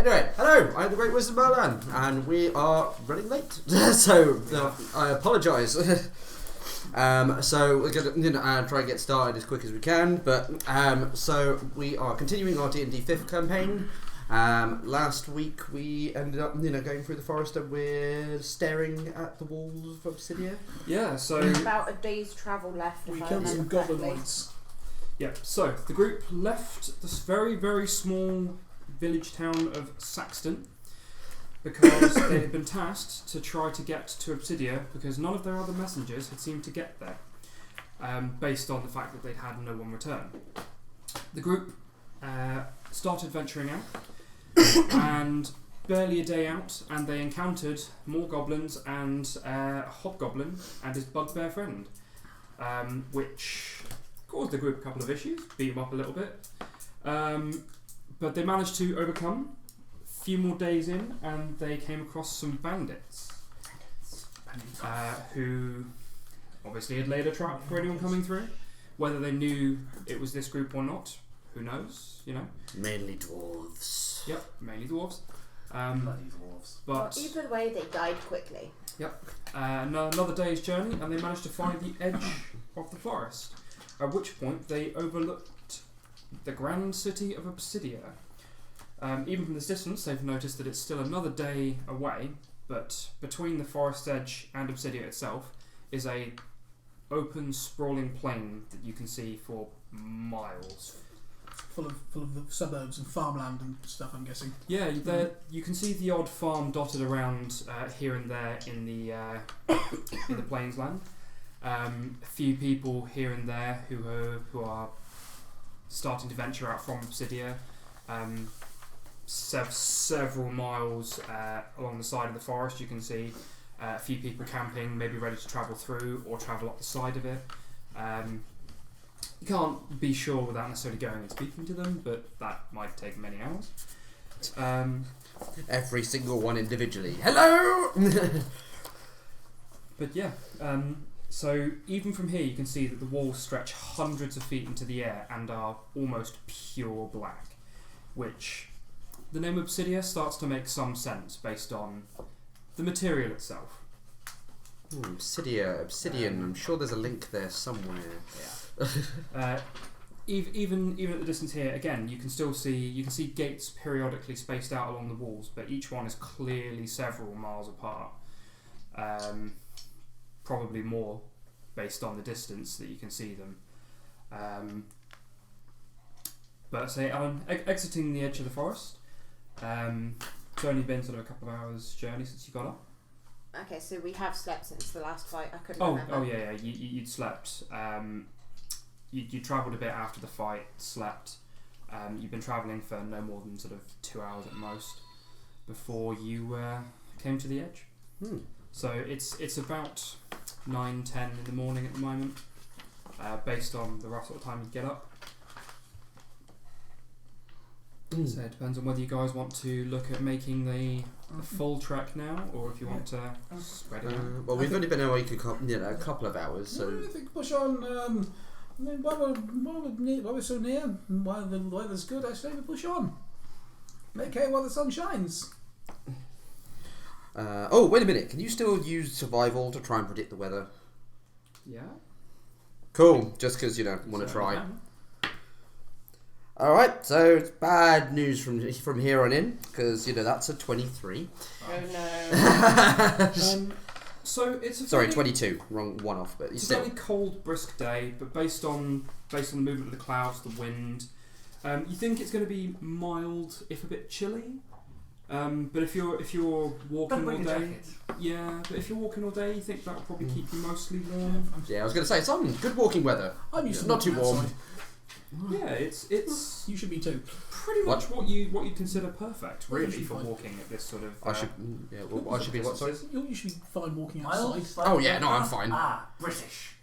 Anyway, hello, I'm the Great Wizard Merlan, and we are running late, so I apologise. So we're going to try and get started as quick as we can, but so we are continuing our D&D 5th campaign. Last week we ended up going through the forest and we're staring at the walls of Obsidia. Yeah, so about a day's travel left. We killed some goblins. Yeah, so the group left this very, very small village town of Saxton because they had been tasked to try to get to Obsidia because none of their other messengers had seemed to get there, based on the fact that they'd had no one return. The group started venturing out, and barely a day out, and they encountered more goblins and a hobgoblin and his bugbear friend, which caused the group a couple of issues, beat them up a little bit. But they managed to overcome. A few more days in, and they came across some bandits who obviously had laid a trap for anyone coming through. Whether they knew it was this group or not, who knows? Mainly dwarves. Yep, mainly dwarves. Bloody dwarves. But well, either way, they died quickly. Yep. Another day's journey, and they managed to find the edge of the forest. At which point they overlooked the grand city of Obsidia. Even from this distance, they've noticed that it's still another day away, but between the forest edge and Obsidia itself is a open, sprawling plain that you can see for miles. Full of the suburbs and farmland and stuff, I'm guessing. Yeah, you can see the odd farm dotted around here and there in the in the plains land. A few people here and there who are starting to venture out from Obsidia. Several miles along the side of the forest, you can see a few people camping, maybe ready to travel through or travel up the side of it. You can't be sure without necessarily going and speaking to them, but that might take many hours. Every single one individually. Hello! But yeah, so even from here you can see that the walls stretch hundreds of feet into the air and are almost pure black, which the name Obsidia starts to make some sense based on the material itself. Obsidian. I'm sure there's a link there somewhere. Yeah. Even at the distance here, again, you can see gates periodically spaced out along the walls, but each one is clearly several miles apart. Probably more, based on the distance that you can see them. But say, exiting the edge of the forest. It's only been sort of a couple of hours journey since you got up. Okay, so we have slept since the last fight. I couldn't remember. Oh yeah. You'd slept. You travelled a bit after the fight. Slept. You've been travelling for no more than sort of 2 hours at most before you came to the edge. So it's about 9-10 in the morning at the moment, based on the rough sort of time you get up. So it depends on whether you guys want to look at making the full trek now, or if you want to spread it out. Well, we've only been awake a couple of hours, so I think push on. While we're so near, while the weather's good, I say we push on. Make hay while the sun shines. oh, wait a minute. Can you still use survival to try and predict the weather? Yeah. Cool. Just because want to try. All right. So it's bad news from here on in, because that's a 23. Oh no. So it's a 22. Wrong one off, but it's a fairly cold, brisk day. But based on the movement of the clouds, the wind, you think it's going to be mild, if a bit chilly. But if you're walking all day, but if you're walking all day, you think that will probably keep you mostly warm. Yeah, I was going to say it's on good walking weather. I'm used to not too warm. outside. Yeah, it's You should be too. pretty much what you'd consider perfect, really, for walking at this sort of. I should be what? Sorry. You should be fine walking outside. Oh yeah, no, I'm fine. British.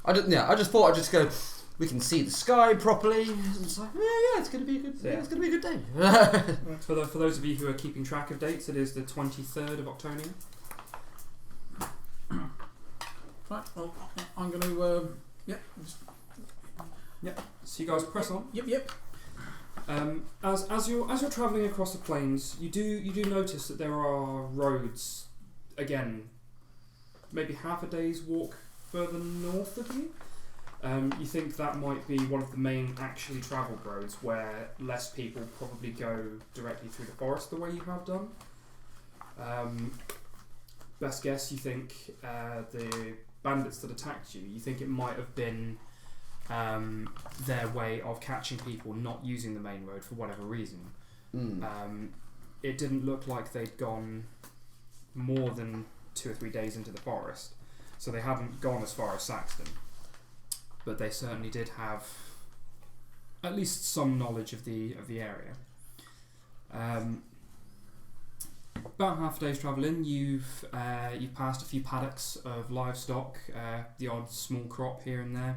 I just thought I'd just go. We can see the sky properly. It's like, yeah, it's going to be a good. Yeah. It's going to be a good day. For those of you who are keeping track of dates, it is the 23rd of October. Right. Well, I'm going to. So you guys press on. Yep. As you're travelling across the plains, you do notice that there are roads, again, maybe half a day's walk further north of you. You think that might be one of the main actually travelled roads where less people probably go directly through the forest the way you have done. Best guess, you think the bandits that attacked you, you think it might have been their way of catching people not using the main road for whatever reason. It didn't look like they'd gone more than 2 or 3 days into the forest, so they hadn't gone as far as Saxton, but they certainly did have at least some knowledge of the area. About half a day's travel in, you've passed a few paddocks of livestock, the odd small crop here and there.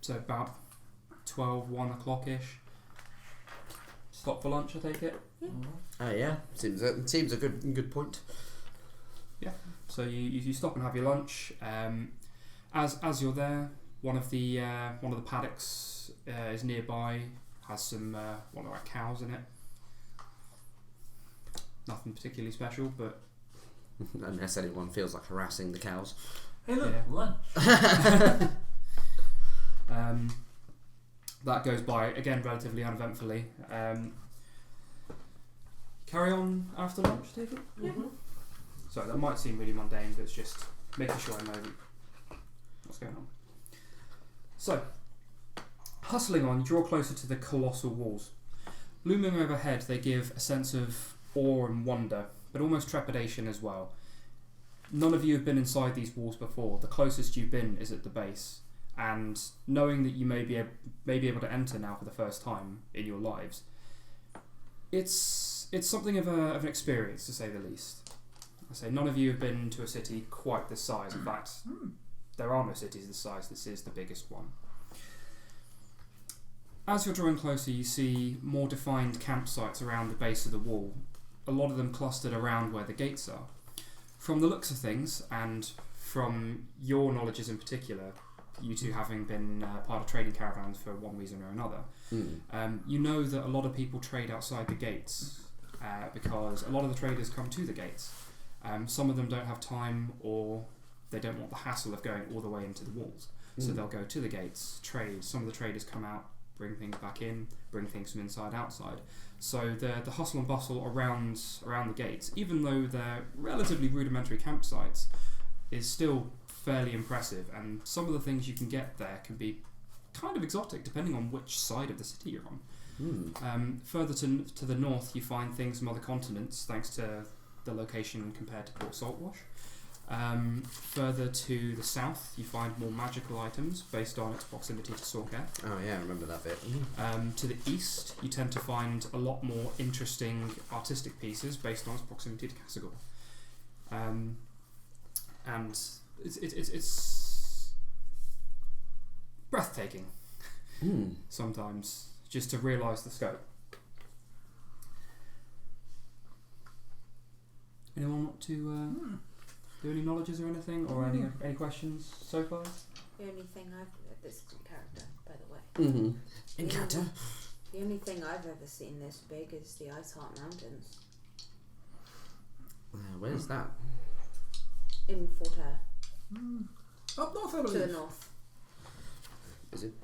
So about 12, 1 o'clock-ish. Stop for lunch, I take it? Yeah. Seems a good point. Yeah. So you stop and have your lunch. As you're there, one of the paddocks is nearby. Has some one of our cows in it. Nothing particularly special, but unless anyone feels like harassing the cows. Hey, look, Yeah. lunch. That goes by again relatively uneventfully. Carry on after lunch, take it. So that might seem really mundane, but it's just making sure I know what's going on. So, hustling on, you draw closer to the colossal walls. Looming overhead, they give a sense of awe and wonder, but almost trepidation as well. None of you have been inside these walls before. The closest you've been is at the base, and knowing that you may be able to enter now for the first time in your lives, it's something of an experience, to say the least. I say none of you have been to a city quite this size. In fact, there are no cities this size. This is the biggest one. As you're drawing closer, you see more defined campsites around the base of the wall, a lot of them clustered around where the gates are. From the looks of things, and from your knowledges in particular, you two having been part of trading caravans for one reason or another, you know that a lot of people trade outside the gates because a lot of the traders come to the gates. Some of them don't have time, or they don't want the hassle of going all the way into the walls, so they'll go to the gates, trade. Some of the traders come out, bring things back in, bring things from inside outside. So the hustle and bustle around the gates, even though they're relatively rudimentary campsites, is still fairly impressive, and some of the things you can get there can be kind of exotic depending on which side of the city you're on. Further to the north, you find things from other continents thanks to the location compared to Port Saltwash. Further to the south, you find more magical items based on its proximity to Sorketh. Oh yeah, I remember that bit. To the east, you tend to find a lot more interesting artistic pieces based on its proximity to Cassagor. And it's breathtaking sometimes, just to realise the scope. Anyone want to do any knowledges or anything, or any questions so far? The only thing this is in character, by the way. In character. The only thing I've ever seen this big is the Ice Heart Mountains Where's that? in Fort Air, Up north, I to the believe. north. Is it?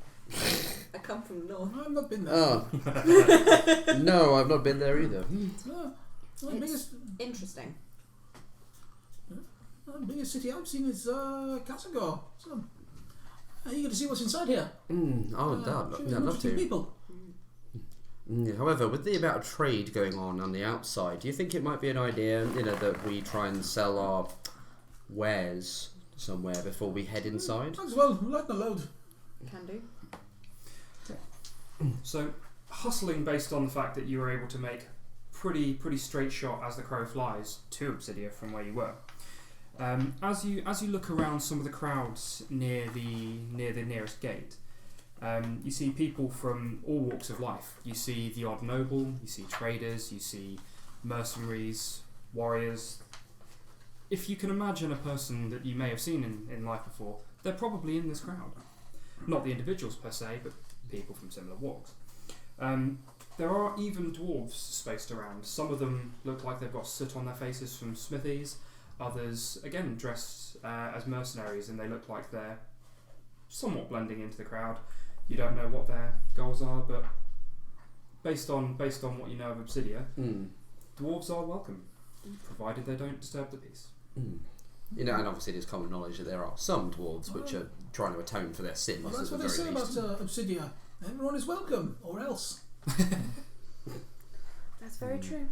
I come from north. I've not been there. Oh. No, I've not been there either. The biggest, Interesting. the biggest city I've seen is Cassagor. So, you get to see what's inside here. I'd love to. People. However, with the amount of trade going on the outside, do you think it might be an idea, that we try and sell our wares somewhere before we head inside? Might as well, lighten the load. Can do. So, hustling based on the fact that you were able to make pretty straight shot as the crow flies to Obsidia from where you were. As you look around some of the crowds near the nearest gate, you see people from all walks of life. You see the odd noble, you see traders, you see mercenaries, warriors. If you can imagine a person that you may have seen in life before, they're probably in this crowd. Not the individuals per se, but people from similar walks. There are even dwarves spaced around. Some of them look like they've got soot on their faces from smithies. Others, again, dressed as mercenaries, and they look like they're somewhat blending into the crowd. You don't know what their goals are, but based on what you know of Obsidia, dwarves are welcome, provided they don't disturb the peace. You know, and obviously it is common knowledge that there are some dwarves which are trying to atone for their sins. Well, that's at what the they very say least. about Obsidia. Everyone is welcome, or else. That's very true.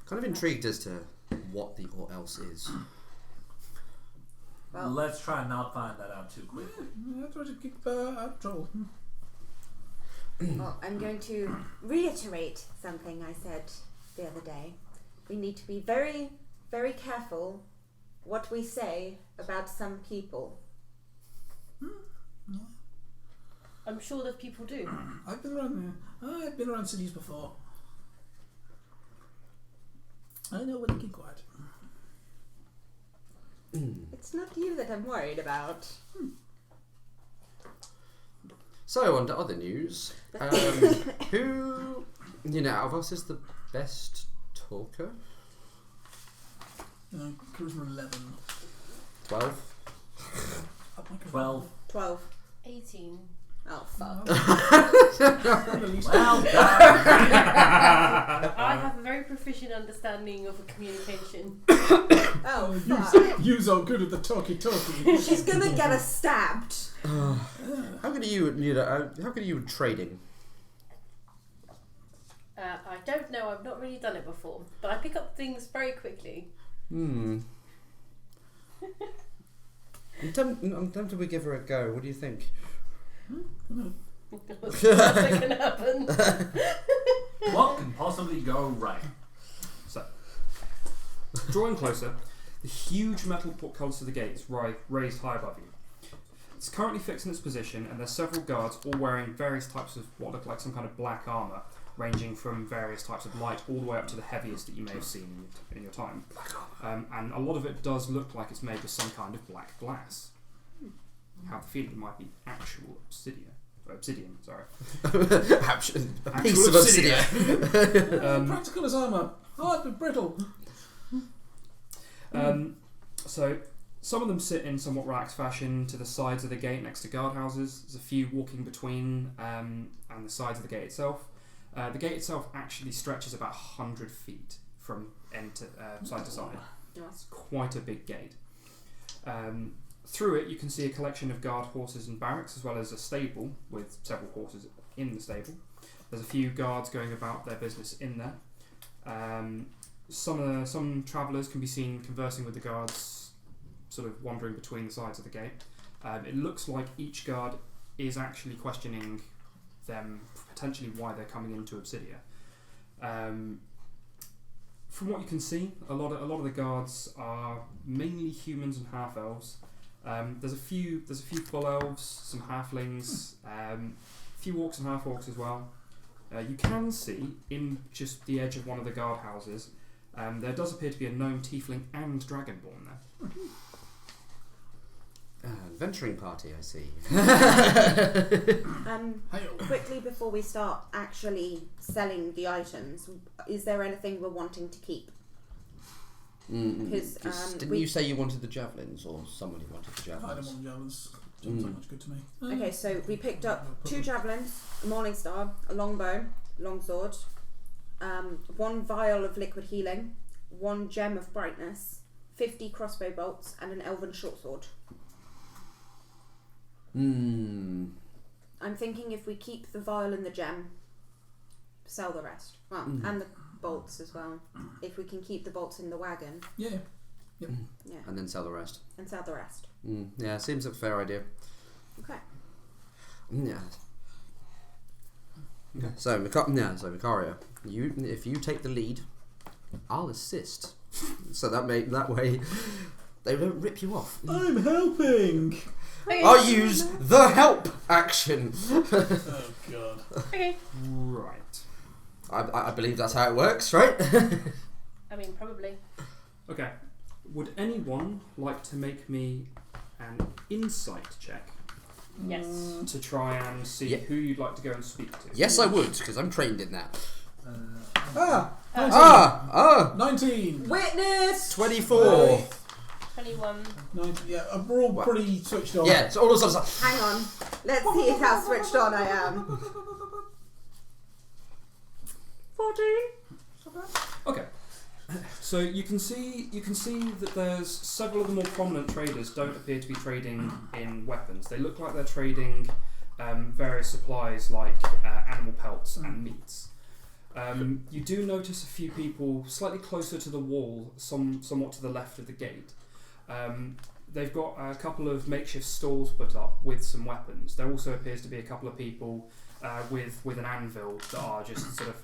Kind of intrigued as to what the or else is. Well, Let's try and not find that out too quickly. I try to keep out of trouble. well, I'm going to reiterate something I said the other day. We need to be very, very careful what we say about some people. I'm sure that people do. I've been around there. I've been around cities before. I know when to keep quiet. It's not you that I'm worried about. So, on to other news. Who, out of us is the best talker? Charisma 11. 12? Up my charisma. 12. 12. 18. Oh, fuck. Well done. I have a very proficient understanding of communication. Oh, fuck. You's all good at the talky. She's gonna get us stabbed. How good are you, how good are you at trading? I don't know, I've not really done it before, but I pick up things very quickly. I'm tempted we give her a go. What do you think? What's that can happen? What can possibly go right? So, drawing closer, the huge metal portcullis of the gates raised high above you. It's currently fixed in its position, and there's several guards all wearing various types of what look like some kind of black armour, ranging from various types of light all the way up to the heaviest that you may have seen in your time. And a lot of it does look like it's made with some kind of black glass. I have the feeling it might be actual obsidian, sorry. A piece of obsidian. Practical as armour. Hard but brittle. So some of them sit in somewhat relaxed fashion to the sides of the gate next to guardhouses. There's a few walking between and the sides of the gate itself. The gate itself actually stretches about 100 feet from end to side to side. It's quite a big gate. Through it you can see a collection of guard horses and barracks, as well as a stable with several horses in the stable. There's a few guards going about their business in there. Some travellers can be seen conversing with the guards, sort of wandering between the sides of the gate. It looks like each guard is actually questioning them, potentially why they're coming into Obsidia. From what you can see, a lot of the guards are mainly humans and half elves. There's a few full elves, some halflings, a few orcs and half orcs as well. You can see in just the edge of one of the guardhouses, there does appear to be a gnome, tiefling, and dragonborn there. Adventuring party, I see. Quickly before we start actually selling the items, is there anything we're wanting to keep? Because didn't you say you wanted the javelins, or somebody wanted the I don't javelins? want javelins. Doesn't sound much good to me. Okay, so we picked up 2 javelins, a morning star, a longbow, longsword, 1 vial of liquid healing, 1 gem of brightness, 50 crossbow bolts, and an elven shortsword. I'm thinking if we keep the vial and the gem, sell the rest. Well, and the bolts as well. If we can keep the bolts in the wagon. Yeah. And then sell the rest. And sell the rest. Yeah, seems a fair idea. Okay. Yeah. So, Mikaria, if you take the lead, I'll assist. So that way they don't rip you off. I'm helping! I'll use the help action. Oh god. Okay. Right. I believe that's how it works, right? I mean, probably. Okay. Would anyone like to make me an insight check Yes. to try and see Yeah. who you'd like to go and speak to. Yes, I would, because I'm trained in that. 19. Witness! 24. 21. 19. Yeah, we're all pretty switched on. Yeah, so all of a sudden, Hang on. Let's see how switched on I am. 14. Okay. So you can see that there's several of the more prominent traders don't appear to be trading in weapons. They look like they're trading various supplies like animal pelts and meats. You do notice a few people slightly closer to the wall, somewhat to the left of the gate. They've got a couple of makeshift stalls put up with some weapons. There also appears to be a couple of people with an anvil that are just sort of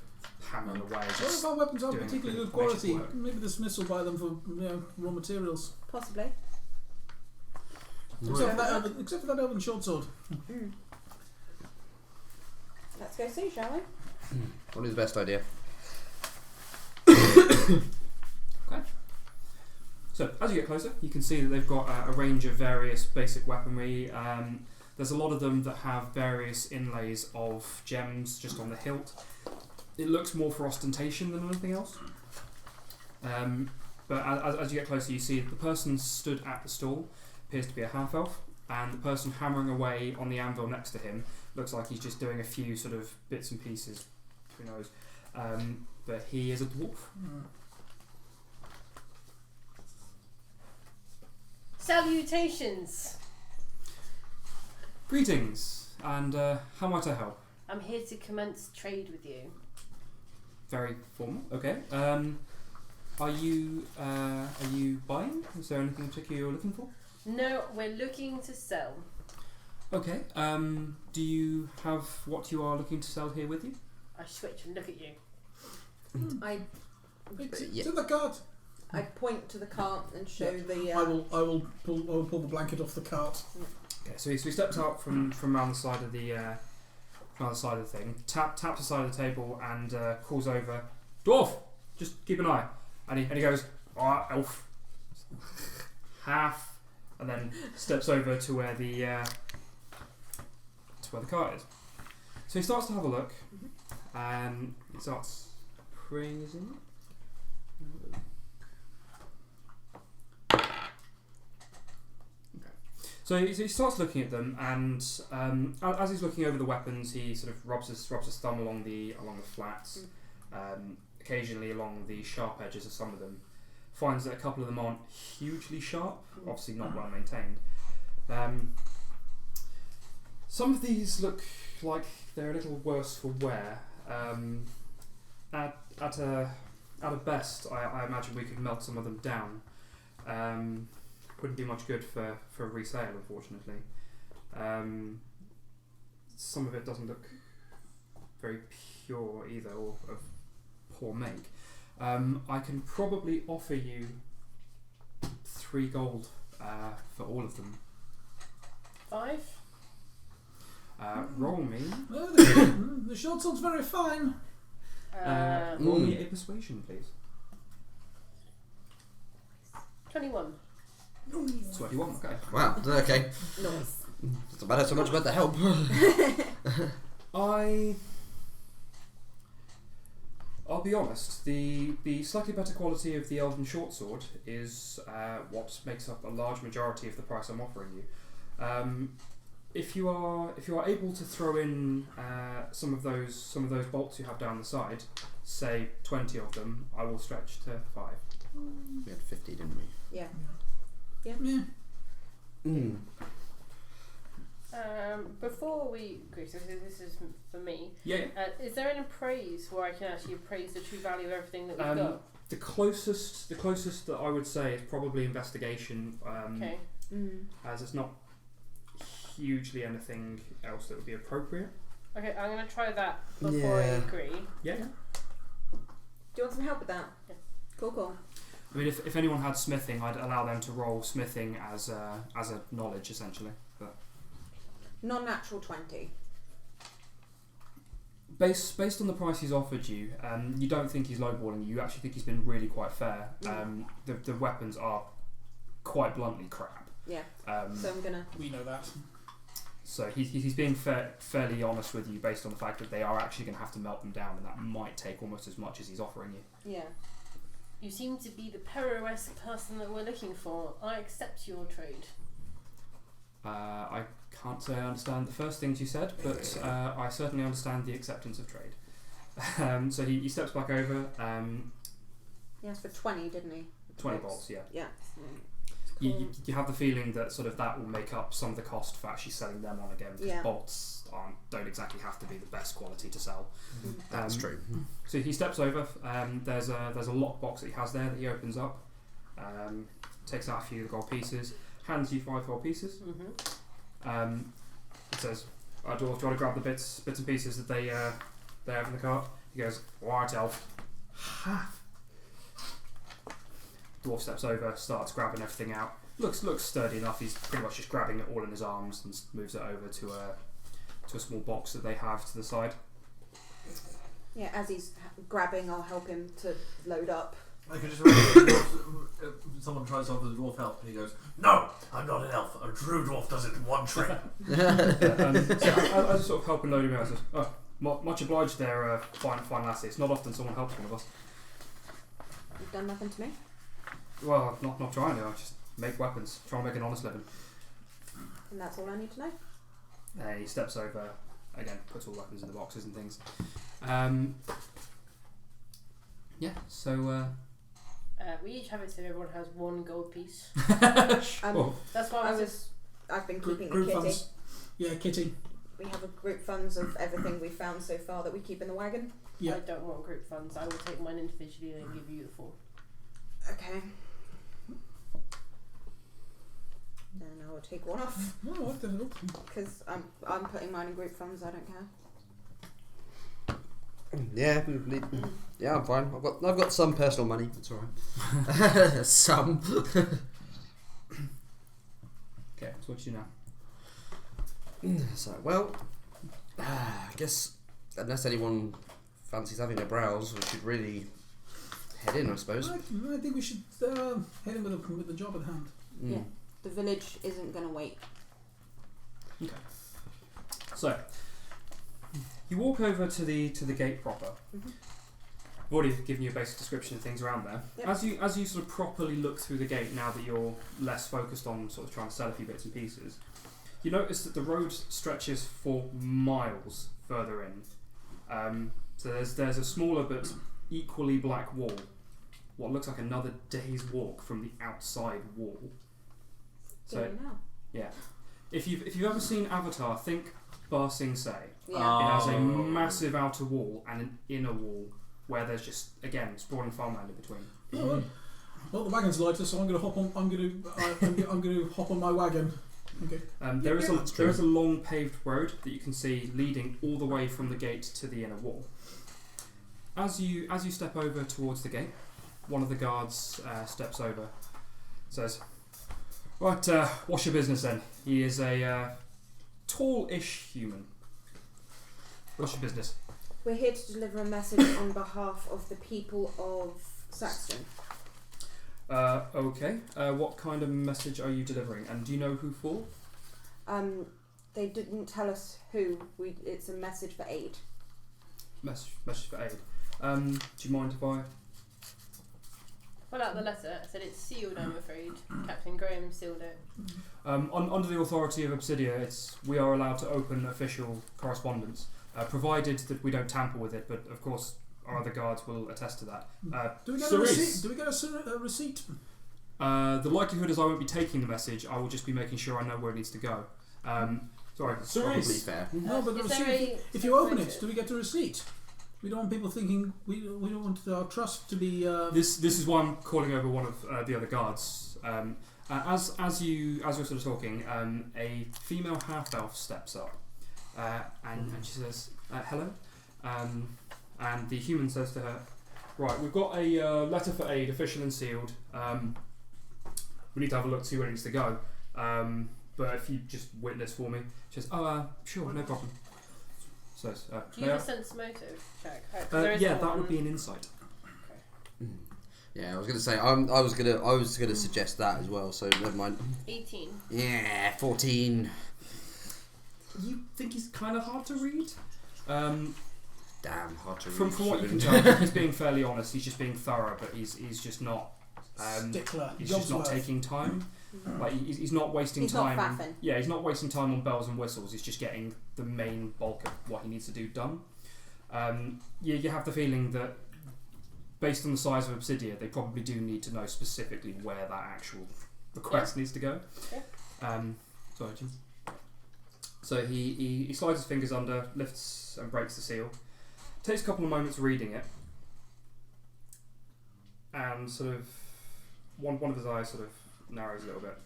hammering away. What Just if our weapons aren't doing a particularly bit good of magic quality? work. Maybe the Smiths will buy them for raw materials. Possibly. Except for that elven short sword. Let's go see, shall we? probably the best idea. So, as you get closer, you can see that they've got a range of various basic weaponry. There's a lot of them that have various inlays of gems just on the hilt. It looks more for ostentation than anything else. But as you get closer, you see the person stood at the stall appears to be a half-elf, and the person hammering away on the anvil next to him looks like he's just doing a few sort of bits and pieces. Who knows? But he is a dwarf. Salutations! Greetings, and how might I help? I'm here to commence trade with you. Very formal. Okay. Are you buying? Is there anything in particular you're looking for? No, we're looking to sell. Okay. Do you have what you are looking to sell here with you? I switch and look at you. It's in the cart. I point to the cart and show the. I will pull the blanket off the cart. Okay. So he steps out from around the side of the thing, taps the side of the table, and calls over, "Dwarf, just keep an eye." And he goes, "Alright, elf." Half, and then steps over to where the cart is. So he starts to have a look, and he starts praising it. So he starts looking at them, and as he's looking over the weapons, he sort of rubs his thumb along the flats, occasionally along the sharp edges of some of them. Finds that a couple of them aren't hugely sharp, obviously not well maintained. Some of these look like they're a little worse for wear. At a best, I imagine we could melt some of them down. Wouldn't be much good for resale, unfortunately. Some of it doesn't look very pure either, or of poor make. I can probably offer you 3 gold for all of them. 5? Roll me. Oh, the short sword's very fine. Roll me a persuasion, please. 21. 21. Okay. Wow, okay. Nice. Doesn't matter so much about the help. I'll be honest, the slightly better quality of the elven short sword is what makes up a large majority of the price I'm offering you. If you are able to throw in some of those bolts you have down the side, say 20 of them, I will stretch to 5. We had 50, didn't we? Yeah. Before we agree, so this is for me. Yeah. Is there an appraise where I can actually appraise the true value of everything that we've got? The closest that I would say is probably investigation. Okay. As it's not hugely anything else that would be appropriate. Okay, I'm going to try that before I agree. Yeah. Do you want some help with that? Yeah. Cool. I mean, if anyone had smithing, I'd allow them to roll smithing as a knowledge, essentially. But Non-natural 20. based on the price he's offered you, you don't think he's lowballing you. You actually think he's been really quite fair. The weapons are quite bluntly crap. Yeah. So I'm gonna. We know that. So he's being fairly honest with you based on the fact that they are actually going to have to melt them down, and that might take almost as much as he's offering you. Yeah. You seem to be the Perro-esque person that we're looking for. I accept your trade. I can't say I understand the first things you said, but I certainly understand the acceptance of trade. So he steps back over. He asked for 20, didn't he? 20 bolts, yeah. Yeah. You have the feeling that sort of that will make up some of the cost for actually selling them on again, because Yeah. bolts don't exactly have to be the best quality to sell. That's true. So he steps over. There's a lockbox that he has there that he opens up. Takes out a few of the gold pieces. Hands you 5 gold pieces. It says, "Dwarf, do you want to grab the bits and pieces that they have in the cart?" He goes, "White elf." Dwarf steps over, starts grabbing everything out. Looks sturdy enough. He's pretty much just grabbing it all in his arms and moves it over to a small box that they have to the side. Yeah, as he's grabbing, I'll help him to load up. I can just remember someone tries to offer the dwarf help and he goes, "No, I'm not an elf. A true dwarf does it in one trick." So I sort of help and load him out. I says, "Oh, much obliged there, fine lassie. It's not often someone helps one of us." You've done nothing to me. Well, not trying to. I just make weapons, try and make an honest living. And that's all I need to know. He steps over, again, puts all the weapons in the boxes and things. Yeah, so... We each have it so everyone has 1 gold piece. Sure. That's why I've been keeping Group the kitty. funds. Yeah, kitty. We have a group funds of everything we've found so far that we keep in the wagon. Yeah. I don't want group funds. I will take mine individually and give you the 4. Okay. Then I will take one off Oh, what the hell? because I'm putting mine in group funds. I don't care. Yeah, I'm fine. I've got some personal money. It's all right. Some. Okay, so what do you do now? So, well, I guess unless anyone fancies having a browse, we should really head in, I suppose. I think we should head in with the job at hand. Yeah. The village isn't going to wait. Okay. So, you walk over to the gate proper. Mhm. I've already given you a basic description of things around there. Yep. As you sort of properly look through the gate, now that you're less focused on sort of trying to sell a few bits and pieces, you notice that the road stretches for miles further in. So there's a smaller but equally black wall. What looks like another day's walk from the outside wall. So Going now. yeah, if you've ever seen Avatar, think Ba Sing Se. Yeah. It has a massive outer wall and an inner wall where there's just again sprawling farmland in between. Oh, well, the wagon's lighter, so I'm going to hop on. I'm going to hop on my wagon. Okay. There is that's true. a long paved road that you can see leading all the way from the gate to the inner wall. As you step over towards the gate, one of the guards steps over, says, "Right, what's your business then?" He is a tall-ish human. What's your business? We're here to deliver a message on behalf of the people of Saxton. Okay. What kind of message are you delivering? And do you know who for? They didn't tell us who. It's a message for aid. Message for aid. Do you mind if I... Pull out the letter. I said it's sealed, I'm afraid. Captain Graham sealed it. Under the authority of Obsidia, we are allowed to open official correspondence, provided that we don't tamper with it, but of course our other guards will attest to that. Do we get a Cerise, receipt? Do we get a receipt? the likelihood is I won't be taking the message, I will just be making sure I know where it needs to go. Sorry, Probably Cerise. fair. No, but the Is there receipt. a If you open it, motive? do we get a receipt? We don't want people thinking we don't want our trust to be. This is why I'm calling over one of the other guards. As you're sort of talking, a female half elf steps up, and she says, "Hello," and the human says to her, "Right, we've got a letter for aid, official and sealed. We need to have a look to see where it needs to go. But if you just witness for me," she says, "Oh, sure, no problem." So, Do you have a sense motive check? 'Cause there is yeah, that one. would be an insight. Yeah, I was gonna say I was gonna suggest that as well. So never mind. 18. Yeah, 14. You think he's kind of hard to read. Damn, hard to read. From what you can tell, he's being fairly honest. He's just being thorough, but he's just not. Stickler. He's just not taking time. Like he's not wasting He's time. not faffing. Yeah, he's not wasting time on bells and whistles. He's just getting the main bulk of what he needs to do done. You have the feeling that, based on the size of Obsidia, they probably do need to know specifically where that actual request needs to go. Okay. Sorry, Jim. So he slides his fingers under, lifts and breaks the seal. Takes a couple of moments reading it, and sort of one of his eyes sort of narrows a little bit.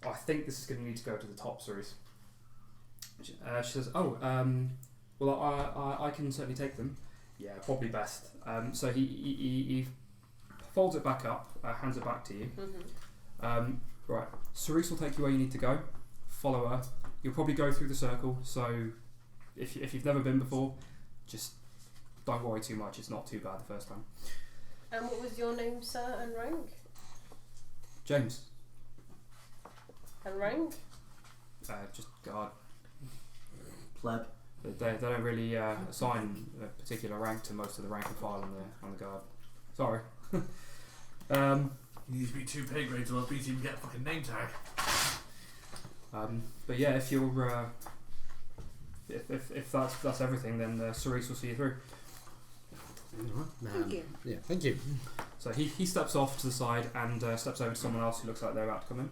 Oh, I think this is going to need to go to the top, Cerise. She says, "Oh, well, I can certainly take them. Yeah, probably best." So he folds it back up, hands it back to you. Right, Cerise will take you where you need to go. Follow her. You'll probably go through the circle. So if you've never been before, just don't worry too much. It's not too bad the first time. And what was your name, sir, and rank? James. And rank? Just guard. Pleb. They don't really assign a particular rank to most of the rank and file on the guard. Sorry. He needs to be 2 pay grades or else BT can get a fucking name tag. But yeah, if you're if that's everything, then Cerise will see you through. Thank you. Yeah, thank you. So he steps off to the side and steps over to someone else who looks like they're about to come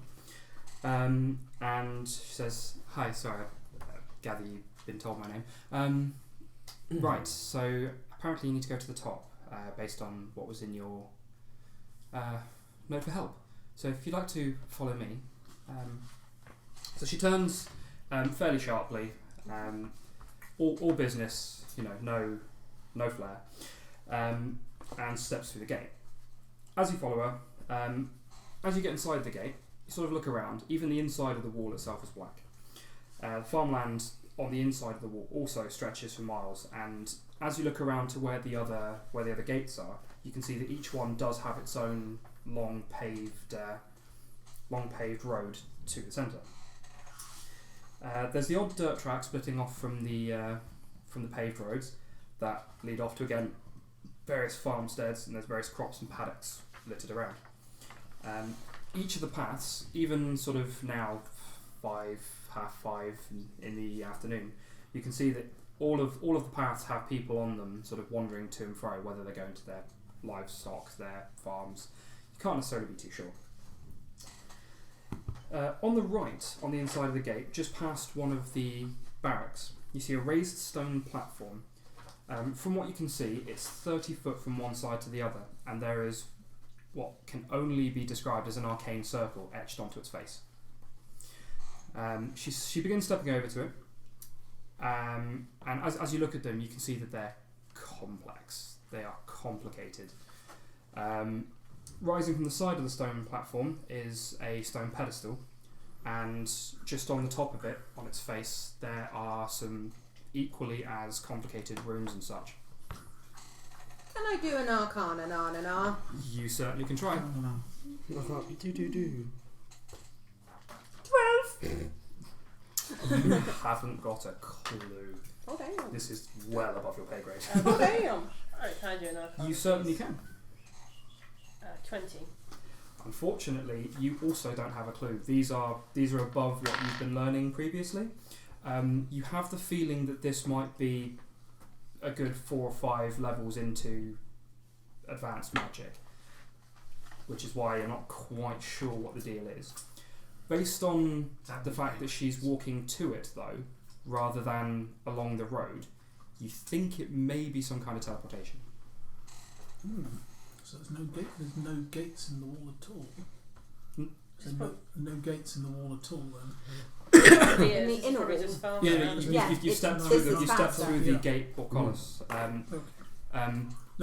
in. And she says, "Hi, sorry, I gather you've been told my name. Right, so apparently you need to go to the top based on what was in your note for help. So if you'd like to follow me." So she turns fairly sharply, all business, no flair, and steps through the gate. As you follow her, as you get inside the gate, you sort of look around. Even the inside of the wall itself is black. Farmland on the inside of the wall also stretches for miles, and as you look around to where the other gates are, you can see that each one does have its own long paved road to the centre. There's the odd dirt track splitting off from the paved roads that lead off to, again, various farmsteads, and there's various crops and paddocks littered around. Each of the paths, even sort of now 5:30 in the afternoon, you can see that all of the paths have people on them, sort of wandering to and fro, whether they're going to their livestock, their farms. You can't necessarily be too sure. On the right, on the inside of the gate, just past one of the barracks, you see a raised stone platform. From what you can see, it's 30 foot from one side to the other, and there is what can only be described as an arcane circle etched onto its face. She begins stepping over to it, and as you look at them, you can see that they're complex. They are complicated. Rising from the side of the stone platform is a stone pedestal, and just on the top of it, on its face, there are some equally as complicated runes and such. Can I do an arcana? You certainly can try. Do. 12. You haven't got a clue. Oh damn. This is well above your pay grade. Oh damn. Alright, can I do an arcana? You certainly can. 20. Unfortunately, you also don't have a clue. These are above what you've been learning previously. You have the feeling that this might be a good 4 or 5 levels into advanced magic, which is why you're not quite sure what the deal is. Based on the fact that she's walking to it, though, rather than along the road, you think it may be some kind of teleportation. So there's no gates in the wall at all. So no gates in the wall at all then. In the inner wall. You stepped through the gate portcullis. No, I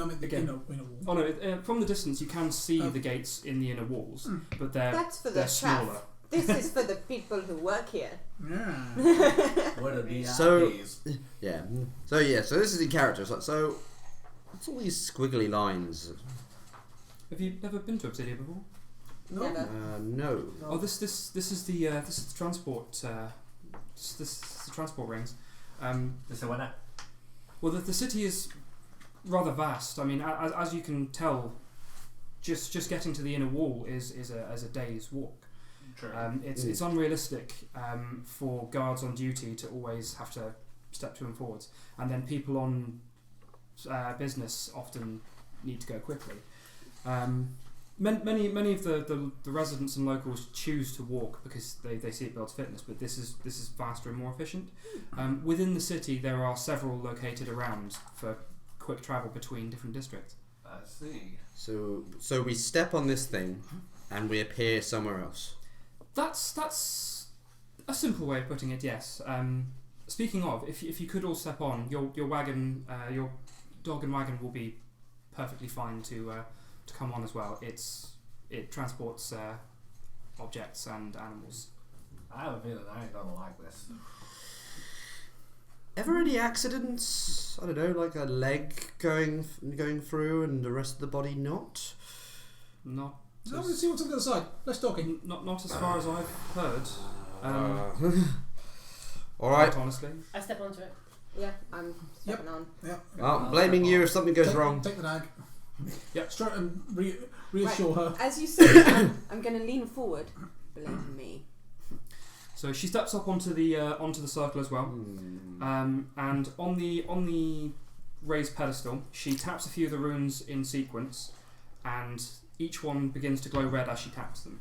mean the again, inner wall. Oh no! From the distance, you can see the gates in the inner walls, but That's for the they're smaller. staff. This is for the people who work here. Yeah. What are the So- IPs? Yeah. So this is in character. So what's all these squiggly lines? Have you ever been to Obsidia before? Never. No. Oh, this is the transport the transport rings. So why not? Well, the city is rather vast. I mean, as you can tell, just getting to the inner wall is a day's walk. True. It's unrealistic for guards on duty to always have to step to and forwards, and then people on business often need to go quickly. Many of the residents and locals choose to walk because they see it builds fitness, but this is faster and more efficient. Within the city, there are several located around for quick travel between different districts. I see. So we step on this thing, and we appear somewhere else. That's a simple way of putting it. Yes. Speaking of, if you could all step on, your wagon, your dog and wagon will be perfectly fine to come on as well. It transports objects and animals. I have a feeling I ain't gonna like this. Ever any accidents? I don't know, like a leg going through and the rest of the body not? Not. So let's see what's on the other side. Less talking. Not as far as I've heard. All right. Quite honestly. I step onto it. Yeah, I'm stepping on. Yep. Well, blaming you if something goes wrong. Take the nag. Yep. Straight and reassure her. As you say that, I'm going to lean forward. Blame me. So she steps up onto the circle as well, and on the raised pedestal, she taps a few of the runes in sequence, and each one begins to glow red as she taps them.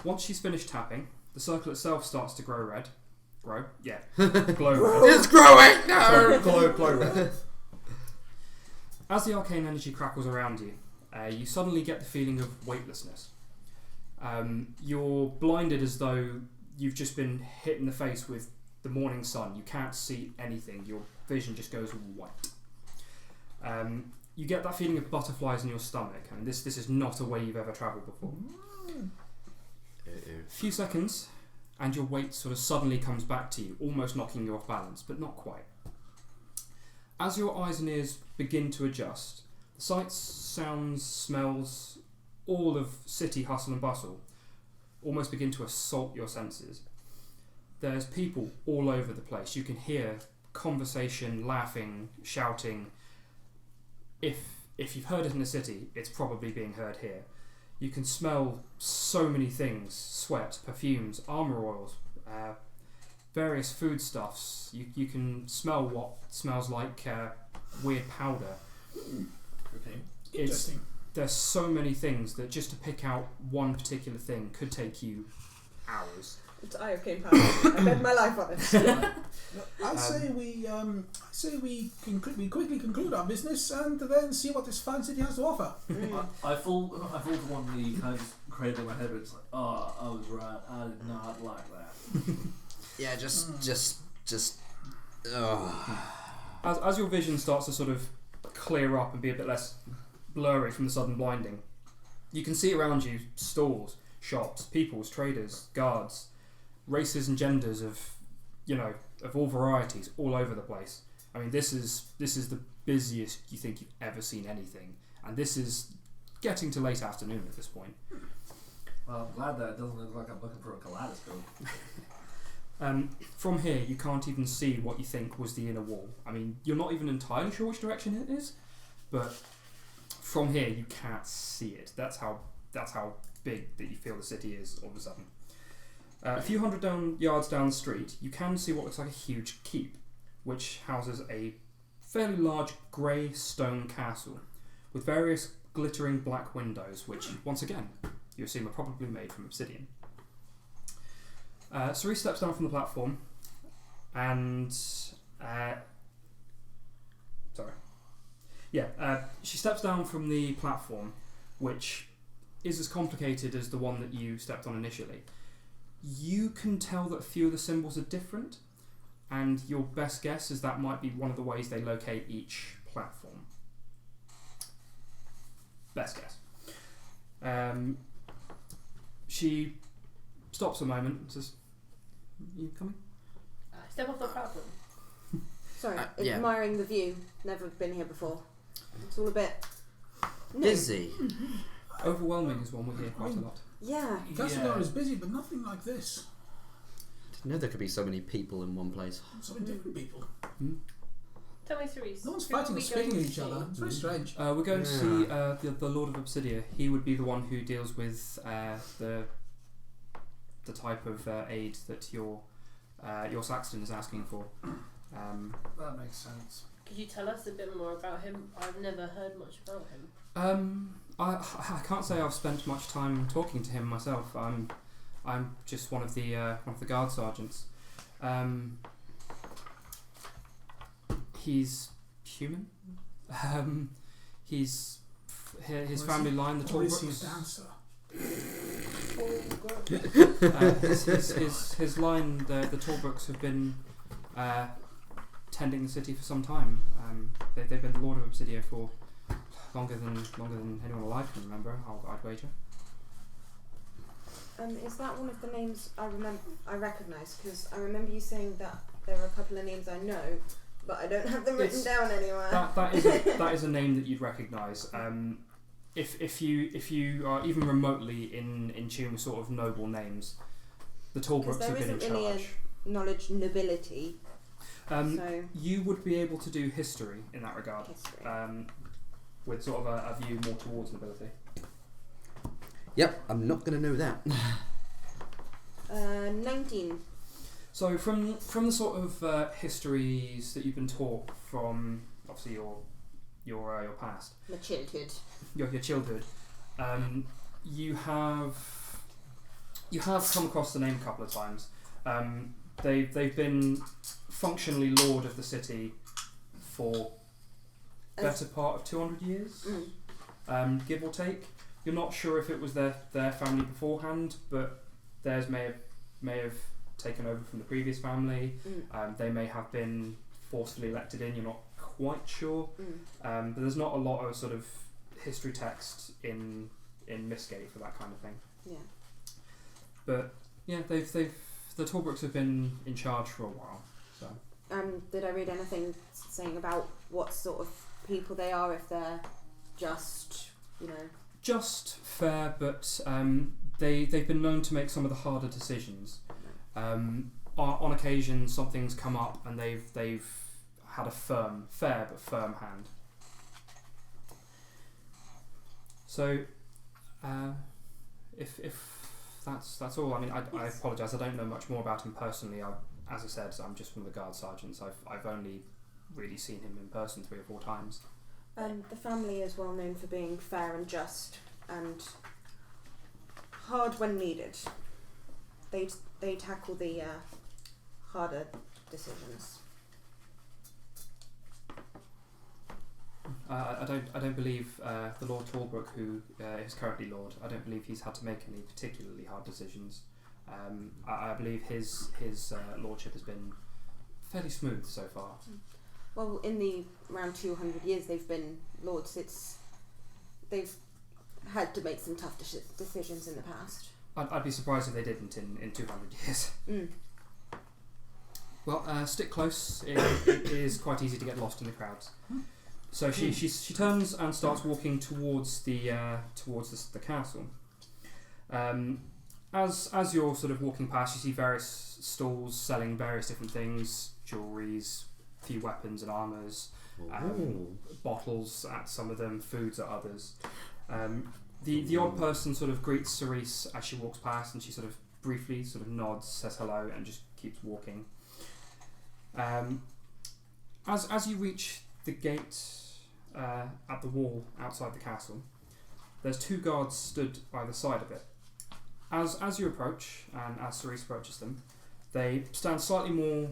Once she's finished tapping, the circle itself starts to glow red. Glow red. It's growing! No! Glow red. As the arcane energy crackles around you, you suddenly get the feeling of weightlessness. You're blinded as though you've just been hit in the face with the morning sun. You can't see anything. Your vision just goes white. You get that feeling of butterflies in your stomach. I mean, this is not a way you've ever travelled before. A few seconds, and your weight sort of suddenly comes back to you, almost knocking you off balance, but not quite. As your eyes and ears begin to adjust, the sights, sounds, smells, all of city hustle and bustle almost begin to assault your senses. There's people all over the place. You can hear conversation, laughing, shouting. If you've heard it in the city, it's probably being heard here. You can smell so many things: sweat, perfumes, armor oils, various foodstuffs. You can smell what smells like weird powder. Okay. Interesting. There's so many things that just to pick out one particular thing could take you hours. It's Eye of King Power. I bet my life on it. I say we quickly conclude our business and then see what this fine city has to offer. I fall to one knee, kind of cradling my head, but it's like, oh, I was right. I did not like that. Yeah, just. As your vision starts to sort of clear up and be a bit less blurry from the sudden blinding, you can see around you stalls, shops, peoples, traders, guards, races and genders of all varieties all over the place. I mean, this is the busiest you think you've ever seen anything, and this is getting to late afternoon at this point. Well, I'm glad that it doesn't look like I'm looking for a kaleidoscope. From here, you can't even see what you think was the inner wall. I mean, you're not even entirely sure which direction it is, but from here you can't see it. That's how big that you feel the city is all of a sudden. A few hundred yards down the street, you can see what looks like a huge keep, which houses a fairly large grey stone castle with various glittering black windows, which, once again, you assume are probably made from obsidian. Cerise steps down from the platform and... she steps down from the platform, which is as complicated as the one that you stepped on initially. You can tell that a few of the symbols are different, and your best guess is that might be one of the ways they locate each platform. Best guess. She stops a moment and says, "You coming?" Step off the platform. Sorry, yeah. admiring the view. Never been here before. It's all a bit new. Busy. Overwhelming is one we hear quite a lot. Yeah. Castlegar is busy, but nothing like this. You know there could be so many people in one place. So many different people. Tell me, Cerise. No one's who are fighting we or speaking going with to each other. see? It's very strange. We're going to see the Lord of Obsidia. He would be the one who deals with the type of aid that your Saxton is asking for. That makes sense. Could you tell us a bit more about him? I've never heard much about him. I can't say I've spent much time talking to him myself. I'm just one of the guard sergeants. He's human. His family line, the Or is he a Talbrooks. dancer? His line, the Talbrooks have been tending the city for some time. They've been the Lord of Obsidia for longer than anyone alive can remember. I'd wager. Is that one of the names I recognise? Because I remember you saying that there are a couple of names I know, but I don't have them written down anywhere. That is a name that you'd recognise. If you are even remotely in tune with sort of noble names, the Talbrooks have been in there isn't really charge. a knowledge nobility. So You would be able to do history in that regard, history. with sort of a view more towards nobility. Yep, I'm not going to know that. 19. So from the sort of histories that you've been taught from obviously your past, My childhood. your childhood, you have come across the name a couple of times. They've been functionally lord of the city for better part of 200 years, give or take. You're not sure if it was their family beforehand, but theirs may have taken over from the previous family. They may have been forcefully elected in. You're not quite sure, but there's not a lot of sort of history text in Mistgate for that kind of thing. Yeah. But yeah, the Talbrooks have been in charge for a while. So Did I read anything saying about what sort of people they are? If they're just, just fair, but they've been known to make some of the harder decisions. On occasion, something's come up and they've had a fair but firm hand. So, if that's all. I mean, I apologise. I don't know much more about him personally. As I said, I'm just one of the guard sergeants. I've only really seen him in person 3 or 4 times. the family is well known for being fair and just and hard when needed. They tackle the harder decisions. I don't believe the Lord Talbrook, who is currently Lord, I don't believe he's had to make any particularly hard decisions. I believe his lordship has been fairly smooth so far. Well, in the around 200 years they've been lords, they've had to make some tough decisions in the past. I'd be surprised if they didn't in 200 years. Well, stick close. It is quite easy to get lost in the crowds. So she turns and starts walking towards the castle. As you're sort of walking past, you see various stalls selling various different things, jewelries, a few weapons and armours, bottles at some of them, foods at others. The odd person sort of greets Cerise as she walks past, and she sort of briefly sort of nods, says hello, and just keeps walking. As you reach the gate at the wall outside the castle, there's 2 guards stood either side of it. As you approach, and as Cerise approaches them, they stand slightly more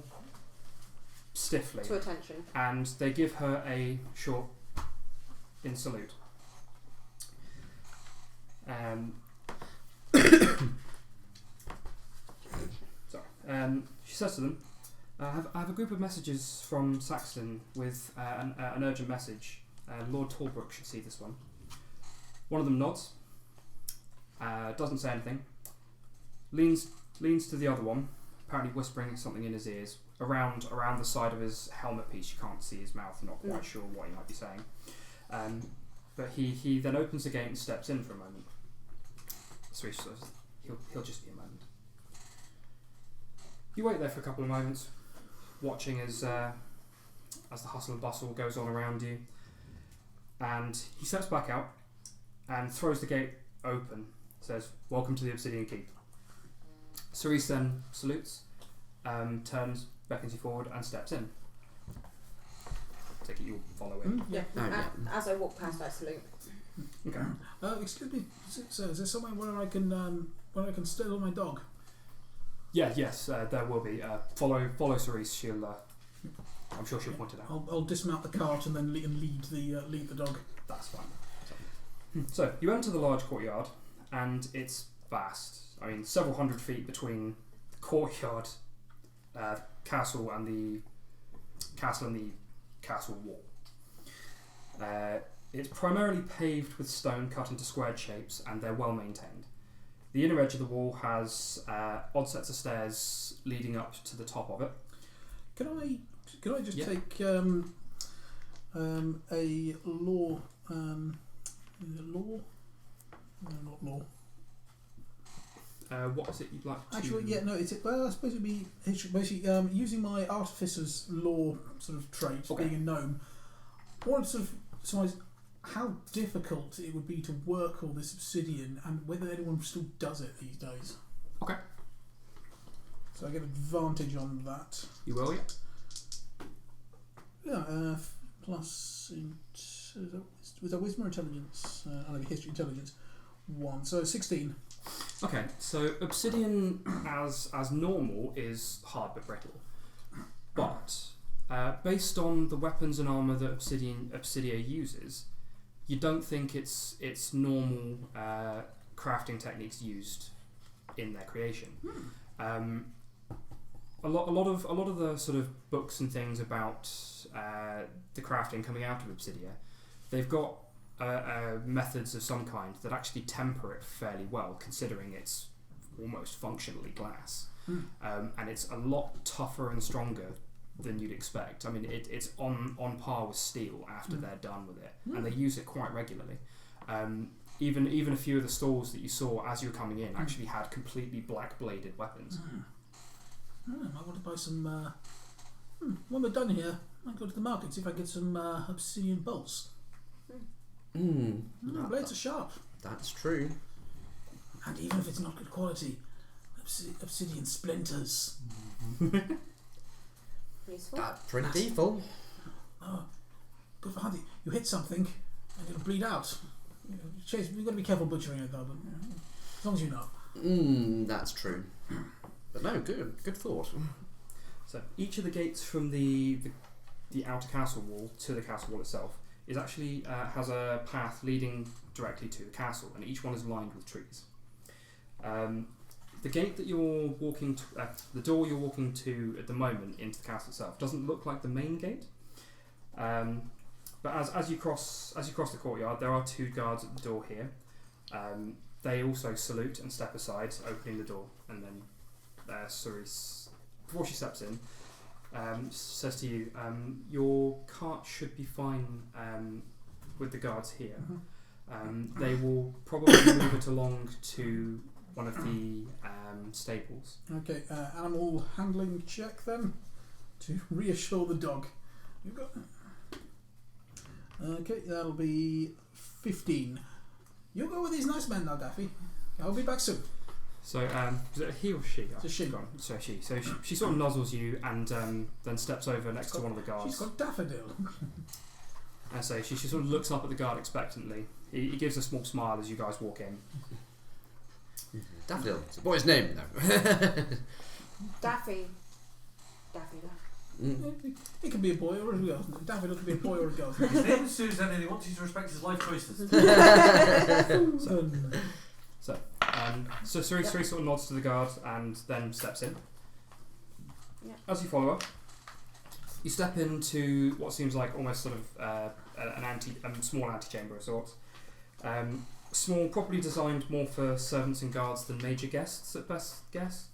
stiffly. To attention. And they give her a short in salute. She says to them, I have a group of messages from Saxton with an urgent message. Lord Talbrook should see this one. One of them nods, doesn't say anything, leans to the other one, apparently whispering something in his ears, around the side of his helmet piece. You can't see his mouth, not quite sure what he might be saying. But he then opens the gate and steps in for a moment. So he says, he'll just be a moment. You wait there for a couple of moments, watching as the hustle and bustle goes on around you, and he steps back out and throws the gate open. Says, "Welcome to the Obsidian Keep." Cerise then salutes, turns, beckons you forward, and steps in. Take it you'll follow in. Yeah. Oh, yeah. As I walk past, I salute. Okay. Excuse me, sir, is there somewhere where I can steal my dog? Yes, there will be. Follow Cerise. She'll. I'm sure she'll point it out. I'll dismount the cart and then lead the dog. That's fine. So you enter the large courtyard, and it's vast. I mean, several hundred feet between the courtyard, castle, and the castle wall. It's primarily paved with stone cut into squared shapes, and they're well maintained. The inner edge of the wall has odd sets of stairs leading up to the top of it. Can I just Yeah. take a law? Law? No, not law. What is it you'd like to... Actually, yeah, no. I suppose it'd be basically using my artificer's law sort of trait, Okay. being a gnome. I want to sort of surmise how difficult it would be to work all this obsidian, and whether anyone still does it these days. Okay. So I get advantage on that. You will, yeah. Yeah, plus was that wisdom or intelligence? I know history intelligence. 1, so 16. Okay, so obsidian as normal is hard but brittle, but based on the weapons and armor that Obsidia uses, you don't think it's normal crafting techniques used in their creation. A lot of the sort of books and things about the crafting coming out of Obsidia, they've got methods of some kind that actually temper it fairly well, considering it's almost functionally glass. And it's a lot tougher and stronger than you'd expect. I mean, it's on par with steel after they're done with it, and they use it quite regularly. Even a few of the stalls that you saw as you were coming in actually had completely black bladed weapons. I want to buy some. When we're done here, I might go to the market, see if I can get some obsidian bolts. Blades are sharp. That's true. And even if it's not good quality, obsidian splinters. Useful. That's pretty lethal. Oh, good for hunting. You hit something, and it'll bleed out. Chase, we've got to be careful butchering it though, but as long as you know. That's true. But no, good thought. So each of the gates from the outer castle wall to the castle wall itself is actually has a path leading directly to the castle, and each one is lined with trees. The gate that you're walking to, the door you're walking to at the moment into the castle itself doesn't look like the main gate. But as you cross the courtyard, there are 2 guards at the door here. They also salute and step aside, opening the door, and then Cerise, before she steps in, says to you, your cart should be fine with the guards here. They will probably move it along to one of the stables. Okay, animal handling check then to reassure the dog. You've got. Okay, that'll be 15. You go with these nice men now, Daffy. I'll be back soon. So, is it a he or she? It's a she. So she. So she sort of nuzzles you and then steps over next to one of the guards. She's got daffodil. And so she sort of looks up at the guard expectantly. He gives a small smile as you guys walk in. Daffodil. It's a boy's name, though. Daffy. It can be a boy or a girl. Daffodil can be a boy or a girl. His name is Susan, and he wants you to respect his life choices. So Cerise sort of nods to the guard and then steps in. Yeah. As you follow up, you step into what seems like almost sort of a small antechamber of sorts. Small, properly designed more for servants and guards than major guests at best guess.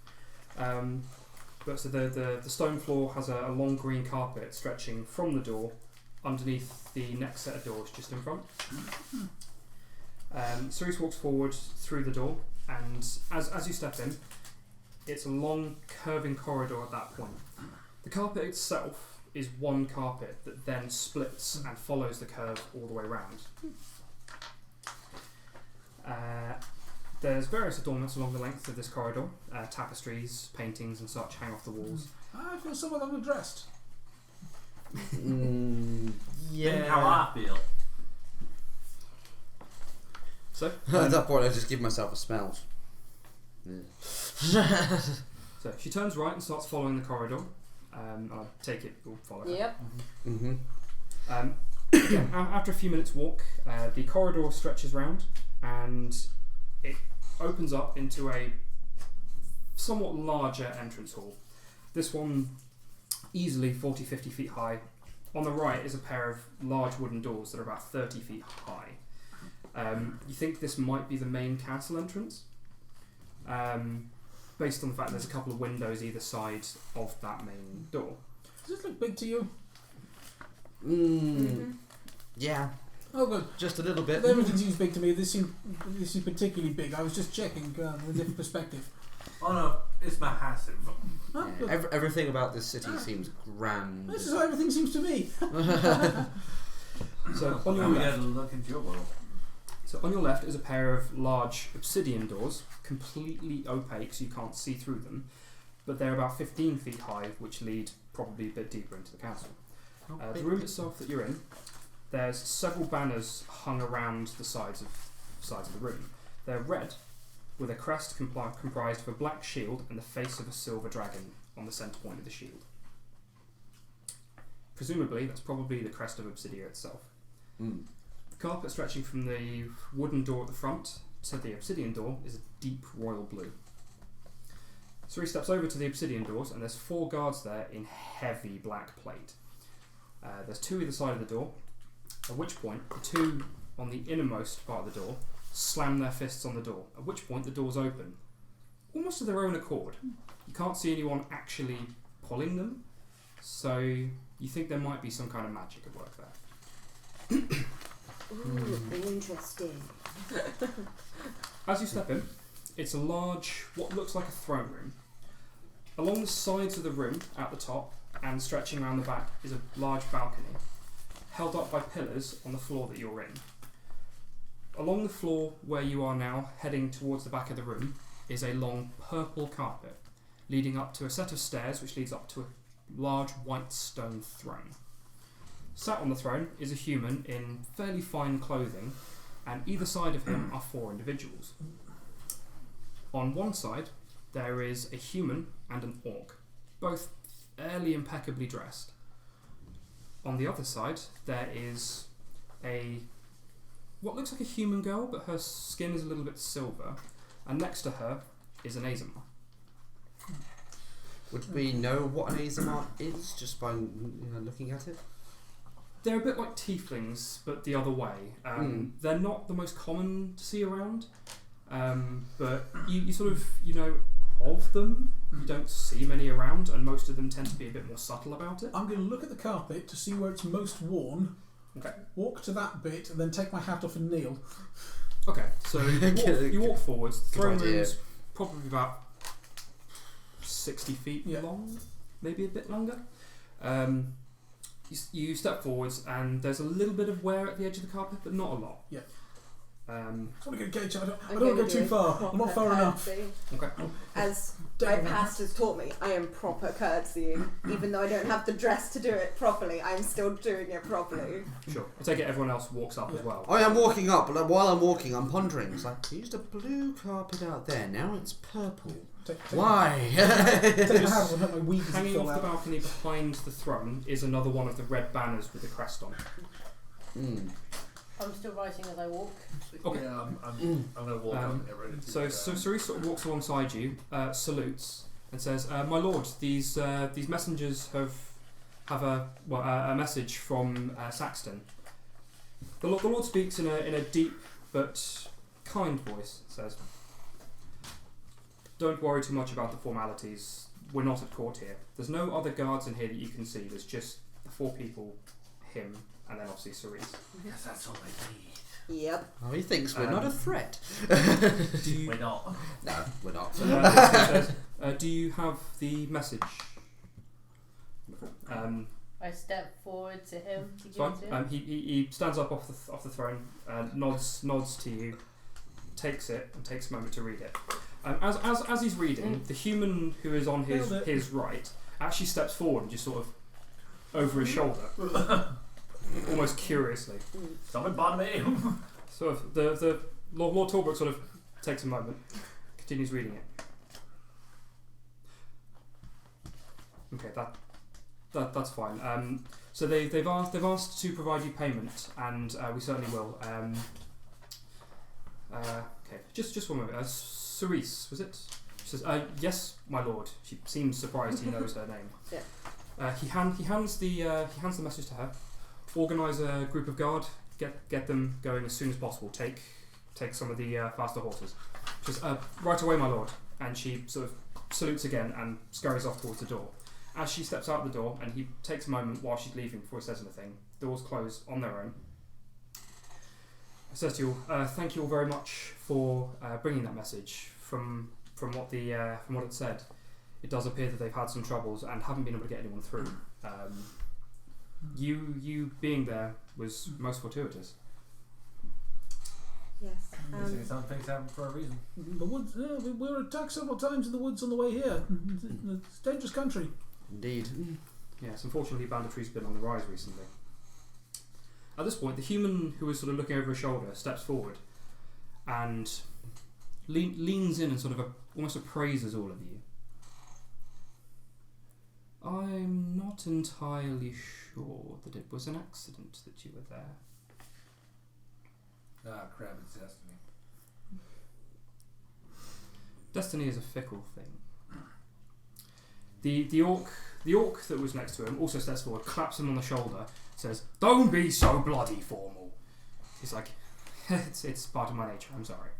But so the stone floor has a long green carpet stretching from the door underneath the next set of doors just in front. Cerise walks forward through the door, and as you step in, it's a long, curving corridor at that point. The carpet itself is one carpet that then splits and follows the curve all the way around. There's various adornments along the length of this corridor. Tapestries, paintings and such hang off the walls. I feel some of them are dressed. Think how I feel. So, At that point, I just give myself a smell. so she turns right and starts following the corridor. I'll take it, we'll follow her. Yep. Mm-hmm. Again, after a few minutes walk, the corridor stretches round and it opens up into a somewhat larger entrance hall. This one easily 40-50 feet high. On the right is a pair of large wooden doors that are about 30 feet high. You think this might be the main castle entrance, based on the fact there's a couple of windows either side of that main door. Does this look big to you? Yeah, Oh, good. just a little bit. Everything seems big to me. This seems particularly big. I was just checking from a different perspective. Oh no, it's massive. Oh, Yeah, good. everything about this city seems grand. This is how everything seems to me. So on your Now we left, get a look into your world. is a pair of large obsidian doors, completely opaque so you can't see through them, but they're about 15 feet high, which lead probably a bit deeper into the castle. The room itself that you're in, there's several banners hung around the sides of the room. They're red, with a crest comprised of a black shield and the face of a silver dragon on the centre point of the shield. Presumably, that's probably the crest of Obsidia itself. Mm. The carpet stretching from the wooden door at the front to the obsidian door is a deep royal blue. So he steps over to the obsidian doors, and there's 4 guards there in heavy black plate. There's 2 either side of the door, at which point the 2 on the innermost part of the door slam their fists on the door, at which point the doors open, almost of their own accord. You can't see anyone actually pulling them, so you think there might be some kind of magic at work there. Ooh, interesting. As you step in, it's a large, what looks like a throne room. Along the sides of the room, at the top, and stretching around the back, is a large balcony, held up by pillars on the floor that you're in. Along the floor where you are now, heading towards the back of the room, is a long purple carpet, leading up to a set of stairs which leads up to a large white stone throne. Sat on the throne is a human in fairly fine clothing, and either side of him are 4 individuals. On one side, there is a human and an orc, both fairly impeccably dressed. On the other side, there is what looks like a human girl, but her skin is a little bit silver, and next to her is an Azamar. Would we know what an Azamar is just by looking at it? They're a bit like tieflings, but the other way. They're not the most common to see around, but you sort of, of them. You don't see many around, and most of them tend to be a bit more subtle about it. I'm going to look at the carpet to see where it's most worn. Okay. Walk to that bit, and then take my hat off and kneel. Okay, so you walk forwards. The throne Good idea. room's probably about 60 feet Yeah. long, maybe a bit longer. You step forwards, and there's a little bit of wear at the edge of the carpet, but not a lot. Yeah. Okay. I want to get a gauge. I don't I'm want to gonna go too do far. I'm not far enough. As my Definitely. past has taught me, I am proper curtsying. Even though I don't have the dress to do it properly, I'm still doing it properly. Sure. I take it everyone else walks up as well. I am walking up, but while I'm walking, I'm pondering. It's like, we used a blue carpet out there, now it's purple. Why? Take my hat off and help my weave as it Hanging fall off the out. balcony behind the throne is another one of the red banners with the crest on it. I'm still writing as I walk. Okay. Yeah, I'm going to walk up and get ready to So Cerise sort of walks alongside you, salutes, and says, "My lord, these messengers have a message from Saxton." The Lord speaks in a deep but kind voice. Says, "Don't worry too much about the formalities. We're not at court here. There's no other guards in here that you can see. There's just the 4 people, him, and then obviously Cerise." Yes, that's all I need. Yep. Oh, he thinks we're not a threat. Do you, We're not. No, we're not. says, do you have the message? I step forward to him to give Fine. it to him. He stands up off the throne, nods to you, takes it, and takes a moment to read it. As he's reading, the human who is on his right actually steps forward and just sort of over his shoulder, almost curiously. Someone bottom me. Sort of the Lord Torbrook sort of takes a moment, continues reading it. Okay, that's fine. So they've asked to provide you payment, and we certainly will. Okay, just one moment. Cerise, was it? She says, "Yes, my lord." She seems surprised. He knows her name. Yeah. He hands the message to her. Organise a group of guard. Get them going as soon as possible. Take some of the faster horses. She says, "Right away, my lord." And she sort of salutes again and scurries off towards the door. As she steps out the door, and he takes a moment while she's leaving before he says anything, doors close on their own. I says to you all, thank you all very much for bringing that message. From what it said, it does appear that they've had some troubles and haven't been able to get anyone through. You being there was most fortuitous. Yes. Some things happen for a reason. The woods. We were attacked several times in the woods on the way here. It's a dangerous country. Indeed. Yes, unfortunately, banditry's been on the rise recently. At this point, the human who is sort of looking over his shoulder steps forward and leans in and sort of almost appraises all of you. I'm not entirely sure that it was an accident that you were there. Ah, crap, it's destiny. Destiny is a fickle thing. The orc that was next to him also steps forward, claps him on the shoulder, says, "Don't be so bloody formal." He's like, it's part of my nature, I'm sorry.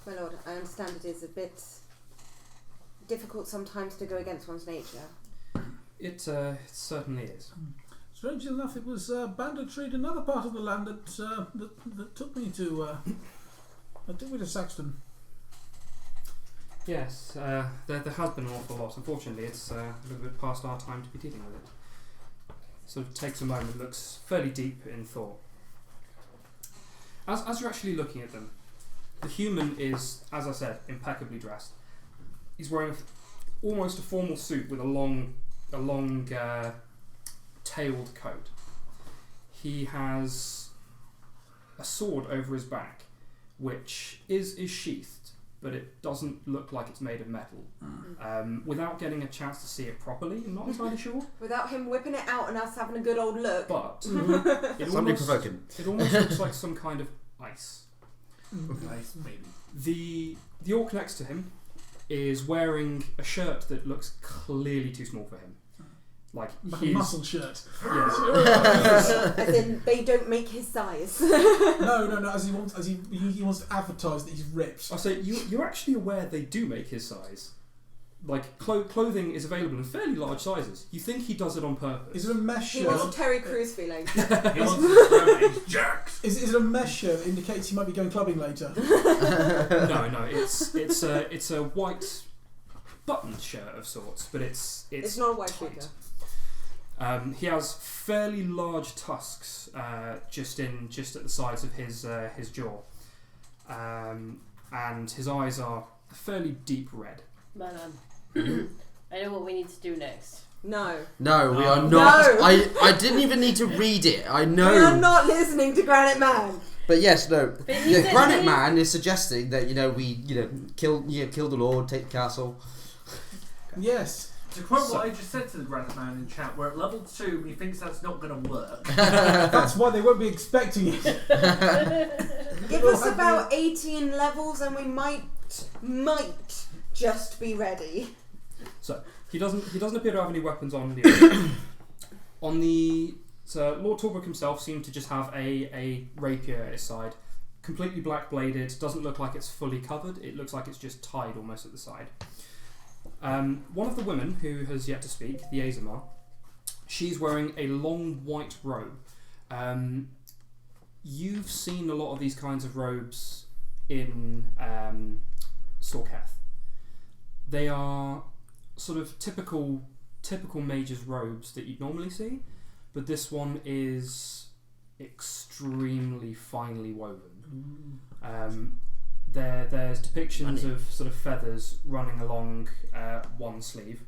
My lord, I understand it is a bit difficult sometimes to go against one's nature. It certainly is. Strangely enough, it was banditry in another part of the land that took me to Saxton. Yes, there has been an awful lot. Unfortunately, it's a little bit past our time to be dealing with it. Sort of takes a moment, looks fairly deep in thought. As you're actually looking at them, the human is, as I said, impeccably dressed. He's wearing almost a formal suit with a long tailed coat. He has a sword over his back, which is sheathed, but it doesn't look like it's made of metal. Without getting a chance to see it properly, I'm not entirely sure. Without him whipping it out and us having a good old look. But Something provoking. It almost looks like some kind of ice. Nice, maybe. The orc next to him is wearing a shirt that looks clearly too small for him. Like a he's muscle shirt. Yes. As in, they don't make his size. No. As he wants to advertise that he's ripped. I say you're actually aware they do make his size. Like clothing is available in fairly large sizes. You think he does it on purpose? Is it a mesh He shirt? wants a Terry Crews feeling. He wants to throw these jerks. Is it a mesh shirt that indicates he might be going clubbing later? No. It's a white buttoned shirt of sorts, but it's not a white tight. figure. He has fairly large tusks just at the sides of his jaw, and his eyes are fairly deep red. Merlan, I know what we need to do next. No. No, we are not. No. I didn't even need to read it. I know. We are not listening to Granite Man. But yes, no. But he said Granite he- Man is suggesting that we kill the Lord, take the castle. Yes. To quote what I just said to the Granite Man in chat, we're at level 2 and he thinks that's not going to work. That's why they won't be expecting it. Give us about 18 levels and we might just be ready. So he doesn't appear to have any weapons on the So Lord Torbrook himself seemed to just have a rapier at his side, completely black bladed. Doesn't look like it's fully covered. It looks like it's just tied almost at the side. One of the women who has yet to speak, the Azamar, she's wearing a long white robe. you've seen a lot of these kinds of robes in Sorketh. They are sort of typical mage's robes that you'd normally see, but this one is extremely finely woven. There's depictions of sort of feathers running along one sleeve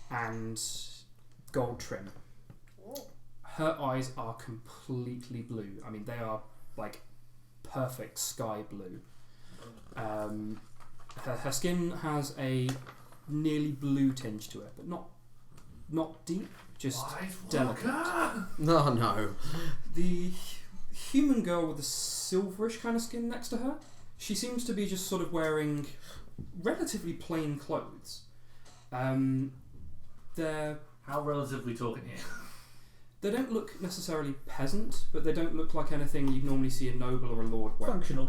and gold trim. Her eyes are completely blue. I mean, they are like perfect sky blue. Her skin has a nearly blue tinge to it, but not deep, just delicate. No. The human girl with the silverish kind of skin next to her, she seems to be just sort of wearing relatively plain clothes. They're How relatively talking here? They don't look necessarily peasant, but they don't look like anything you'd normally see a noble or a lord wear. Functional.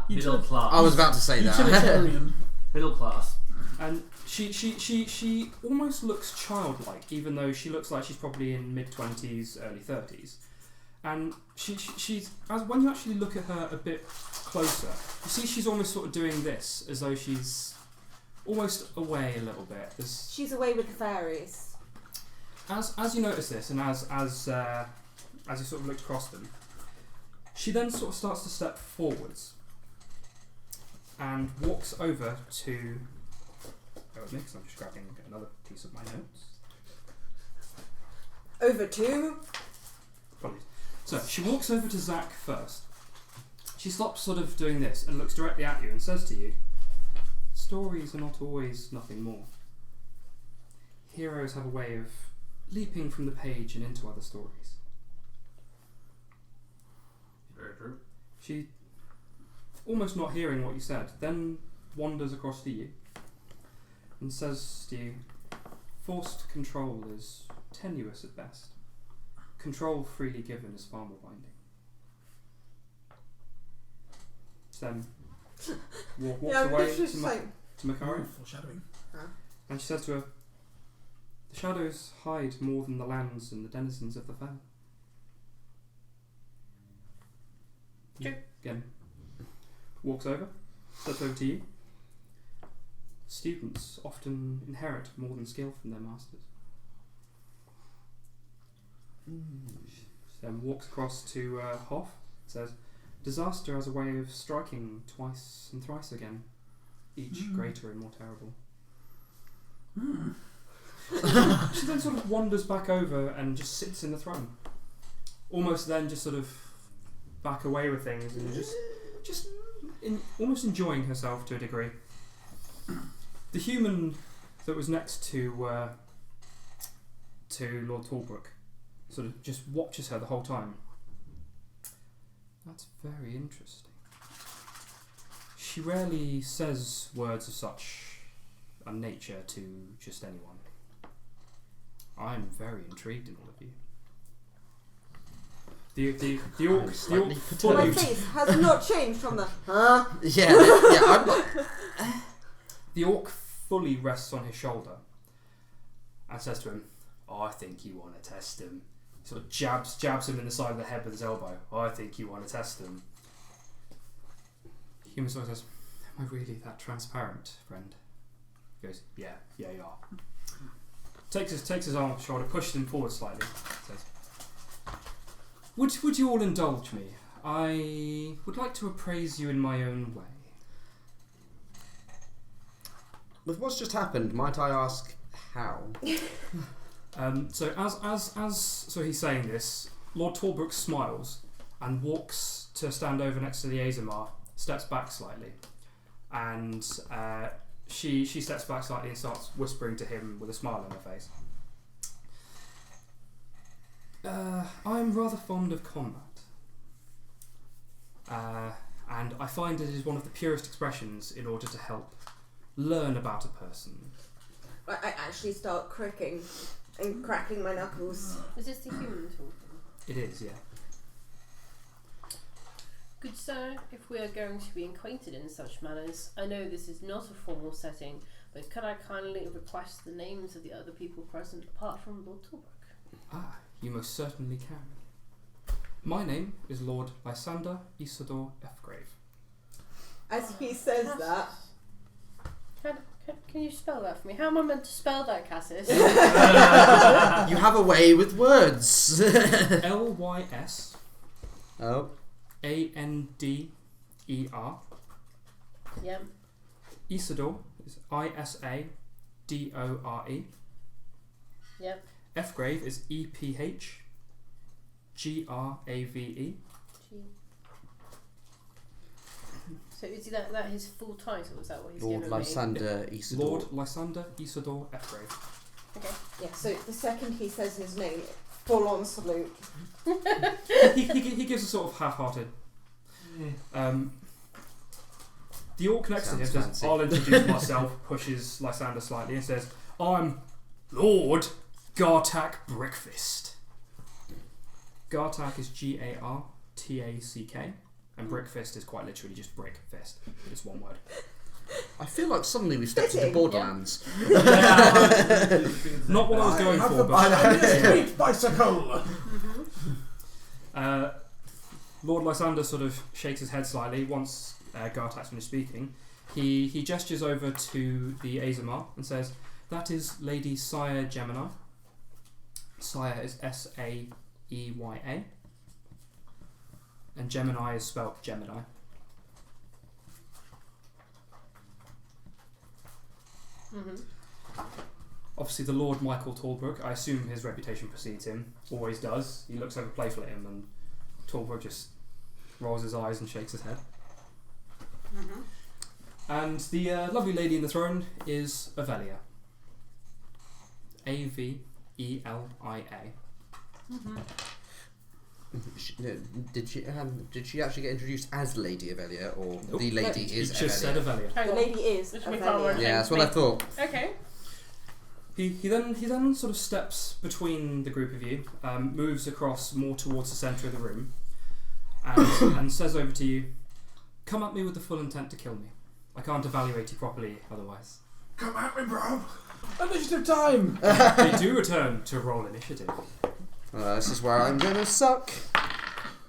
Middle class. I was about to say that. Utilitarian. Middle class. And she almost looks childlike, even though she looks like she's probably in mid-20s, early 30s. And she's as when you actually look at her a bit closer, you see she's almost sort of doing this, as though she's almost away a little bit. She's away with the fairies. As you notice this, and as you sort of look across them, she then sort of starts to step forwards and walks over to. Bear with me, 'cause I'm just grabbing another piece of my notes. Over to. Apologies. So she walks over to Zach first. She stops sort of doing this and looks directly at you and says to you, "Stories are not always nothing more. Heroes have a way of leaping from the page and into other stories." Very true. She, almost not hearing what you said, then wanders across to you and says to you, "Forced control is tenuous at best. Control freely given is far more binding." Then walks away to Makari, Foreshadowing. and she says to her, "The shadows hide more than the lands and the denizens of the fell." True. Again, walks over, steps over to you. "Students often inherit more than skill from their masters." Then walks across to Hoff, says, "Disaster has a way of striking twice and thrice again, each greater and more terrible." She then sort of wanders back over and just sits in the throne. Almost then just sort of back away with things and almost enjoying herself to a degree. The human that was next to Lord Talbrook sort of just watches her the whole time. "That's very interesting. She rarely says words of such a nature to just anyone. I'm very intrigued in all of you." The orc My face has not changed from the Yeah, I'm not. The orc fully rests on his shoulder and says to him, "I think you want to test him." Sort of jabs him in the side of the head with his elbow. "I think you want to test him." The human sort of says, "Am I really that transparent, friend?" He goes, Yeah, you are." Takes his arm off his shoulder, pushes him forward slightly. Says, Would you all indulge me? I would like to appraise you in my own way." With what's just happened, might I ask how? So he's saying this, Lord Talbrook smiles and walks to stand over next to the Azamar, steps back slightly, and she steps back slightly and starts whispering to him with a smile on her face. "I'm rather fond of combat, and I find it is one of the purest expressions in order to help learn about a person." I actually start cricking and cracking my knuckles. Is this the human talking? It is, yeah. "Good sir, if we are going to be acquainted in such manners, I know this is not a formal setting, but could I kindly request the names of the other people present apart from Lord Talbrook?" You most certainly can. My name is Lord Lysander Isidore Fgrave. As he says that, Can you spell that for me? How am I meant to spell that, Cassus? You have a way with words. Lys Oh. Ander. Yep. Isidore is Isadore. Yep. Fgrave is Ephgrave. So is that his full title? Is that what he's Lord given me? Lysander Isidore. Lord Lysander Isidore Fgrave. Okay. yeah. So the second he says his name, full on salute. he gives a sort of half-hearted. The orc next to him Sounds says, fancy. I'll introduce myself, pushes Lysander slightly and says, I'm Lord Gartak Brickfist. Gartak is Gartack and Brickfist is quite literally just brick fist. It's one word. I feel like suddenly we've stepped into Fitting, Borderlands. Not what I was going have for, the but street bicycle. Lord Lysander sort of shakes his head slightly once Gartak's finished speaking. He gestures over to the Azamar and says, that is Lady Sire Gemini. Sire is Saeya. And Gemini is spelt Gemini. Obviously the Lord Michael Talbrook, I assume his reputation precedes him, always does. He looks over playful at him and Talbrook just rolls his eyes and shakes his head. And the lovely lady in the throne is Avelia. Avelia. Did she actually get introduced as Lady Avelia, or Nope. the lady He is just Avelia? said Avelia. Hang The on. lady is Which we Avelia. can't Yeah, that's what I thought. Okay. He then sort of steps between the group of you, moves across more towards the centre of the room, and says over to you, come at me with the full intent to kill me. I can't evaluate you properly otherwise. Come at me, bro. Initiative time. They do return to roll initiative. This is where I'm gonna suck.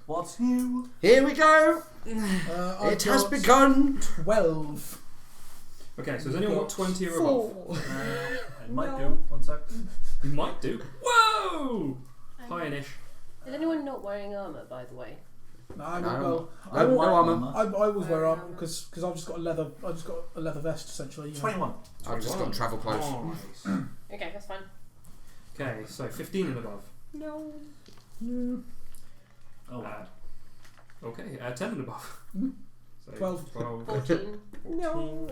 What's new? Here we go. I've It has got begun. 12. Okay, so has anyone got 20 or above? It might No. do. 1 sec. You might do. Whoa! High-ish. Is anyone not wearing armour, by the way? No, I No. will. No, no armour. I always wear armor because I've just got a leather. I've just got a leather vest essentially. You know. 21. I've just got travel clothes. Nice. Okay, that's fine. Okay, so 15 and above. No. Oh, wow. Okay, 10 and above. Mhm. So 12. 14. No.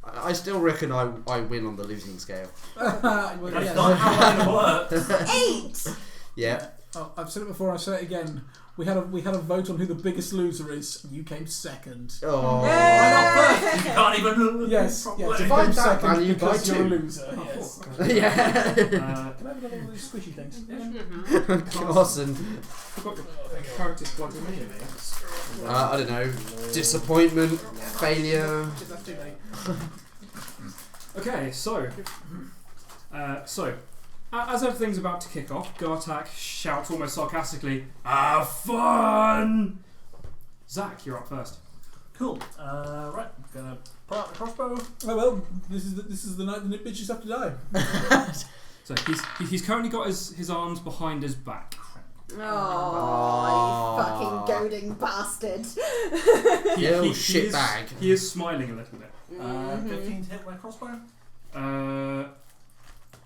I still reckon I win on the losing scale. Well, That's yes. not how it works. 8. Yeah. Oh, I've said it before. I'll say it again. We had a vote on who the biggest loser is. You came second. Oh. Why not first? You can't even. Yes. properly. Yes. You Divide came that second value by because you're a 2. loser. Yes. Yeah. Can I have another one of these squishy things? Carson. Forgot your character's plugged in here. I don't know. Disappointment. Failure. That's too many. Okay, so as everything's about to kick off, Gartak shouts almost sarcastically, "Have fun!" Zach, you're up first. Cool. Right. I'm gonna pull out the crossbow. Oh well, this is the night the bitches have to die. So he's currently got his arms behind his back. Oh, you fucking goading bastard. You He shitbag. He is smiling a little bit. 15 to hit my crossbow.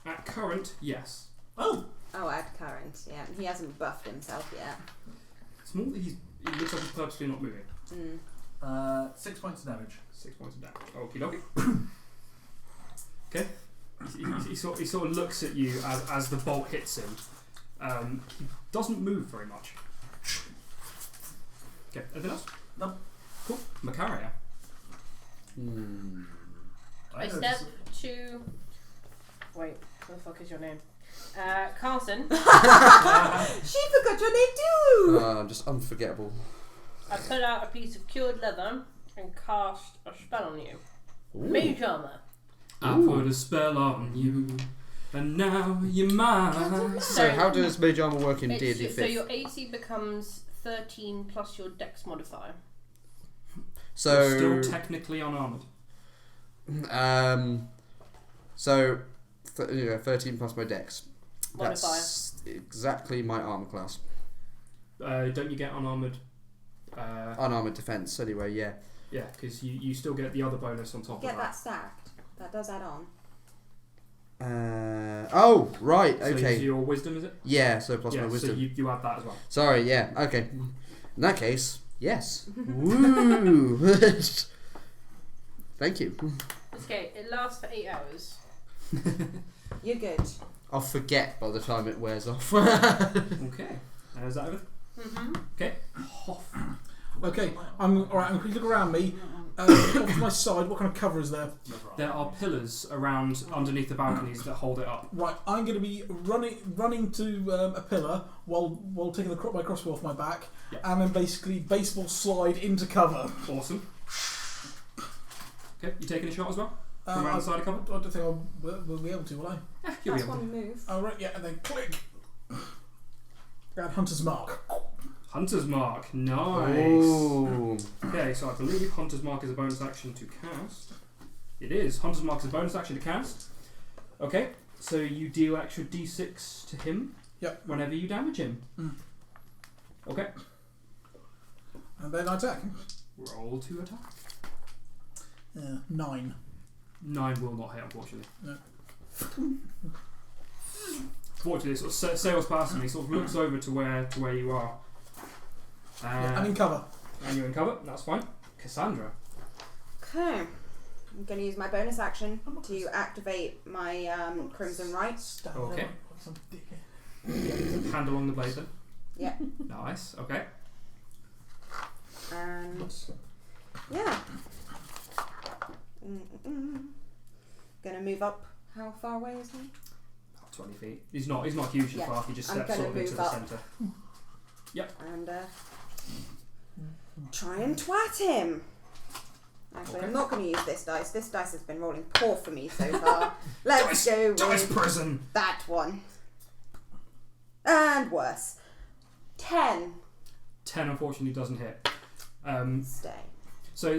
At current, yes. Oh! Oh, add current. Yeah, he hasn't buffed himself yet. It's more that he looks like he's purposely not moving. 6 points of damage. 6 points of damage. Okie dokie. Okay. He sort of looks at you as the bolt hits him. He doesn't move very much. Okay, anything else? No. Cool. Macaria. I step to. Wait, what the fuck is your name? Carson. She forgot your name too! Just unforgettable. I pull out a piece of cured leather and cast a spell on you. Mage armor. I put a spell on you. And now you're mine. So how does mage armor work in D&D 5th? So your AC becomes 13 plus your dex modifier. So You're still technically unarmored. So 13 plus my dex. Modifier. That's exactly my armor class. Don't you get unarmored? Unarmored defense, anyway. Yeah. Yeah, because you still get the other bonus on top Get of that that. stacked. That does add on. Oh, right. So Okay. your wisdom, is it? Yeah. So plus my Yeah, wisdom. so you add that as well. Sorry. Yeah. Okay. In that case, yes. Woo. Thank you. Okay, it lasts for 8 hours. You're good. I'll forget by the time it wears off. Okay. Is that everything? Mm-hmm. Okay. Hoff. Okay, I'm alright. I'm going to look around me. Off to my side, what kind of cover is there? There are pillars around underneath the balconies that hold it up. Right, I'm going to be running to a pillar while taking my crossbow off my back, Yep. and then basically baseball slide into cover. Awesome. Okay, you taking a shot as well? From I around the side of cover? don't think we'll be able to, will I? Yeah, you'll be That's able to. one move. Oh, right, yeah, and then click. And Hunter's Mark. Hunter's Mark. Nice. Ooh. Okay, so I believe Hunter's Mark is a bonus action to cast. It is. Hunter's Mark is a bonus action to cast. Okay, so you deal extra d6 to him. Yep. Whenever you damage him. Mm. Okay. And then I attack. Roll to attack. 9. 9 will not hit, unfortunately. No. Fortunately, it sort of sails past him. He sort of looks over to where you are. Yeah, I'm in cover. And you're in cover. That's fine. Cassandra. Okay. I'm going to use my bonus action to activate my Crimson Right. Okay. Some dickhead. Hand along the blade then. Yeah. Nice. Okay. And yeah. Gonna move up. How far away is he? About 20 feet. He's not hugely Yeah. far. He just I'm steps gonna sort of into move the up. centre. And try and twat him. Actually, Okay. I'm not going to use this dice. This dice has been rolling poor for me so far. Let's go Dice with prison. that one. And worse. 10. 10 unfortunately doesn't hit. Stay. So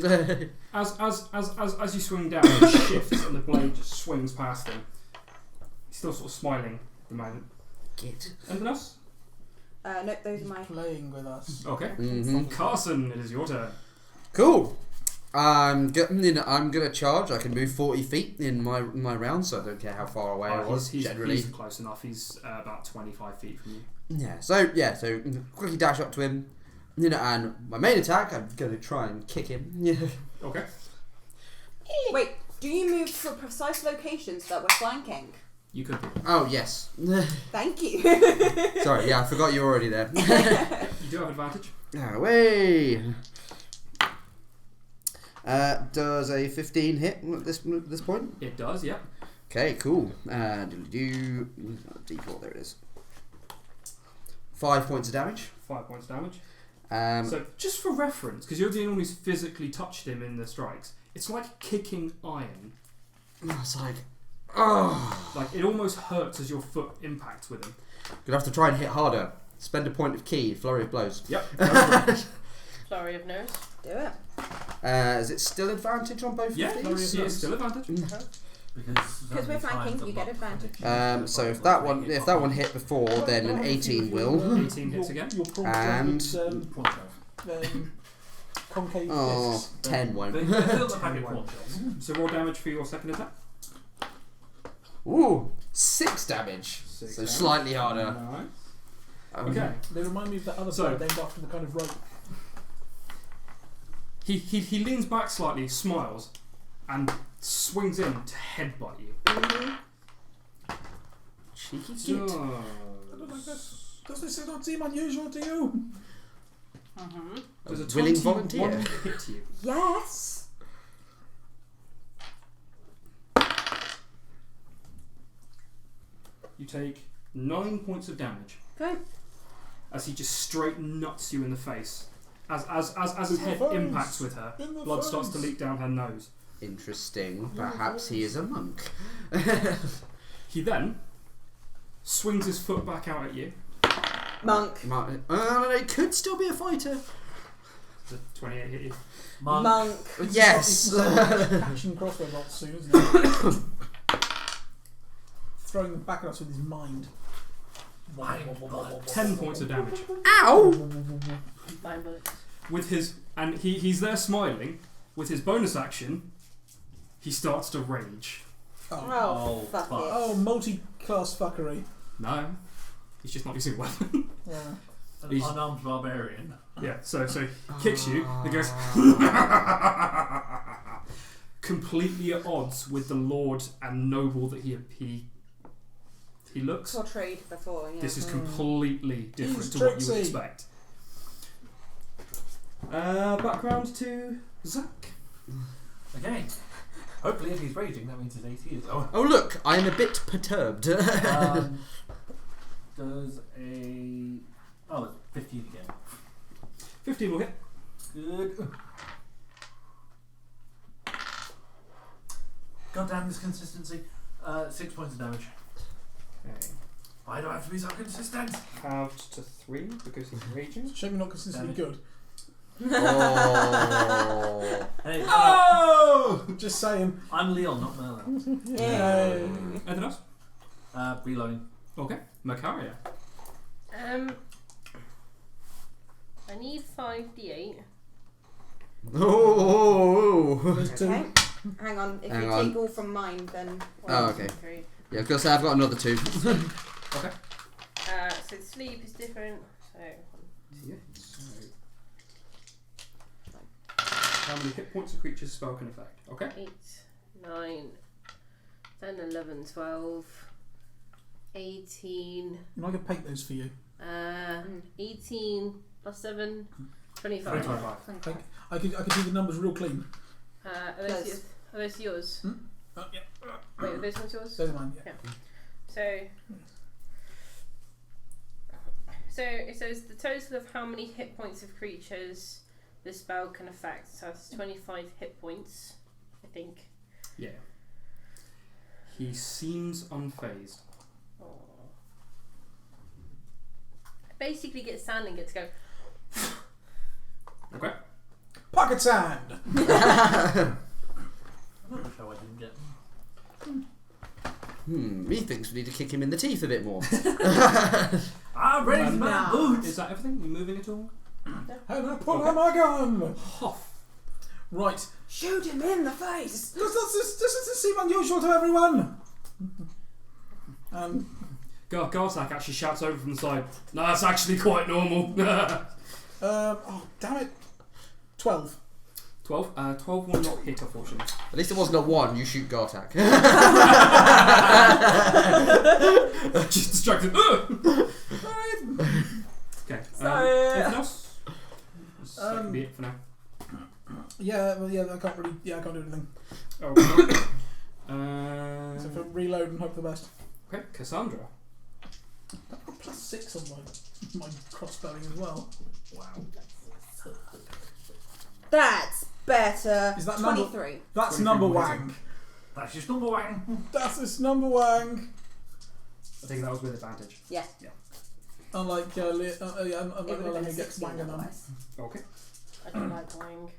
as you swing down, it shifts and the blade just swings past him. He's still sort of smiling at the moment. Git. Anything else? Nope, those are my... Playing with us. Okay. Mm-hmm. Carson, it is your turn. Cool. I'm gonna charge. I can move 40 feet in my round, so I don't care how far away I was. Generally, he's close enough. He's about 25 feet from you. yeah. So quickly dash up to him. And my main attack, I'm gonna try and kick him. Yeah. Okay. Wait, do you move to a precise location so that we're flanking? You could be. Oh yes. Thank you. Sorry. Yeah, I forgot you were already there. You do have advantage. Away. Does a 15 hit at this point? It does, yeah. Okay, cool. Do D4. There it is. 5 points of damage. 5 points damage. So So, just for reference, because you're the only one who's physically touched him in the strikes, it's like kicking iron. it's like, oh, Like, it almost hurts as your foot impacts with him. gonna have to try and hit harder. Spend a point of key. Flurry of blows. Yep. Flurry of nose. Do it. Is it still advantage on both Yeah, of flurry of these? nose, still advantage. Because we're flanking, you get advantage. So if that one hit before, then an 18 will. 18 hits again. And concave oh, discs. 10 won't. They fill the packet one shots. So roll damage for your second attack. Ooh, 6 damage. 6 So damage. slightly harder. Nice. Um, Okay. They remind me of that other So- bird named after the kind of rope. He leans back slightly, smiles, and swings in to headbutt you. Cheeky git. I don't like this. Doesn't it not seem unusual to you? Mm-hmm. Does a Willing 21 volunteer. hit you? Yes. You take 9 points of damage Okay. as he just straight nuts you in the face. As his In the head face. impacts with her, In the blood face. starts to leak down her nose. Interesting. Perhaps he is a monk. He then swings his foot back out at you. Monk. It could still be a fighter. Does a 28 hit you? Monk. Yes. Action crossbow bolts soon, isn't it? Throwing them back at us with his mind. 10 points of damage. Ow! Mind bullets. With his and he's there smiling. With his bonus action, he starts to rage. Oh, fuck fuck. it. Oh, multi-class fuckery. No, he's just not using a weapon. Yeah. An He's- unarmed barbarian. Yeah, so he kicks you and goes completely at odds with the lord and noble that he looks. Portrayed before, yeah. This is completely different He's to what you would tricksy. expect. Background to Zach. Again. Hopefully, if he's raging, that means he's 80 years old. Oh look, I am a bit perturbed. Does a... Oh, it's 15 again. 15 will hit. Good. God damn this consistency. 6 points of damage. Okay. Why do I have to be so consistent? Halved to 3 because he's raging. Shame you're not consistently good. Oh. Hey, Oh! Just saying. I'm Leon, not Merlin. Yay. Anything else? Reloading. Okay. Macaria. I need 5d8. There's two. Okay. Hang on. If Hang you on. take all from mine, then. Oh, okay. 3. Yeah, because I've got another 2. Okay. So sleep is different. So Yeah. So, how many hit points a creature's spell can affect? Okay. 8, 9, 10, 11, 12, 18. I could paint those for you. 18 plus 7, 25. 25. I could do the numbers real clean. Are Close. those yours? Oh, yeah. Wait, are those ones yours? Those are mine, yeah. So it says the total of how many hit points of creatures the spell can affect. So it's 25 hit points, I think. Yeah. He seems unfazed. Oh. Basically, get sand and get to go. Okay. Pocket sand! I'm not sure I didn't get. Me thinks we need to kick him in the teeth a bit more. I'm ready for my No. boots! Is that everything? You moving at all? And I pull out my gun! Huff. Right. Shoot him in the face! Does seem unusual to everyone? Gartak actually shouts over from the side. No, that's actually quite normal. Oh, damn it. 12. 12. 12 will not hit, unfortunately. At least it wasn't a 1, you shoot Gartak. Just distracted. Okay. Sorry. Anything else? That can be it for now. Yeah, well, yeah, I can't do anything. Okay. So for reload and hope for the best. Okay, Cassandra. I've got +6 on my crossbowing as well. Wow. That's better. Is that number- 23. That's 23 number points. wang. That's just number one. That's his number wang. I think that was with advantage. Yeah. Unlike It would have Let been me get 16 wang on. otherwise. Okay. I don't like wang.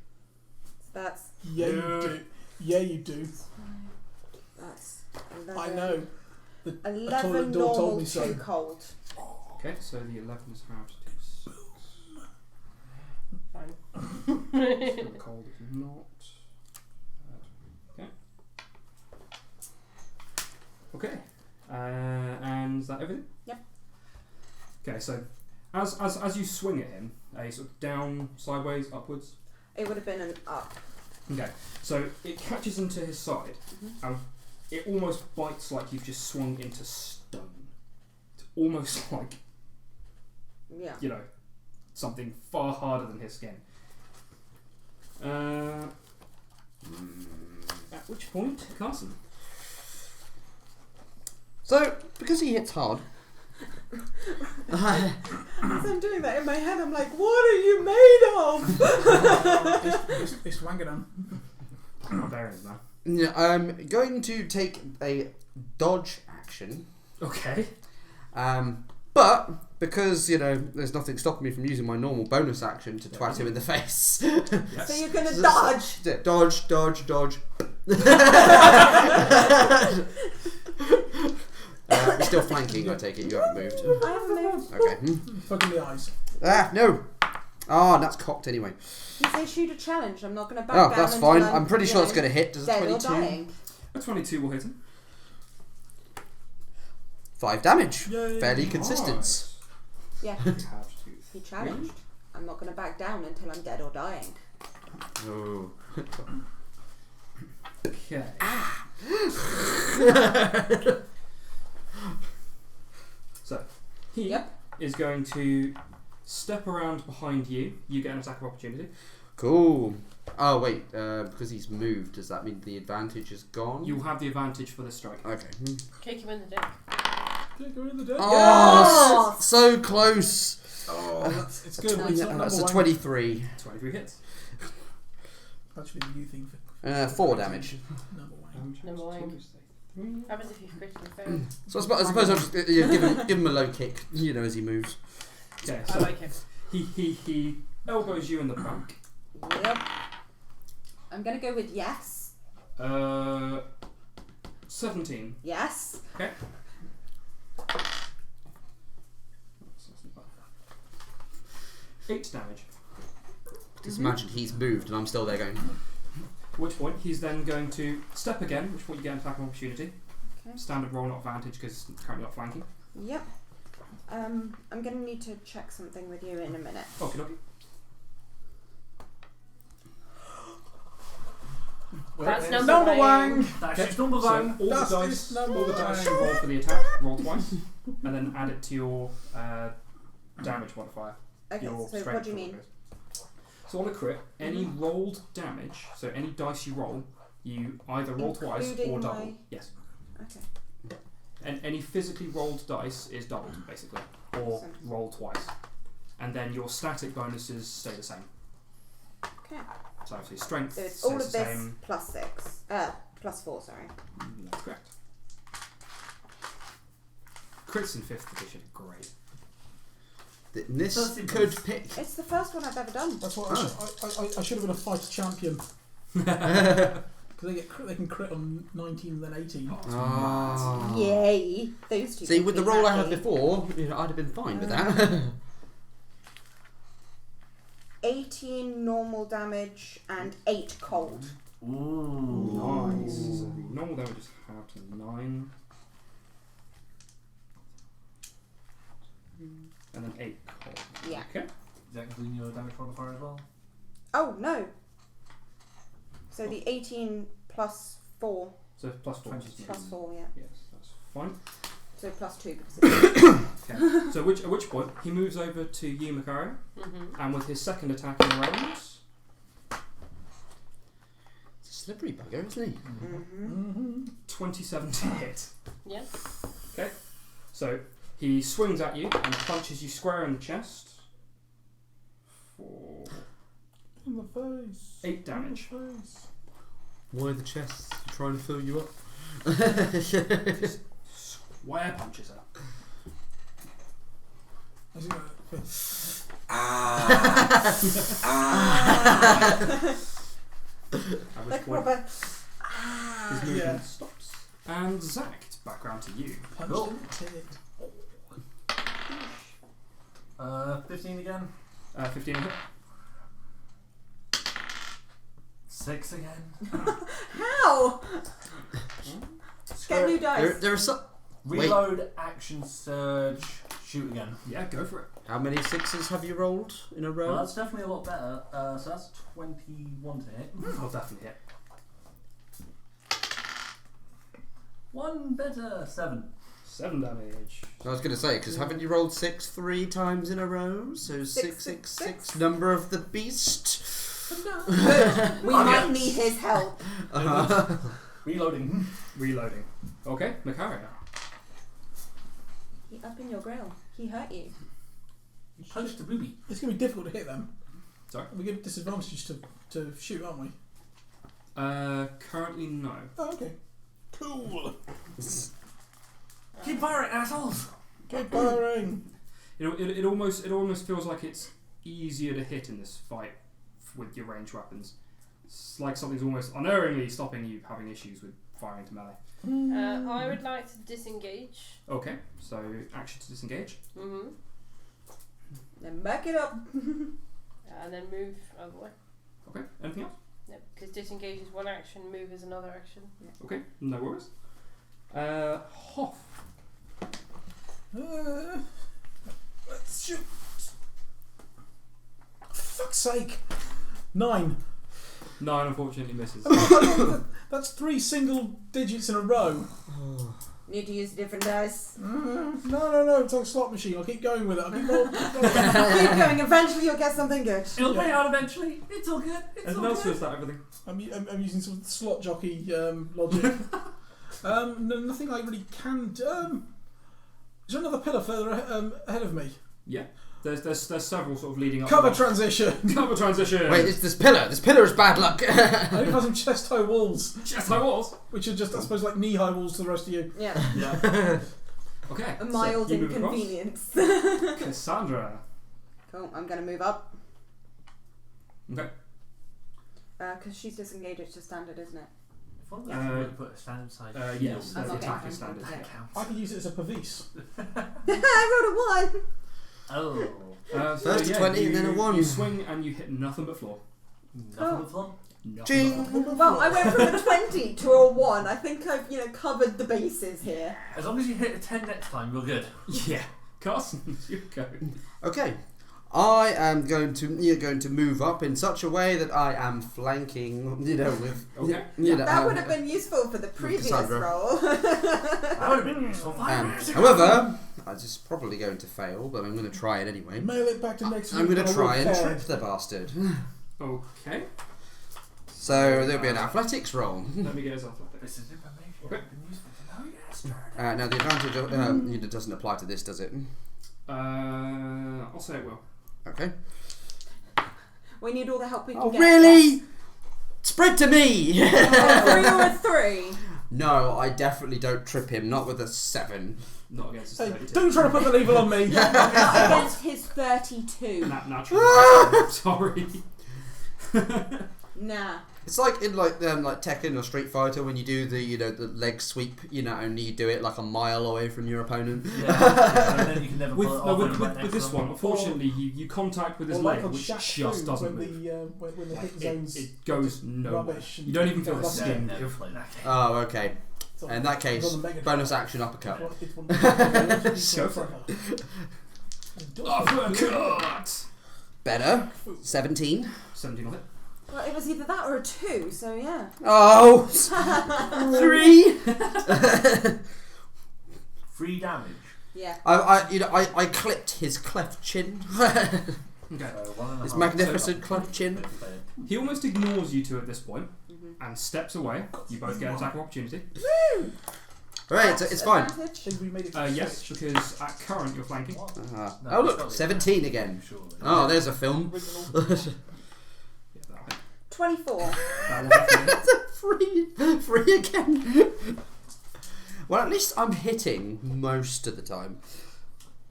That's. Yeah, you do. Yeah, you do. That's 11. I know. The 11 toilet door told normal, me so. 2 cold. Okay, so the 11's halved to 6. Fine. Still cold is not. Okay. Okay. And is that everything? Yep. Okay, so as you swing at him, sort of down, sideways, upwards. It would have been an up. Okay, so it catches into his side, and it almost bites like you've just swung into stone. It's almost like, Yeah. you know, something far harder than his skin. At which point, Carson. So, because he hits hard, As I'm doing that in my head, I'm like, what are you made of? It's Wangadam. Barbarians now. I'm going to take a dodge action. Okay. But because there's nothing stopping me from using my normal bonus action to twat him in the face. Yes. So you're going to dodge. Dodge. You're still flanking, I take it. You haven't moved. I haven't moved. Okay. Fucking the eyes. No. That's cocked anyway. He's issued a challenge. I'm not going to back Oh, down. that's fine. until I'm pretty sure it's you know, going to hit. Does a dead or 22? dying. A 22 will hit him. 5 damage. Yay. Fairly consistent. Yeah, Have to. he challenged. I'm not going to back down until I'm dead or dying. Oh. Okay. So, he is going to step around behind you. You get an attack of opportunity. Cool. Oh wait, because he's moved, does that mean the advantage is gone? You'll have the advantage for this strike. Okay. Kick him in the dick. Kick her in the dick. Oh, so close. Oh, it's good. It's not That's a number 23. 23 hits. Actually, the new thing for 4 damage. number one. Number one. Happens if you've critically failed. So I suppose I'll just give him a low kick, as he moves. Okay, I so like him. he elbows you in the back. Yep. I'm going to go with yes. 17. Yes. Okay. 8 damage. Just imagine he's moved and I'm still there going. At which point he's then going to step again, at which point you get an attack of opportunity. Okay. Standard roll, not advantage, because currently not flanking. Yep. I'm going to need to check something with you in a minute. Okay, okay. That's Wait, number one. That's number So one. all That's the his dice, number all the dice you one. roll for the attack, roll twice, and then add it to your damage modifier. Okay, Your so strength what do you mean? modifiers. So on a crit, any rolled damage, so any dice you roll, you either roll twice Including or double. my- Yes. Okay. And any physically rolled dice is doubled, basically, or Sense. roll twice. And then your static bonuses stay the same. Okay. So obviously strength So it's stays all the of this same. plus 6. Plus 4, sorry. That's correct. Crits in 5th edition are great. This First could impulse. pick. It's the first one I've ever done. That's what I should have been a fighter champion. Because they can crit on 19 and then 18. Ah. Yay! Those two. See, make with the me roll I had happy. before, I'd have been fine with that. 18 normal damage and 8 cold. Ooh. Nice. So the normal damage is halved to 9. And then 8 cold. Yeah. Okay. Is that including your damage modifier as well? Oh, no. So the 18 plus 4. So plus 4. Plus 4, yeah. Yes, that's fine. So plus 2 because it's Okay. So at which point he moves over to you, Macario, and with his second attack in the round, It's a slippery bugger, isn't he? Mm-hmm. 27 to hit. Yeah. Okay. So he swings at you and punches you square in the chest for In the face. 8 damage. In the face. Why the chests trying to fill you up? Square punches her. I see that. At which Like point proper. his movement Yeah. stops. And Zach, it's back round to you. Punched Cool. in the tit. 15 again. 15 hit. 6 again. How? Get new dice. There are some. Reload, action surge, shoot again. Yeah, go for it. How many 6s have you rolled in a row? Well, that's definitely a lot better. So that's 21 to hit. I'll definitely hit. One better, 7. 7 damage. I was going to say, because haven't you rolled 6 3 times in a row? So Six, 666, number of the beast. Good. We might need his help. Reloading. Reloading. Okay, Macario. He up in your grill. He hurt you. Punched the booby. It's going to be difficult to hit them. Sorry? We get disadvantages to shoot, aren't we? Currently no. Oh, okay. Cool. Keep firing, assholes! Keep firing. It almost feels like it's easier to hit in this fight with your ranged weapons. It's like something's almost unerringly stopping you having issues with firing to melee. I would like to disengage. Okay, so action to disengage. Mm-hmm. Then back it up. And then move other way. Okay, anything else? No, because disengage is one action, move is another action. Okay, no worries. Hoff. Let's shoot. For fuck's sake. 9. 9 unfortunately misses. That's 3 single digits in a row. Need to use different dice. No. It's like a slot machine. I'll keep going with it. I'll keep rolling. Keep going. Eventually, you'll get something good. It'll pay out eventually. It's all good. It's Anything all else good. or is that everything? I'm using some slot jockey logic. No, nothing I really can do. Is there another pillar further ahead of me? Yeah. There's several sort of leading up. Cover to transition. Cover transition. Wait, it's this pillar. This pillar is bad luck. I think it has some chest high walls, Chest high walls. which are just, I suppose, like knee high walls to the rest of you. Yeah. Yeah. Okay. A mild so you move across. inconvenience. Cassandra. Cool. I'm gonna move up. Okay. Because she's disengaged. It's just standard, isn't it? If one of them put a standard size Yes, I'm the not attack getting is standard. that. I could use it as a pavis. I rolled a 1. Oh. First a 20 and then a 1. You swing and you hit nothing but floor. Nothing but fun. Jing. Well, I went from a 20 to a 1. I think I've covered the bases here. As long as you hit a 10 next time, you're good. Yeah. Carson, you go. Okay. I am going to move up in such a way that I am flanking, with. Okay. That would have been useful for the previous Cassandra. roll. That would have been useful. However, this is probably going to fail, but I'm going to try it anyway. Mail it back to next week. I'm going to I try will and care. trip the bastard. Okay. So there'll be an athletics roll. Let me get his athletics. This is information. Okay. Been useful to know, yes. Now the advantage of, doesn't apply to this, does it? I'll say it will. Okay. We need all the help we can Oh get. really? Spread to me. 3 or a 3. No, I definitely don't trip him. Not with a 7. Not against his Hey, 32. don't try to put the label on me. Not against his 32. Naturally. Sorry. Nah. It's like in like Tekken or Street Fighter when you do the the leg sweep. Only you do it like a mile away from your opponent. Yeah. And then you can never With, pull it no, off with, and with, right with next this to one, them. unfortunately, you contact with his Or like leg, on which Shaft just 2, doesn't when move. when the hit Like, zones it goes nowhere. rubbish. You don't even feel the It's Yeah, skin. never played that game. Oh, okay. on- In that it's case, on the Mega bonus Drive. action uppercut. It's one of the- Go for Uppercut! Better. 17. 17 on it. Well, it was either that or a 2, so yeah. Oh, 3. 3 damage. Yeah. I clipped his cleft chin. Okay. So 1.5. His magnificent cleft chin. He almost ignores you two at this point and steps away. You both get an attack of opportunity. Right, it's fine. Advantage? think we made it Yes, switch. because at current you're flanking. No, Oh it's look, not 17 again. Surely. Oh, there's a film. Yeah, that'll hit. 24. That will definitely hit. Free again. Well, at least I'm hitting most of the time.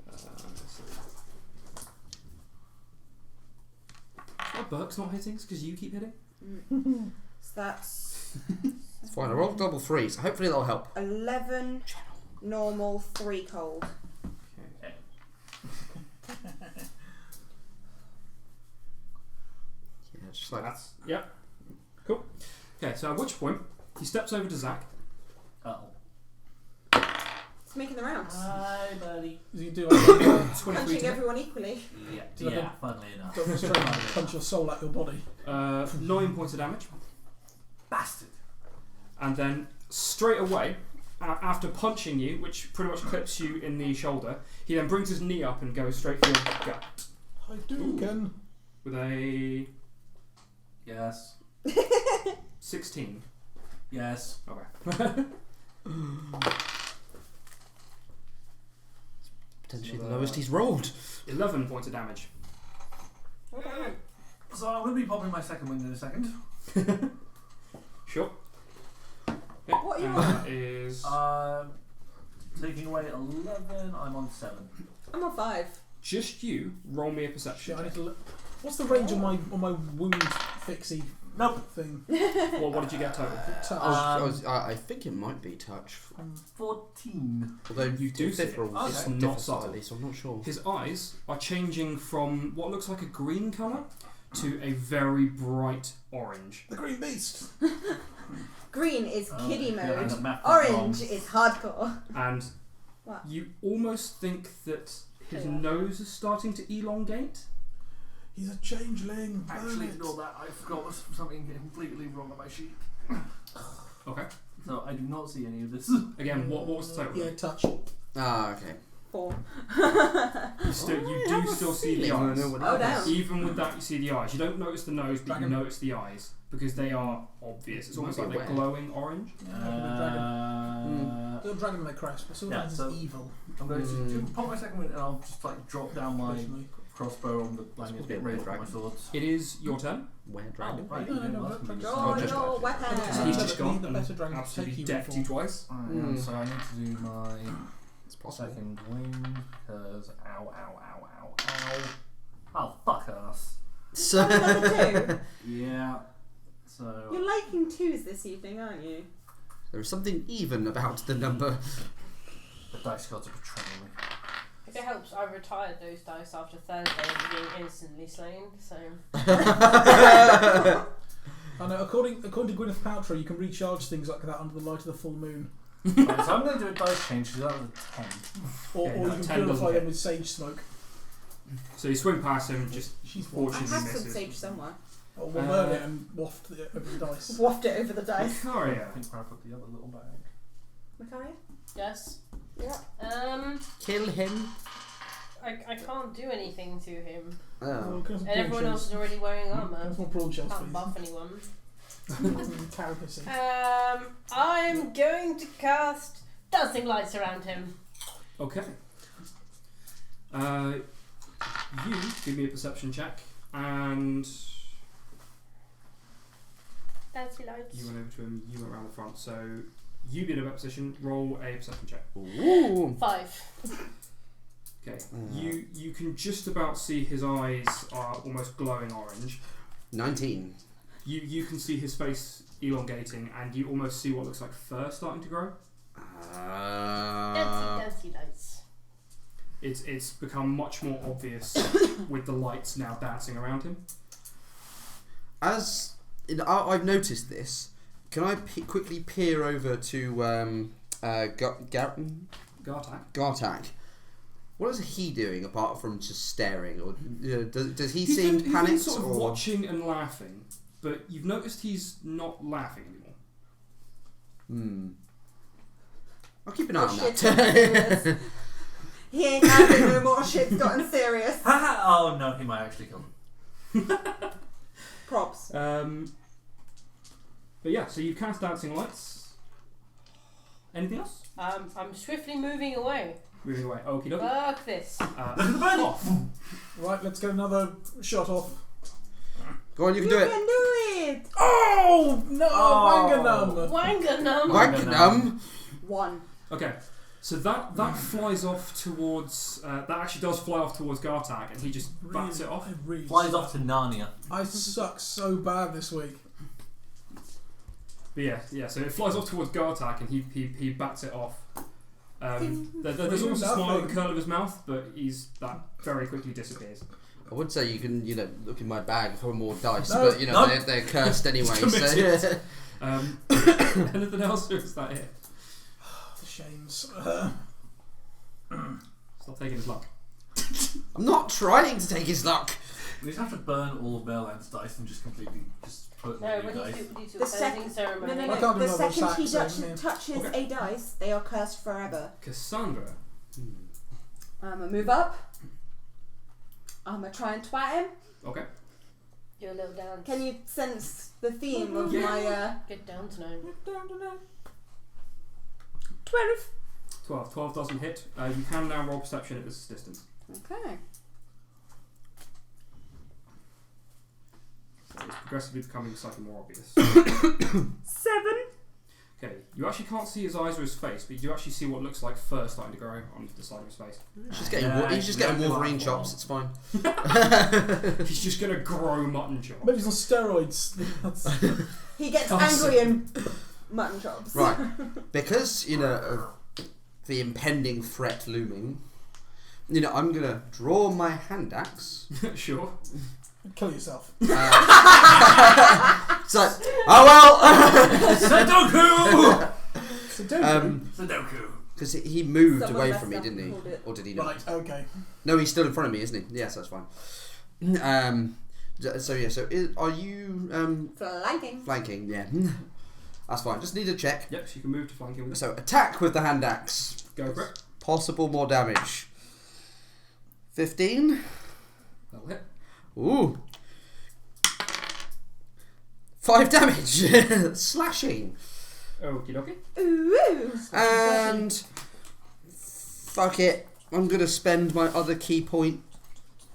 Let's see. Why Burke's not hitting? It's because you keep hitting? So that's It's fine. I rolled double 3, so hopefully that'll help. 11 normal, 3 cold. Okay. Yeah, just like That's, yep. Cool. Okay, so at which point he steps over to Zach. Uh-oh. It's making the rounds. Hi, buddy. You do 23 Punching to hit. everyone equally. Yeah, Did I yeah, funnily enough. Don't straight punch your soul out your body. 9 points of damage. Bastard. And then straight away, after punching you, which pretty much clips you in the shoulder, he then brings his knee up and goes straight for your gut Hadouken. with a Yes. 16. Yes. Okay. potentially the lowest he's rolled. 11 points of damage. Okay. So I'm going to be popping my second wing in a second. Sure. What are you and on? that is taking away 11. I'm on 7. I'm on 5. Just you. Roll me a perception. Shit, I need to look. What's the range on my wound fixie Nope. thing? Well, what did you get total? Touch. I think it might be touch. 14. Although you do see it. Okay. It's not subtle. Slightly, so I'm not sure. His eyes are changing from what looks like a green colour to a very bright orange. The green beast. Green is kiddie yeah, mode. the map is Orange wrong. is hardcore. And What? you almost think that his Yeah. nose is starting to elongate. He's a changeling. Actually, Burn it. ignore that. I forgot something completely wrong on my sheet. Okay. So I do not see any of this. Again, what was the total? Yeah, touch. Ah, okay. 4. You do still see the eyes. Oh, damn. Even with that, you see the eyes. You don't notice the nose, but Dragon. you notice the eyes because they are obvious. It's almost Might like be they're wet. glowing orange. Little dragon like crest, but Yeah, sometimes so- it's evil. I'm going to pop my second one and I'll just like drop down my Personally. crossbow on the lanyard Supposed to be a get ready red for my dragon. swords. It is your turn. Where dragon? Right, No, you no, didn't no, ask me dragon. to Draw do just your like- weapon. He's No, just but gone the and better dragons absolutely take you decked you before. twice. Mm. So I need to do my It's possible. second wing because ow. Oh, fuck us. So, Number 2. Yeah. So. You're liking 2s this evening, aren't you? there's something even about the number. The dice gods are betraying me. If it helps, I retired those dice after Thursday and being instantly slain, so... I know. According to Gwyneth Paltrow, you can recharge things like that under the light of the full moon, Right, so I'm going to do a dice change because that was a 10. or, Yeah, or no, you can 10 purify doesn't them hit. with sage smoke. So you swing past him and just She's I fortunately have some misses. sage somewhere. Or we'll burn it and waft it over the dice. Waft it over the dice. I Macaria. think where I put the other little bag. Macaria? Yes. Yeah. Kill him. I can't do anything to him. Oh. Well, can I have some And everyone prawn else shells? is already wearing Can I have armour. some prawn shells, Can't please? buff anyone. Carapace. I'm going to cast dancing lights around him. Okay. You give me a perception check, and Dancing lights. you went over to him. You went around the front. So you being in a better position. Roll a perception check. Ooh. 5. Okay. You can just about see his eyes are almost glowing orange. 19. You can see his face elongating, and you almost see what looks like fur starting to grow. Dancing lights. It's become much more obvious with the lights now dancing around him. As I've noticed this, can I quickly peer over to Gartak. Gartak? What is he doing apart from just staring, or does he He's seem been panicked? sort of or watching and laughing, but you've noticed he's not laughing anymore. I'll keep an eye on Shit's that. gotten serious. He ain't having no more. Shit's gotten serious. Oh no, he might actually kill him. Props. But yeah, so you've cast dancing lights. Anything else? I'm swiftly moving away. Moving away. Okie dokie. Fuck this. Off. Right, let's get another shot off. Go on, you can You do it. can do it. Oh no! Oh. Wanganum! Wanganum. Wagnum. 1. Okay. So that flies off towards. That actually does fly off towards Gartak, and he just bats it off. I really Flies suck. off to Narnia. I suck so bad this week. But yeah. So it flies off towards Gartak, and he bats it off. There's almost a smile at the curl of his mouth, but that very quickly disappears. I would say you can, look in my bag for more dice, No. but No. they're cursed anyway. Committed. So Anything else, or is that it? The shames. Stop taking his luck. I'm not trying to take his luck. We just have to burn all of Merlan's dice and just completely put No, new we dice. need to do The a second- cleansing ceremony. No. I can't do The another second he sack, so, yeah. touches Okay. a dice, they are cursed forever. Cassandra. I'm gonna move up. I'm gonna try and twat him. Okay. Do a little dance. Can you sense the theme of Yeah. my Get down tonight. 12? 12. 12 doesn't hit. You can now roll perception at this distance. Okay. So it's progressively becoming slightly more obvious. 7? Okay, you actually can't see his eyes or his face, but you do actually see what looks like fur starting to grow on the side of his face. He's just getting Wolverine chops. It's fine. He's just gonna grow mutton chops. Maybe he's on steroids. He gets angry and mutton chops. Right, because of the impending threat looming. I'm gonna draw my hand axe. Sure. Kill yourself. It's like, oh well. Sudoku. Because he moved Someone away messed from me, up didn't and he? pulled it. Or did he not? Right, okay. No, he's still in front of me, isn't he? Yes, that's fine. Are you Flanking. flanking? Yeah, that's fine. Just need a check. Yep, so you can move to flanking. So attack with the hand axe. Go for it. Possible more damage. 15. That'll hit. Ooh. 5 damage. Slashing. Okie dokie. Ooh. And fuck it. I'm gonna spend my other key point.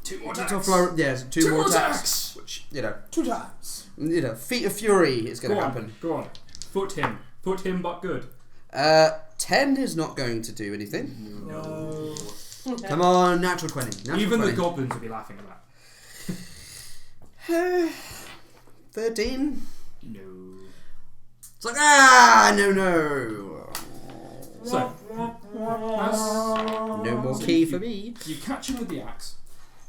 2 more to attacks. flow. Yeah, two more attacks. attacks. Which 2 times. Feet of fury is gonna Go on, happen. Go on. Foot him. Foot him, but good. 10 is not going to do anything. No. Come on, natural 20. Natural Even 20. the goblins will be laughing at that. 13. No. It's like, no. So, No more key for me. you catch him with the axe,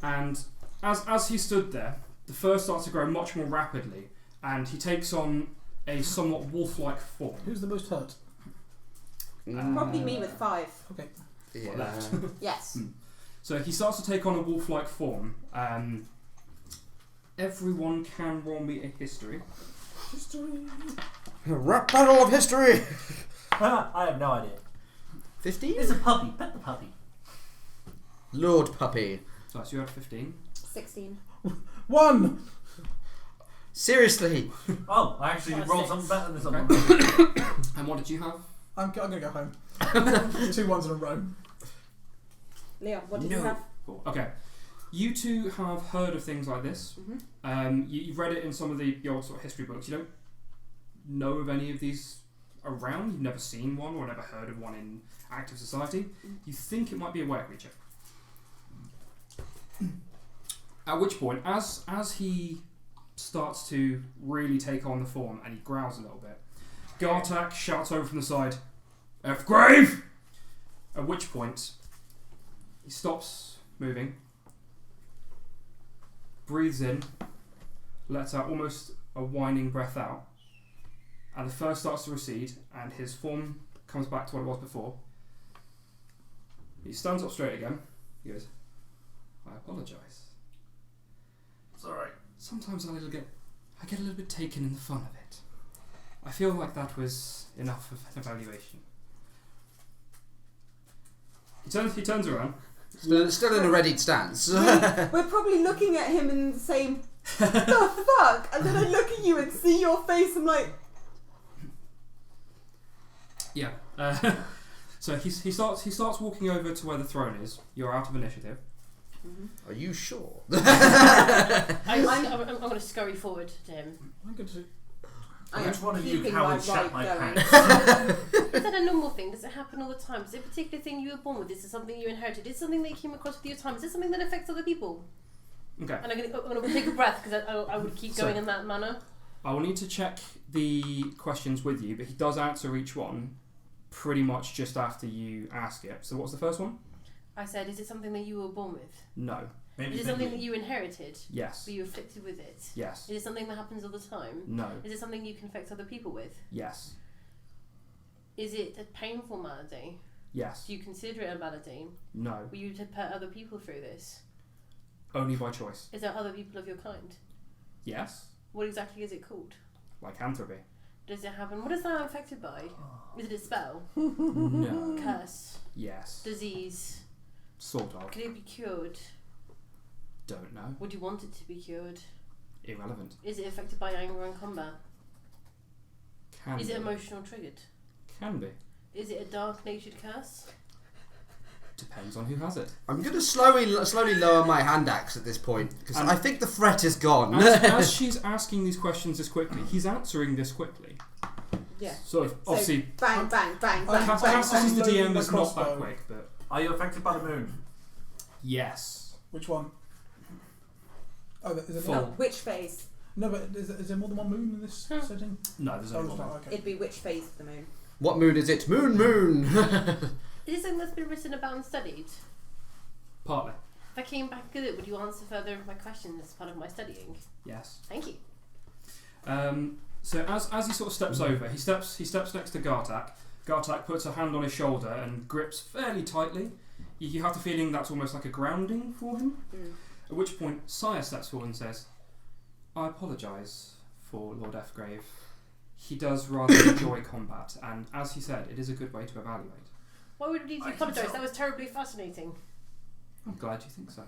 and as he stood there, the fur starts to grow much more rapidly, and he takes on a somewhat wolf-like form. Who's the most hurt? Probably me with 5. Okay. Yeah. Left. Yes. So he starts to take on a wolf-like form. Everyone can roll me a history. History. Rap battle of history. I have no idea. 15? It's a puppy. Pet the puppy. Lord Puppy. So you had 15. 16. 1. Seriously. Oh, I actually Five, rolled 6. something better than someone. And what did you have? I'm going to go home. 2 1s in a row. Leon, what did you have? Cool. Okay. You two have heard of things like this. Mm-hmm. You've read it in some of the old sort of history books. You don't know of any of these around. You've never seen one or never heard of one in active society. You think it might be a were creature. At which point, as he starts to really take on the form and he growls a little bit, Gartak shouts over from the side, "F grave!" At which point, he stops moving, breathes in, lets out almost a whining breath out, and the fur starts to recede, and his form comes back to what it was before. He stands up straight again. He goes, "I apologise. It's alright. Sometimes I get a little bit taken in the fun of it. I feel like that was enough of an evaluation." He turns around. Still in a readied stance. We're probably looking at him and saying, "The fuck?" And then I look at you and see your face. I'm like, Yeah. So he starts walking over to where the throne is. You're out of initiative. Are you sure? I'm going to scurry forward to him. I'm going to. I Which am one of you keeping cowards my shut right my going. pants? Is that a normal thing? Does it happen all the time? Is it a particular thing you were born with? Is it something you inherited? Is it something that you came across with your time? Is it something that affects other people? Okay. And I'm going to take a breath because I would keep going in that manner. I will need to check the questions with you, but he does answer each one pretty much just after you ask it. So what's the first one? I said, is it something that you were born with? No. Maybe Is it something that you inherited? Yes. Were you afflicted with it? Yes. Is it something that happens all the time? No. Is it something you can affect other people with? Yes. Is it a painful malady? Yes. Do you consider it a malady? No. Will you to put other people through this? Only by choice. Is there other people of your kind? Yes. What exactly is it called? Lycanthropy. Does it happen? What is that affected by? Is it a spell? No. Curse? Yes. Disease? Sort of. Could it be cured? Don't know. Would you want it to be cured? Irrelevant. Is it affected by anger and combat? Can Is be. it emotional triggered? Can be. Is it a dark natured curse? Depends on who has it. I'm going to slowly lower my hand axe at this point because I think the threat is gone. As she's asking these questions this quickly, he's answering this quickly. Yeah. Sort of, So obviously, bang, bang, bang, bang, Cassus bang. is the Unloading DM the is not that crossbow. quick, but Are you affected by the moon? yes. Which one? Oh, is it Full. No, which phase? No, but is there more than one moon in this setting? No, there's Oh, only there's one. not. Okay. It'd be which phase of the moon? What moon is it? Moon. Is this something that's been written about and studied? Partly, If I came back with it, would you answer further of my questions as part of my studying? yes. Thank you. So as he sort of steps over, he steps next to Gartak. Gartak puts a hand on his shoulder and grips fairly tightly. You have the feeling that's almost like a grounding for him. Mm. At which point, Sire steps forward and says, "I apologise for Lord Fgrave. He does rather enjoy combat, and as he said, it is a good way to evaluate." Why would you I can apologise? tell. That was terribly fascinating. I'm glad you think so.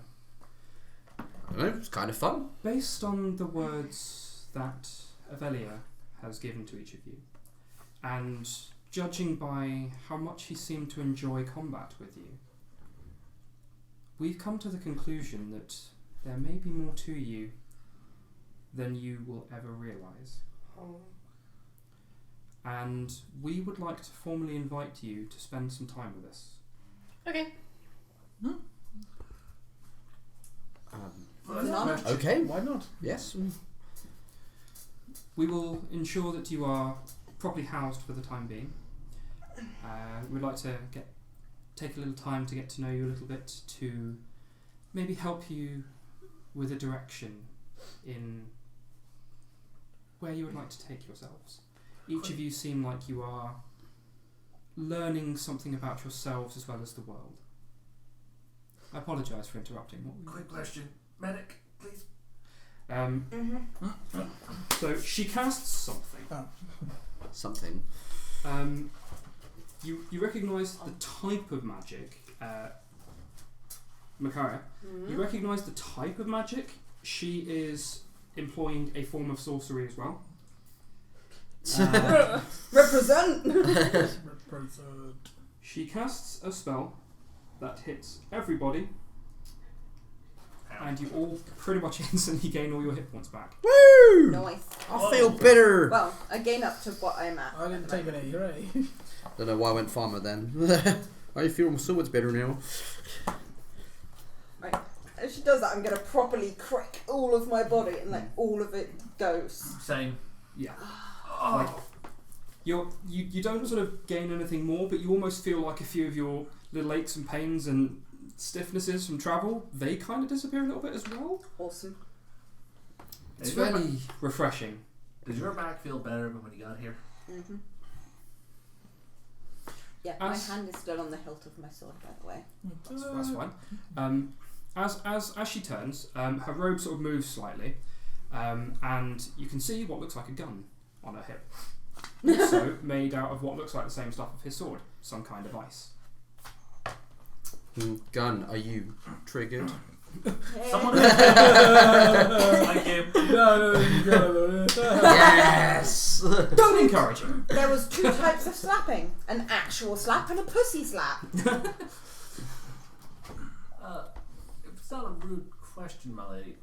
I don't know, it's kind of fun. Based on the words that Avelia has given to each of you, and judging by how much he seemed to enjoy combat with you, we've come to the conclusion that there may be more to you than you will ever realise. Oh. And we would like to formally invite you to spend some time with us. Okay. Not. Okay. Why not? Yes. We will ensure that you are properly housed for the time being. We'd like to take a little time to get to know you a little bit, to maybe help you with a direction in where you would like to take yourselves. Each of you seem like you are learning something about yourselves as well as the world. I apologise for interrupting. What were you Quick question. Medic, please. So she casts something. Something. You recognise the type of magic, Makaria. Mm. You recognise the type of magic. She is employing a form of sorcery as well. Represent. She casts a spell that hits everybody, and you all pretty much instantly gain all your hit points back. Woo! Nice. I feel bitter. Well, I gain up to what I'm at. I didn't take any. Hooray! Don't know why I went farmer then. I feel so much better now. Right. If she does that, I'm going to properly crack all of my body and let all of it goes. Same. Yeah. Oh. Like, you don't sort of gain anything more, but you almost feel like a few of your little aches and pains and stiffnesses from travel, they kind of disappear a little bit as well. Awesome. It's fairly refreshing. Did your back feel better when you got here? Mm-hmm. Yeah, As- my hand is still on the hilt of my sword, by the way. That's fine. As she turns, her robe sort of moves slightly, and you can see what looks like a gun on her hip. Also made out of what looks like the same stuff of his sword, some kind of ice. Gun, are you triggered? Someone. Thank you. No. Yes! Don't encourage him. There was two types of slapping. An actual slap and a pussy slap. If it's not a rude question, my lady,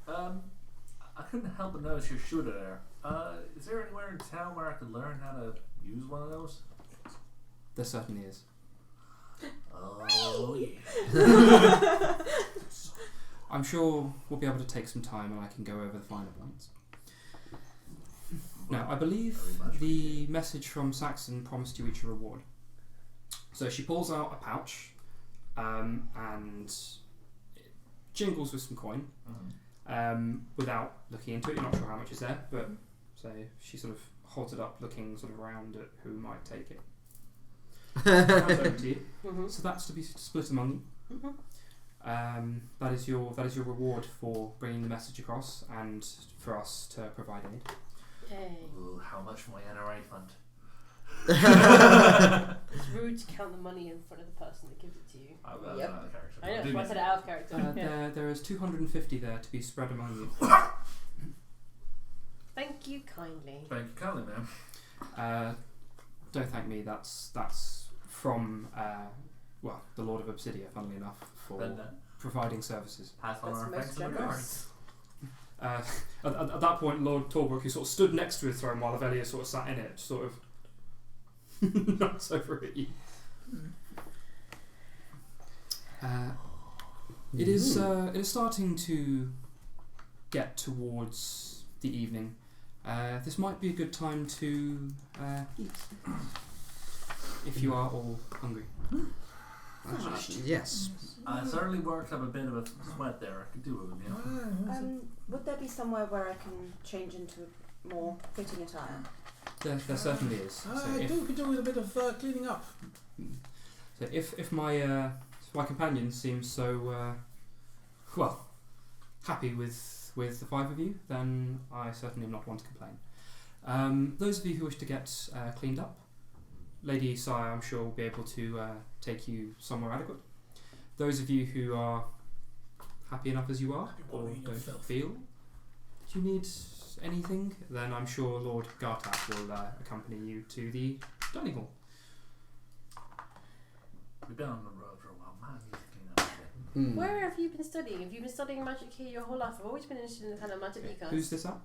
I couldn't help but notice your shooter there. Is there anywhere in town where I could learn how to use one of those? There certainly is. Oh yeah. I'm sure we'll be able to take some time and I can go over the finer points. Now, I believe the message from Saxon promised you each a reward. So she pulls out a pouch and it jingles with some coin. Without looking into it, you're not sure how much is there, but so she sort of holds it up, looking sort of around at who might take it. Hands over to you. Mm-hmm. So that's to be split among you. Mm-hmm. That is your reward for bringing the message across and for us to provide aid. Yay. Ooh, how much for my NRA fund? It's rude to count the money in front of the person that gives it to you. Yep. Character. I know, that's why I said it out of character. Yeah. There is 250 there to be spread among you. Thank you kindly. Thank you kindly, ma'am. Don't thank me. That's from the Lord of Obsidia, funnily enough, for Then providing services. pass on That's our most thanks and regards. generous. At that point, Lord Torbrook, who sort of stood next to his throne while Avelia sort of sat in it, sort of knocks over at you. It is starting to get towards the evening. This might be a good time to eat, if you are all hungry. Yes. I certainly worked up a bit of a sweat there. I could do it with you. Would there be somewhere where I can change into more fitting attire? There certainly is. Could do with a bit of cleaning up. So if my companion seems so happy with the five of you, then I certainly am not one to complain. Those of you who wish to get cleaned up, Lady Sire, I'm sure, will be able to take you somewhere adequate. Those of you who are happy enough as you are, or don't feel that you need anything, then I'm sure Lord Gartak will accompany you to the dining hall. We've been on the road for a while, man. You need to clean up a bit. Where have you been studying? Have you been studying magic here your whole life? I've always been interested in the kind of magic you guys. Who's this at?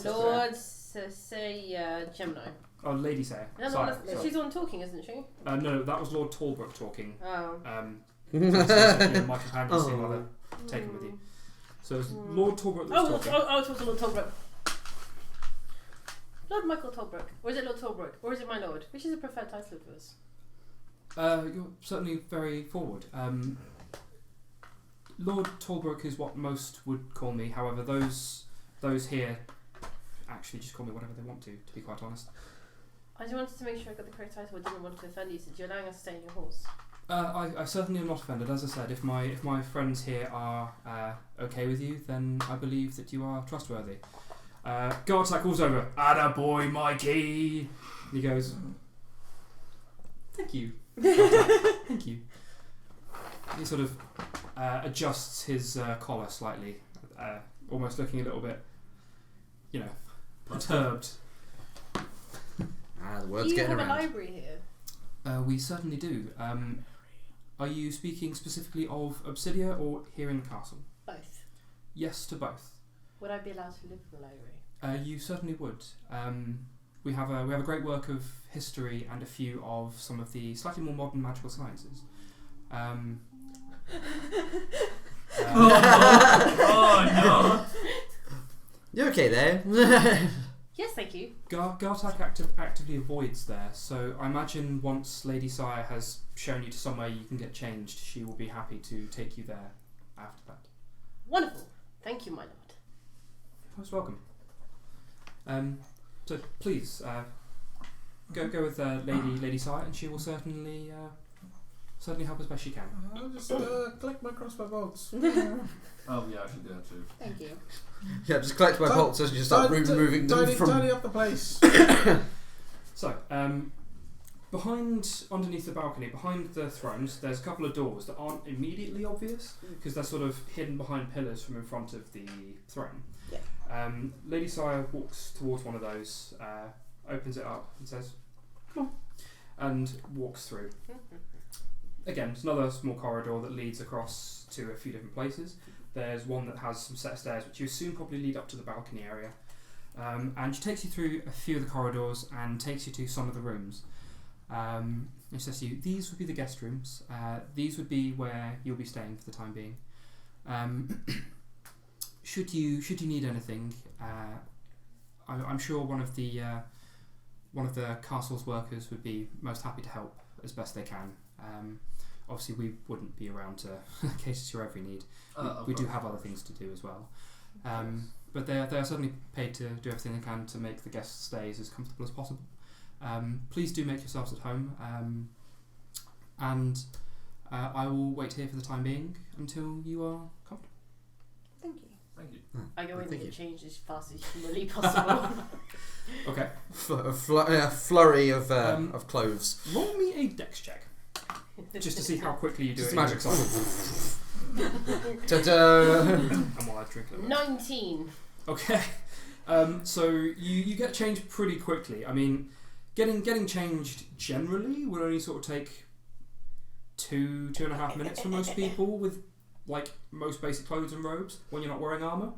Lord say Gemini. Oh, Lady Sayer. No, she's the one talking, isn't she? No, that was Lord Talbrook talking. Oh. My companion seemed rather taken with you. So it's Lord Talbrook that was talking. It was Lord Talbrook. Lord Michael Talbrook. Or is it Lord Talbrook? Or is it my lord? Which is a preferred title of yours? You're certainly very forward. Lord Talbrook is what most would call me. However, those here actually just call me whatever they want to be quite honest. I just wanted to make sure I got the correct title. I didn't want to offend you since you're allowing us to stay in your halls. I certainly am not offended. As I said, if my friends here are okay with you, then I believe that you are trustworthy. Gartak calls over, "Attaboy, Mikey!" And he goes, "Thank you, Gartak, thank you." He sort of adjusts his collar slightly, almost looking a little bit, perturbed. The word's Do you getting have around. a library here? We certainly do. Are you speaking specifically of Obsidia or here in the castle? Both. Yes to both. Would I be allowed to live in the library? You certainly would. We have a great work of history and a few of some of the slightly more modern magical sciences. Oh no! You okay there? Yes, thank you. Gartak actively avoids there, so I imagine once Lady Sire has shown you to somewhere you can get changed, she will be happy to take you there after that. Wonderful. Thank you, my lord. Most welcome. So please go with Lady Sire, and she will certainly help as best she can. I'll just collect my crossbow bolts. Oh yeah, I should do that too. Thank you. Yeah, just collect my bolts as you start moving them from... Tidy up the place. So, underneath the balcony, behind the thrones, there's a couple of doors that aren't immediately obvious because they're sort of hidden behind pillars from in front of the throne. Yeah. Lady Sire walks towards one of those, opens it up and says, "Come on," and walks through. Again, it's another small corridor that leads across to a few different places. There's one that has some set of stairs which you assume probably lead up to the balcony area. And she takes you through a few of the corridors and takes you to some of the rooms. She says to you, "These would be the guest rooms. These would be where you'll be staying for the time being. Should you need anything, I'm sure one of the castle's workers would be most happy to help as best they can. Obviously, we wouldn't be around to cater to your every need. We do have other things to do as well. But they are certainly paid to do everything they can to make the guest stays as comfortable as possible. Please do make yourselves at home, and I will wait here for the time being until you are comfortable." Thank you. Thank you. I go in thank and you. change as fast as humanly possible. Okay. A flurry of clothes. Roll me a dex check, just to see how quickly you do Just it. magic. Ta-da! And while I drink a little bit. 19. Okay. So you get changed pretty quickly. I mean, getting changed generally would only sort of take 2.5 minutes for most people with like most basic clothes and robes when you're not wearing armour.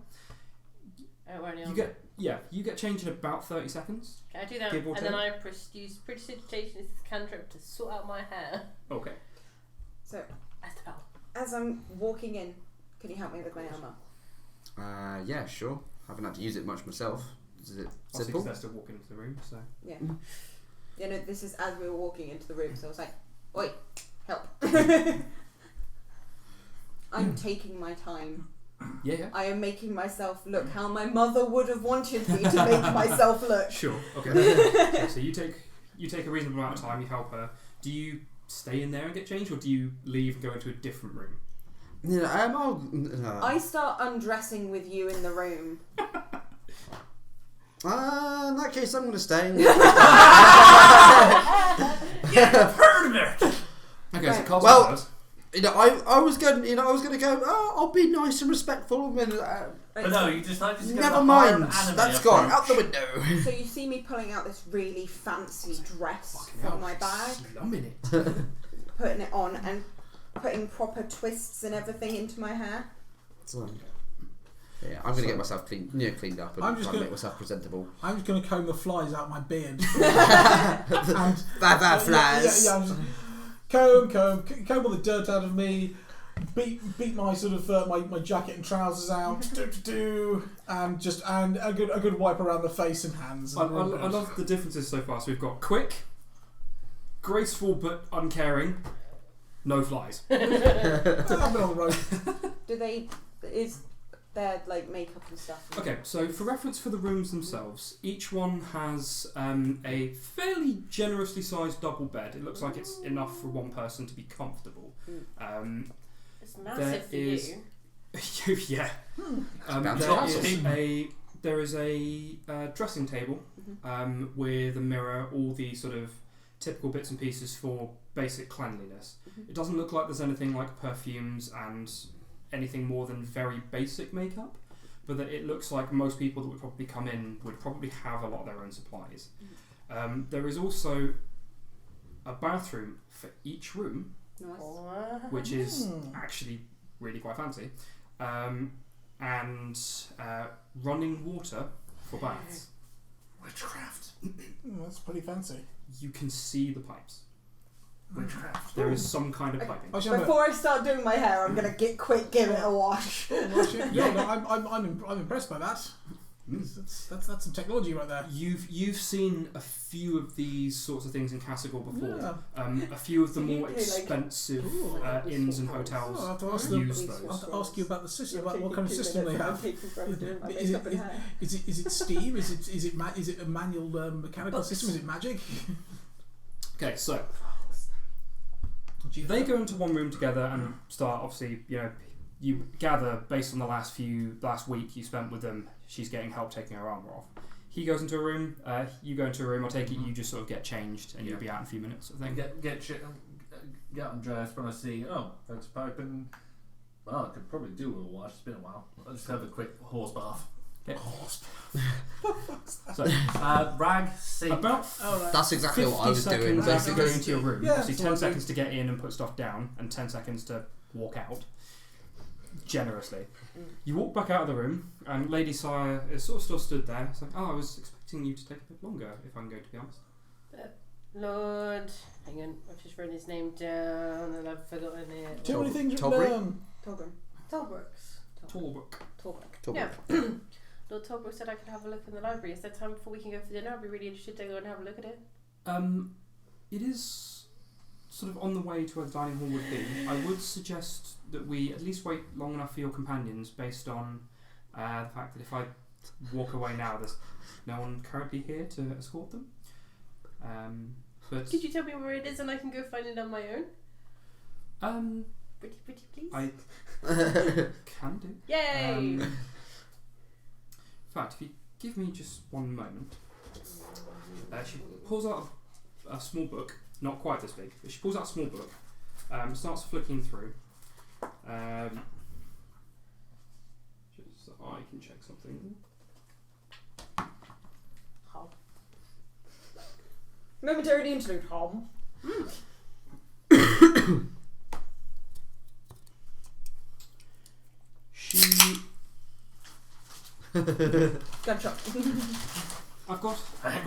I don't wear any You armor. get Yeah, you get changed in about 30 seconds. Can I do that? Give or And then take. I use prestidigitation as a cantrip to sort out my hair. Okay. So, Estelle. as I'm walking in, can you help me with my armor? Yeah, sure. Haven't had to use it much myself. Is it Obviously, simple? they're still walking into the room, so. Yeah. You know, this is as we were walking into the room, so I was like, oi, help. I'm taking my time. Yeah. I am making myself look how my mother would have wanted me to make myself look. Sure. Okay. So you take a reasonable amount of time. You help her. Do you stay in there and get changed, or do you leave and go into a different room? Yeah, I start undressing with you in the room. in that case, I'm going to stay. Heard of it! Okay. So Right. Carl Well- does. I was going to go. Oh, I'll be nice and respectful. And, But no, you decided to go never the mind. hard anime That's gone out approach. the window. So you see me pulling out this really fancy dress Fucking from hell, my bag, slumming it. putting it on and putting proper twists and everything into my hair. So, yeah, I'm going to get myself cleaned up and I'm just try and gonna- make myself presentable. I'm just going to comb the flies out my beard. and, Bad flies. Yeah, I'm just comb all the dirt out of me. Beat my sort of my jacket and trousers out, and a good wipe around the face and hands. I love the differences so far. So we've got quick, graceful but uncaring, no flies. I've been on the road. Is there like makeup and stuff? Okay, so for reference for the rooms themselves, each one has a fairly generously sized double bed. It looks like it's enough for one person to be comfortable. It's massive for is- you. Yeah. Bouncy There is a dressing table with a mirror, all the sort of typical bits and pieces for basic cleanliness. It doesn't look like there's anything like perfumes and anything more than very basic makeup, but that it looks like most people that would probably come in would probably have a lot of their own supplies. There is also a bathroom for each room, Nice. which is actually really quite fancy, and running water for baths. Witchcraft. That's pretty fancy. You can see the pipes. Witchcraft. There is some kind of Okay. piping. Actually, Before I start doing my hair, I'm gonna give it a wash. I'm impressed by that. That's some technology right there. You've seen a few of these sorts of things in Cassigor before. Yeah. A few of the more Okay, like- expensive Ooh. inns and hotels Oh, I have to ask them. use Please those. I have to ask you about the system. About what kind of system they have. Is Is it steam? Is it a manual mechanical system? Is it magic? Okay, so they go into one room together and start. Obviously, you gather based on the last week you spent with them. She's getting help taking her armor off. He goes into a room. You go into a room. I take it you just sort of get changed and you'll be out in a few minutes. I think. Get undressed when I see, that's piping. Well, I could probably do with a wash. It's been a while. I'll just have a quick horse bath. Okay. So, rag, sink. About That's exactly what I was 50 doing. seconds after Basically, going into your room. Yeah, Obviously, that's 10 what I do. seconds to get in and put stuff down, and 10 seconds to walk out. Generously, you walk back out of the room, and Lady Sire is sort of still stood there. It's like, I was expecting you to take a bit longer, if I'm going to be honest. Lord, hang on, I've just written his name down and I've forgotten it. Too many things to Tolbury? learn. Tolbrooks. Tallbrook. Yeah. Lord Tolbrook said I could have a look in the library. Is there time before we can go for dinner? I'd be really interested to go and have a look at it. It is sort of on the way to where the dining hall would be. I would suggest that we at least wait long enough for your companions, based on the fact that if I walk away now, there's no one currently here to escort them. But Could you tell me where it is and I can go find it on my own? Pretty please. I can do. Yay! In fact, if you give me just one moment, she pulls out a small book, not quite this big, but she pulls out a small book, starts flicking through, just so I can check something. How? Momentary interlude, Tom. She Gunshot. I've got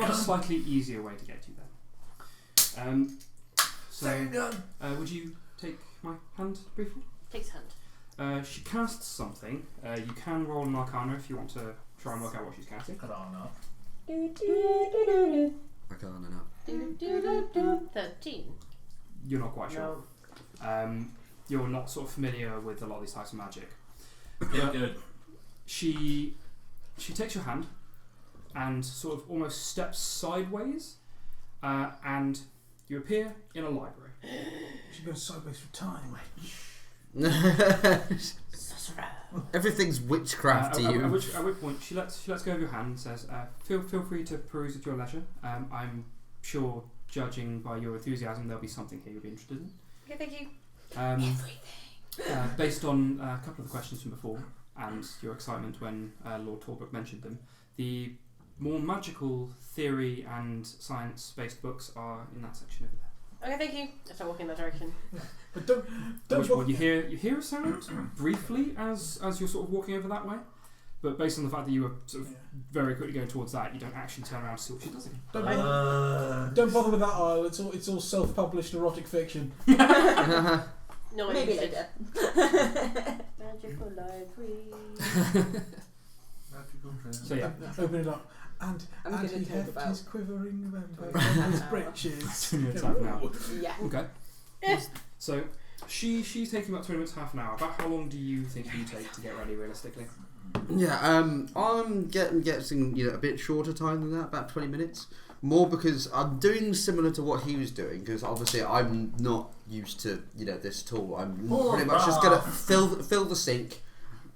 a slightly easier way to get you there. Second gun. Would you take my hand briefly? Takes hand. She casts something. You can roll an Arcana if you want to try and work out what she's casting. Cut on up. Arcana now. 13. You're not quite sure. No. You're not sort of familiar with a lot of these types of magic. Yeah, good. She takes your hand and sort of almost steps sideways, and you appear in a library. She goes sideways through time. Everything's witchcraft to you. At which point she lets go of your hand and says, feel free to peruse at your leisure. I'm sure, judging by your enthusiasm, there'll be something here you'll be interested in. Okay, thank you. Based on a couple of the questions from before and your excitement when Lord Torbrook mentioned them, the more magical theory and science-based books are in that section over there. Okay, thank you. I start walking in that direction. But don't At which walk. point you hear a sound briefly as you're sort of walking over that way, but based on the fact that you were sort of very quickly going towards that, you don't actually turn around to see what she does again. Don't bother with that aisle. It's all self-published erotic fiction. No, Maybe I later. Magical library. Magical trail. So yeah, Open it up. And I'm he gonna talk heft about- his quivering member Oh, and his wow. breeches. it's half an hour. Yeah. Okay. So she's taking about 20 minutes, half an hour. About how long do you think you take to get ready realistically? Yeah, I'm getting a bit shorter time than that, about 20 minutes. More because I'm doing similar to what he was doing, because obviously I'm not used to this at all. I'm pretty much just gonna fill the sink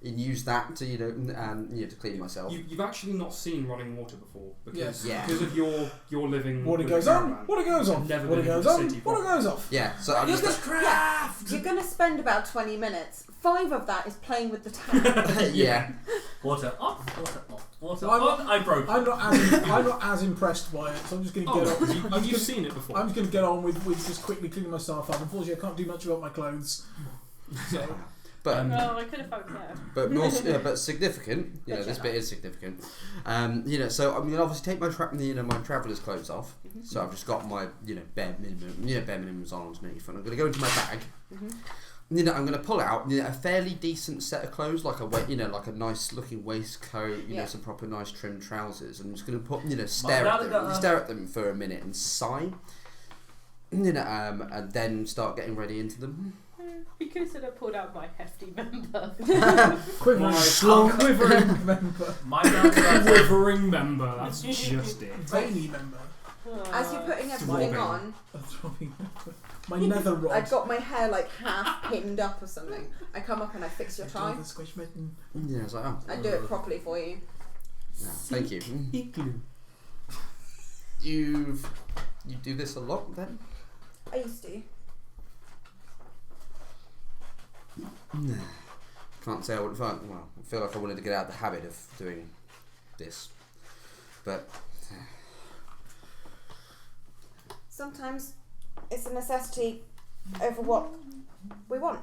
and use that to to clean myself. You've actually not seen running water before because Yeah. because of your living. Water with goes the on, caravan. water goes off, Never water been goes into on, the city water before. goes off. Yeah, so I'm just You're going to spend about 20 minutes. 5 of that is playing with the tap. yeah. Water up, water off, water Well, on. I broke. I'm not as impressed by it, so I'm just going to get on. You've seen it before. I'm just going to get on with just quickly cleaning myself up. Unfortunately, I can't do much about my clothes. So, But Oh, I could have fucked that. but but significant. But This you're bit is significant. So I'm gonna obviously take my my traveller's clothes off. Mhm. So I've just got my bare minimums on underneath, and I'm gonna go into my bag. Mhm. I'm gonna pull out a fairly decent set of clothes, like like a nice looking waistcoat, Yeah. some proper nice trimmed trousers, and I'm just gonna put stare at them for a minute and sigh. And then start getting ready into them. Because I pulled out my hefty member. quivering, Slunk. quivering member, My dad Quivering member. That's just it. veiny member, As you're putting everything Throbbing. on, a throbbing member. My nether rod. I've got my hair like half pinned up or something. I come up and I fix your tie. The squish mitten. Yeah, it's like I do it properly for you. thank you. You do this a lot then? I used to. Can't say I wouldn't find. Well, I feel like I wanted to get out of the habit of doing this, but Sometimes it's a necessity over what we want.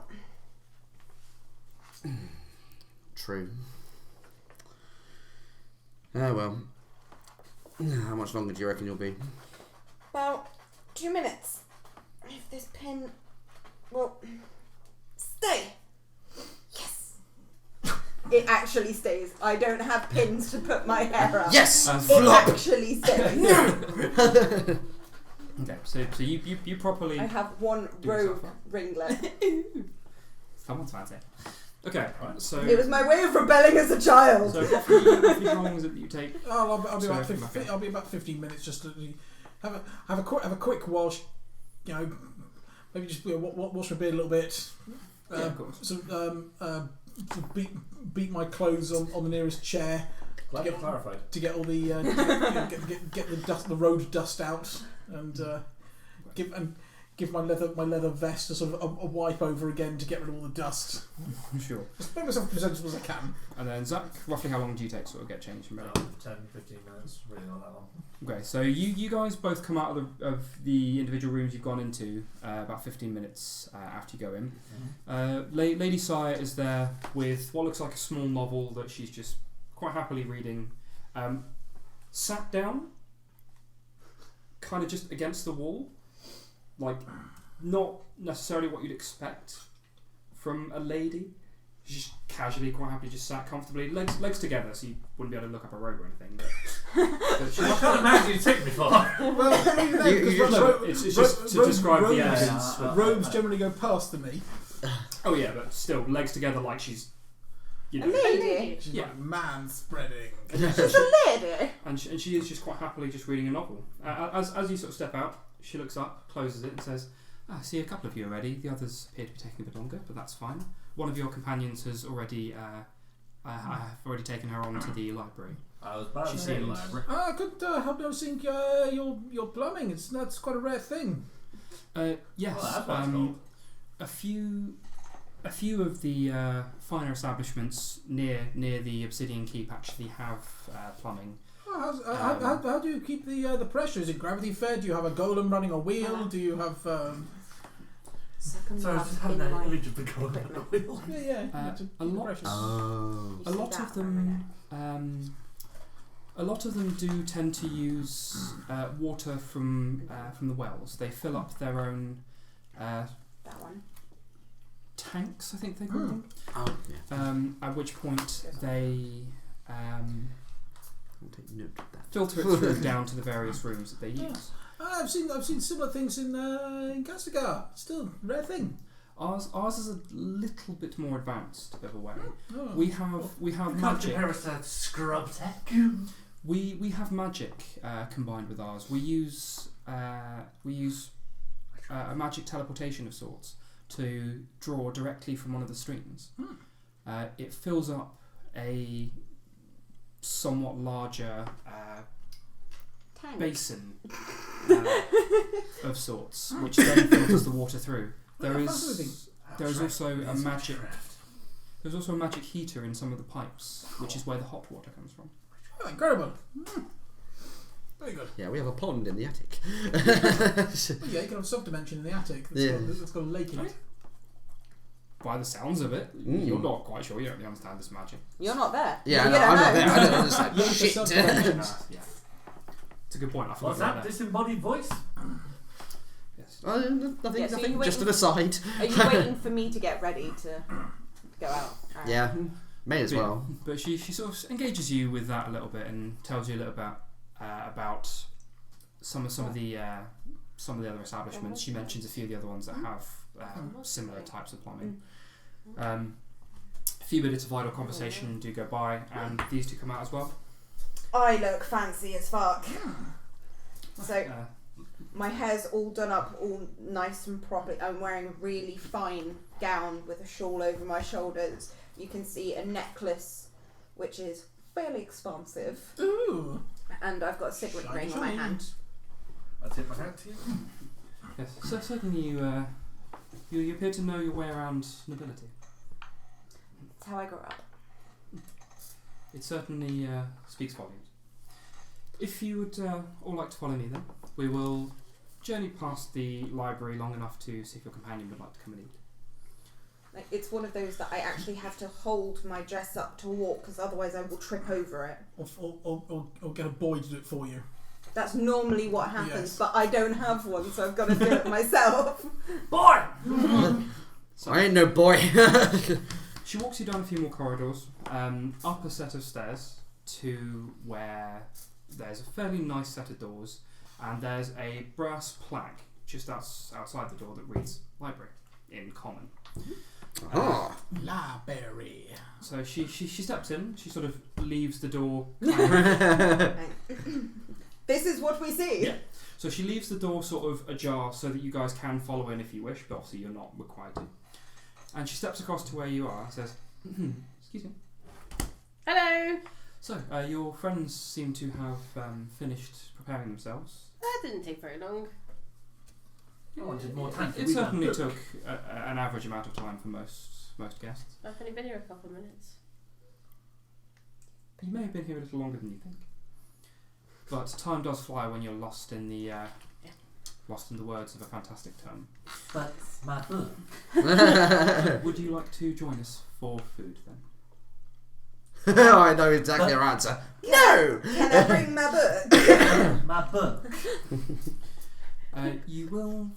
true. Oh well. How much longer do you reckon you'll be? About 2 minutes. If this pin will stay. Yes. It actually stays. I don't have pins to put my hair up. Yes. It Flop. actually stays. Okay, so you properly. I have one Do rogue yourself ringlet. Someone's fancy. Okay, right, so It was my way of rebelling as a child. so roughly how long is it that you take? I'll be So about everything like that. I'll be about 15 minutes just to have a quick wash. Maybe just wash my beard a little bit. Yeah, of course. So beat my clothes on the nearest chair Glad you clarified. to get all the get the dust, the road dust out, and give my leather vest a sort of a wipe over again to get rid of all the dust. Sure. Just make myself presentable as I can. And then Zach, roughly how long do you take to sort of get changed from ready? 10, 15 minutes. Really not that long. Okay, so you guys both come out of the individual rooms you've gone into about 15 minutes after you go in. Lady Sire is there with what looks like a small novel that she's just quite happily reading. Sat down, kind of just against the wall, like not necessarily what you'd expect from a lady. She's just casually, quite happily, just sat comfortably, legs together, so you wouldn't be able to look up her robe or anything. But she, I can't imagine you take me for. Well, it's just to describe the elegance. Robes generally go past the knee. Oh yeah, but still, legs together like she's, you A know. lady. She's Yeah. like man spreading. She's a lady. And she is just quite happily just reading a novel. As you sort of step out, she looks up, closes it, and says, "I see a couple of you already. The others appear to be taking a bit longer, but that's fine. One of your companions has already, I have already taken her on to the library." I was about to She say seemed- library. I could help noticing your plumbing. That's quite a rare thing. Yes, Well, that's what it's called. a few of the finer establishments near the Obsidian Keep actually have plumbing. Oh, how do you keep the pressure? Is it gravity fed? Do you have a golem running a wheel? Do you have Second Sorry, I was love just having in that my image of the golem on the wheel. A lot. Oh. You A see lot that of for a them, a lot of them do tend to use water from the wells. They fill up their own that one. tanks, I think they call them. Oh, yeah. At which point they I'll take note of that. filter it through down to the various rooms that they Yeah. use. I've seen similar things in Castigar. Still rare thing. Ours is a little bit more advanced of a way. Oh. We have You can't magic. compare us to scrub tech. We have magic combined with ours. We use a magic teleportation of sorts to draw directly from one of the streams. It fills up a somewhat larger Tank. basin of sorts, which then filters the water through. Fascinating. There is also a magic. There's also a magic heater in some of the pipes, which is where the hot water comes from. Oh, incredible. Very good. Yeah, we have a pond in the attic. Well, yeah, you can have a sub-dimension in the attic. It's got a lake in it. By the sounds of it, you're not quite sure. You don't really understand this magic. You're not there. Yeah, You no, don't I'm know. not there. I don't understand. Yeah, Shit. sub-dimensions. Yeah, it's a good point. I forgot What's about that? that. Disembodied voice? Yes. Nothing. Yeah, so Nothing. you Just an waiting- aside. Are you waiting for me to get ready to go out? Alright. Yeah, may as well. But she sort of engages you with that a little bit and tells you a little about some of the other establishments. She mentions a few of the other ones that have similar types of plumbing. A few minutes of idle conversation do go by, and these two come out as well. I look fancy as fuck. So my hair's all done up, all nice and proper. I'm wearing a really fine gown with a shawl over my shoulders. You can see a necklace, which is fairly expansive, Ooh. and I've got a signet Shiny, ring on my shiny. hand. I tip my hat to you. Yes, so certainly you appear to know your way around nobility. That's how I grew up. It certainly speaks volumes. If you would all like to follow me, then we will journey past the library long enough to see if your companion would like to come and eat. Like, it's one of those that I actually have to hold my dress up to walk, because otherwise I will trip over it. Or get a boy to do it for you. That's normally what happens, Yes. but I don't have one, so I've got to do it myself. Boy! So I ain't no boy. she walks you down a few more corridors, up a set of stairs to where there's a fairly nice set of doors, and there's a brass plaque just outside the door that reads "Library" in common. Oh. Library. So she steps in. She sort of leaves the door. This is what we see. Yeah. So she leaves the door sort of ajar so that you guys can follow in if you wish, but obviously you're not required to. And she steps across to where you are and says, "Excuse me." Hello! So your friends seem to have finished preparing themselves. That didn't take very long. I wanted more time to It read that certainly book. took an average amount of time for most guests. I've only been here a couple of minutes. You may have been here a little longer than you think, but time does fly when you're lost in the words of a fantastic term. That's my book. Would you like to join us for food then? I know exactly your answer. No! Can I bring my book? My book. You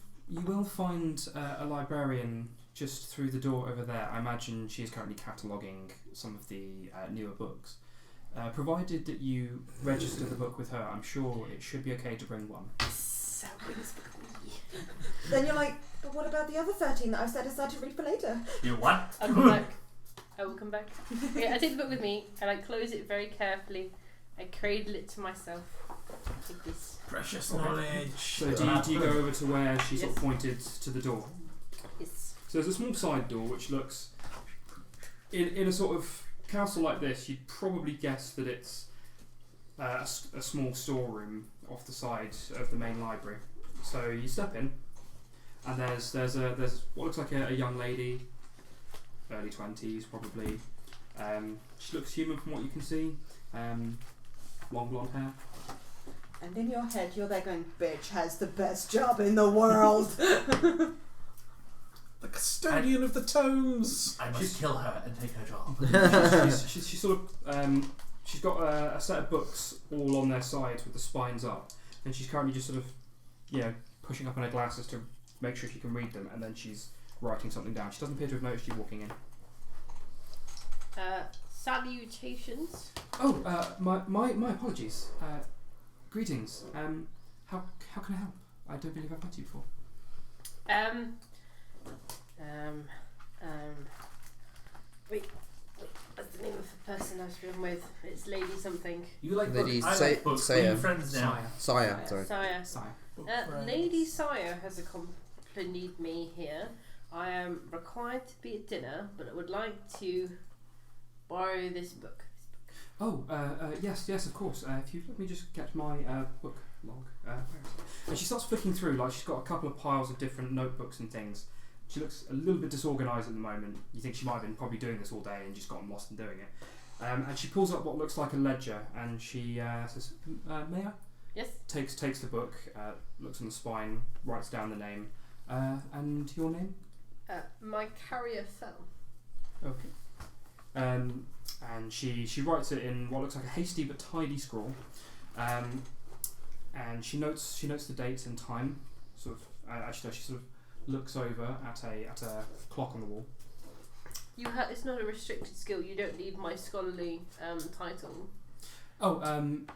will find a librarian just through the door over there. I imagine she is currently cataloguing some of the newer books. Provided that you register the book with her, I'm sure it should be okay to bring one. So brings me. Then you're like, but what about the other 13 that I've set aside to read for later? You what? I'll come back. I will come back. Okay, I take the book with me and I close it very carefully. I cradle it to myself. Like this. Precious knowledge. So do you go over to where she sort of Yes. pointed to the door? Yes. So there's a small side door which looks, in a sort of castle like this, you'd probably guess that it's a small storeroom off the side of the main library. So you step in, and there's what looks like a young lady, early 20s probably. She looks human from what you can see. Long blonde hair. And in your head, you're there going, bitch has the best job in the world. The custodian of the tomes. I must kill her and take her job. She's sort of she's got a set of books all on their sides with the spines up, and she's currently just sort of pushing up on her glasses to make sure she can read them, and then she's writing something down. She doesn't appear to have noticed you walking in. Salutations. Oh, my apologies. Greetings. How can I help? I don't believe I've met you before. Wait, what's the name of the person I was been with? It's Lady something. You like Lady books? I like books. We're Saya. friends now. Sire, sorry. Sire. Sire. Lady Sire has accompanied me here. I am required to be at dinner, but I would like to borrow this book. Oh, yes, of course. If you let me just get my book log. Where is it? And she starts flicking through, like she's got a couple of piles of different notebooks and things. She looks a little bit disorganised at the moment. You think she might have been probably doing this all day and just gotten lost in doing it. And she pulls up what looks like a ledger, and she says, "May I?" Yes. Takes the book, looks on the spine, writes down the name, and your name. My carrier fell. Okay. And she writes it in what looks like a hasty but tidy scrawl, and she notes the date and time. Sort of actually, she sort of looks over at a clock on the wall. It's not a restricted skill. You don't need my scholarly title. Oh,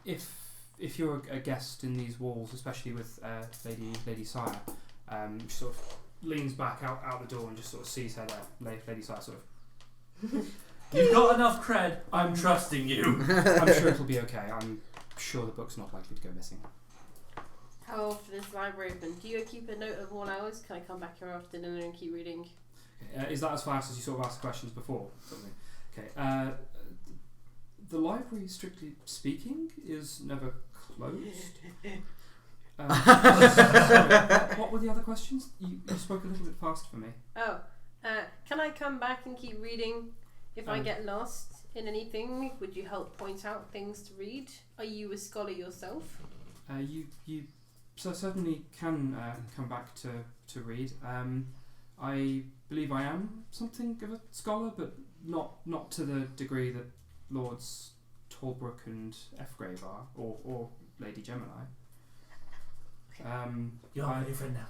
if you're a guest in these walls, especially with Lady Sire, she sort of leans back out the door and just sort of sees her there. Lady Sire sort of. You've got enough cred. I'm trusting you. I'm sure it'll be okay. I'm sure the book's not likely to go missing. How often is the library open? Do you keep a note of all hours? Can I come back here after dinner and keep reading? Is that as fast as you sort of asked questions before? Something. Okay. The library, strictly speaking, is never closed. What were the other questions? You spoke a little bit fast for me. Oh, can I come back and keep reading if I get lost in anything? Would you help point out things to read? Are you a scholar yourself? You certainly can come back to read. I believe I am something of a scholar, but not to the degree that Lords Talbrook and Fgrave are, or Lady Gemini. You're my friend now.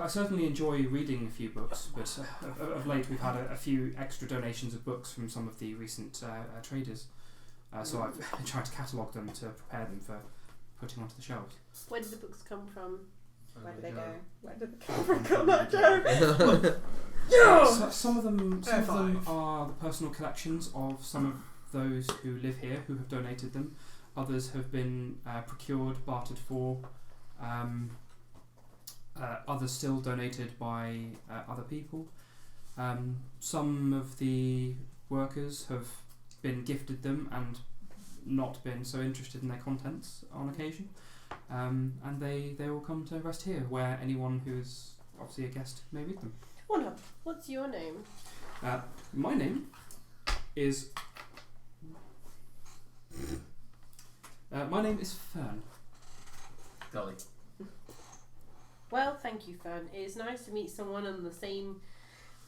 I certainly enjoy reading a few books, but of late we've had a few extra donations of books from some of the recent traders. So I've been trying to catalogue them to prepare them for putting onto the shelves. Where did the books come from? Where did they go? Where did the camera come that joke? So, some of them are the personal collections of some of those who live here who have donated them. Others have been procured, bartered for. Others still donated by other people. Some of the workers have been gifted them and not been so interested in their contents on occasion. And they all come to rest here, where anyone who is obviously a guest may read them. Wonderful. What's your name? My name is Fern. Golly. Well, thank you, Fern. It is nice to meet someone on the same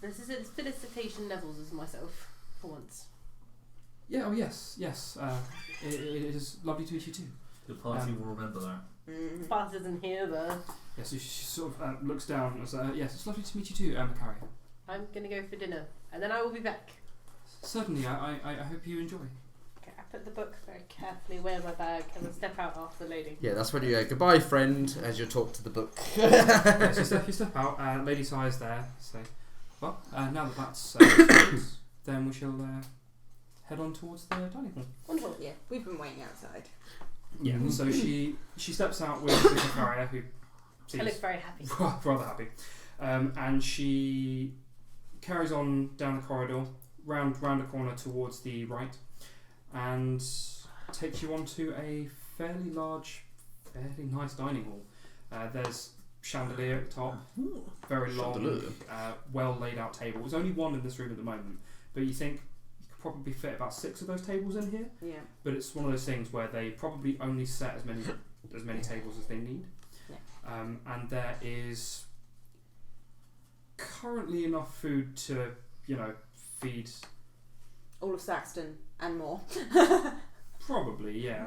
felicitation levels as myself, for once. Yeah. Oh yes. It is lovely to meet you too. The party will remember that. Mm. Bart isn't here though. Yeah. So she sort of looks down and says, "Yes, it's lovely to meet you too, Macari. I'm gonna go for dinner, and then I will be back. Certainly. I hope you enjoy." Okay, I put the book very carefully away in my bag and then step out after the lady. Yeah, that's when you go, goodbye, friend, as you talk to the book. Yeah, so you step out. Lady Sigh's there. So, well, now that that's then we shall head on towards the dining hall. Wonderful. Yeah, we've been waiting outside. Yeah. So she steps out with Macari, who I look seems very happy. rather happy, and she carries on down the corridor, round a corner towards the right, and takes you onto a fairly large, fairly nice dining hall. There's chandelier at the top, very long, Chandelier. well laid out table. There's only one in this room at the moment, but you think you could probably fit about 6 of those tables in here. Yeah. But it's one of those things where they probably only set as many tables as they need. Yeah. And there is currently enough food to, feed. All of Saxton and more. Probably, yeah.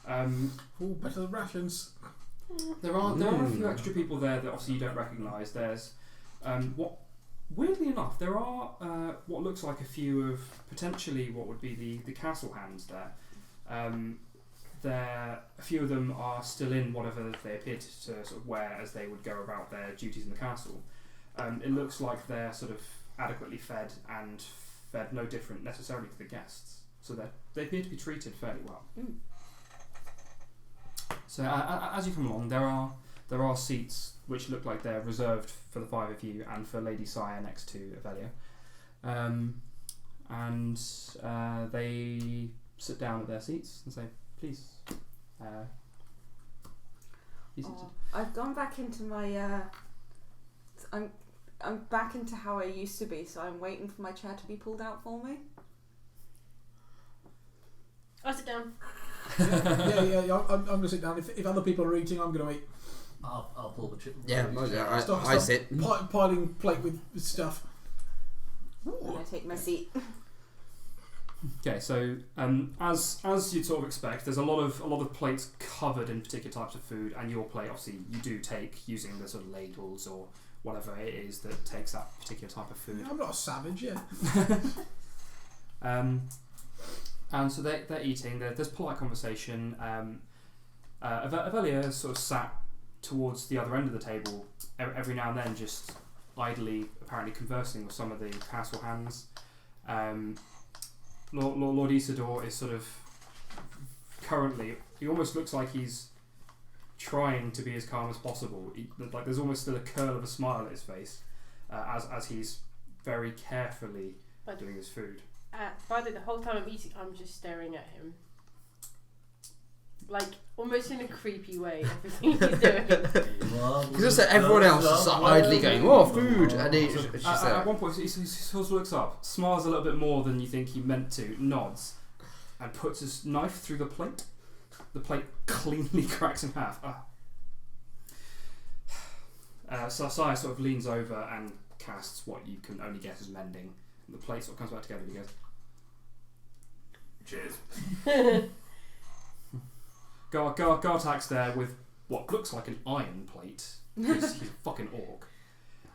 Better than rations. There are a few extra people there that obviously you don't recognise. There's weirdly enough, there are what looks like a few of potentially what would be the castle hands there. A few of them are still in whatever they appear to sort of wear as they would go about their duties in the castle. It looks like they're sort of adequately fed and fed no different necessarily to the guests. So they appear to be treated fairly well. Mm. So as you come along, there are seats which look like they're reserved for the 5 of you and for Lady Sire next to Avelia. And they sit down at their seats and say, please, be seated. I've gone back into my. I'm back into how I used to be, so I'm waiting for my chair to be pulled out for me. I'll sit down. Yeah. I'm going to sit down. If other people are eating, I'm going to eat. I'll pull the chip. Yeah, Stop I sit. Piling plate with stuff. And I take my seat. Okay, so as you'd sort of expect, there's a lot of plates covered in particular types of food, and your plate obviously you do take using the sort of ladles or whatever it is that takes that particular type of food. I'm not a savage, yeah. And so they're eating. There's polite conversation. Avelia has sort of sat towards the other end of the table every now and then, just idly, apparently conversing with some of the castle hands. Lord Isidore is sort of currently. He almost looks like he's trying to be as calm as possible. Like there's almost still a curl of a smile at his face as he's very carefully doing his food. By the way, the whole time I'm eating, I'm just staring at him. Like, almost in a creepy way, everything he's doing. Because just everyone else is idly going, oh, food, and at one point he sort of looks up, smiles a little bit more than you think he meant to, nods, and puts his knife through the plate. The plate cleanly cracks in half. So Sire sort of leans over and casts what you can only guess as mending. The plate sort of comes back together and he goes, cheers. Gartak's there with what looks like an iron plate. He's a fucking orc.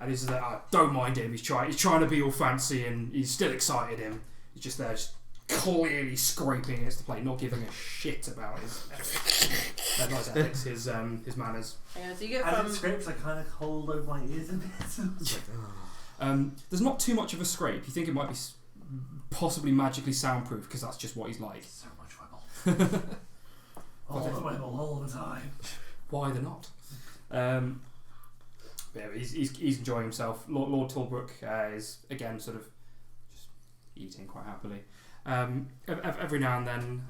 And he's like, don't mind him, he's trying to be all fancy and he's still excited him. He's just there, just clearly scraping against the plate, not giving a shit about his ethics, his manners. Yeah, so you get As from it scrapes, I kind of hold over my ears a bit. There's not too much of a scrape. You think it might be possibly magically soundproof because that's just what he's like. So much wiggle. All the wiggle, all the time. Why they're not? Yeah, he's enjoying himself. Lord Tilbrook is again sort of just eating quite happily. Every now and then,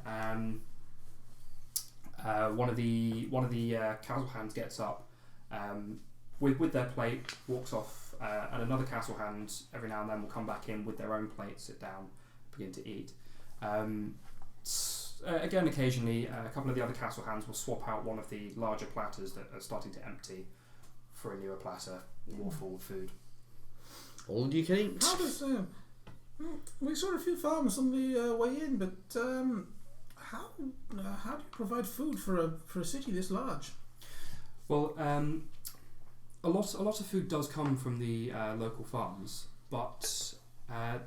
one of the castle hands gets up with their plate, walks off, and another castle hand every now and then will come back in with their own plate, sit down, begin to eat. Again, occasionally, a couple of the other castle hands will swap out one of the larger platters that are starting to empty for a newer platter, more full food. All you can eat. How does We saw a few farms on the way in, but how do you provide food for a city this large? Well, a lot of food does come from the local farms, but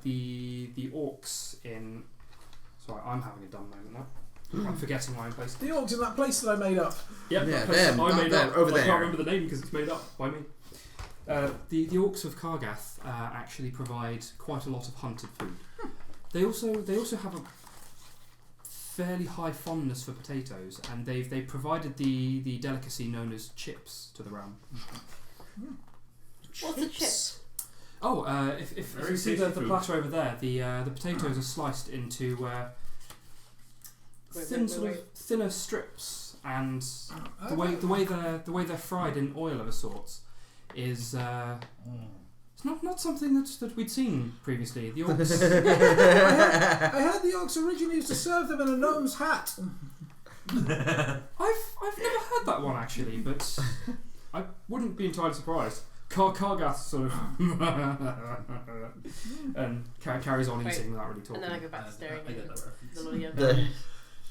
the orcs in. Sorry, I'm having a dumb moment now. I'm forgetting my own place. The orcs in that place that I made up. Yep, Yeah, that place them, that I made them, up. over I there. can't remember the name because it's made up by me. The orcs of Kargath actually provide quite a lot of hunted food. They also have a fairly high fondness for potatoes, and they've provided the delicacy known as chips to the realm. What's a chip? Oh, if Very you see tasty the food. platter over there, the potatoes are sliced into thinner strips, and the way they're fried in oil of a sort is it's not something that we'd seen previously. The orcs. I heard the orcs originally used to serve them in a gnome's hat. I've never heard that one actually, but I wouldn't be entirely surprised. Kargath sort of and carries on eating without really talking. And then I go back to staring I get at that reference. the lolly.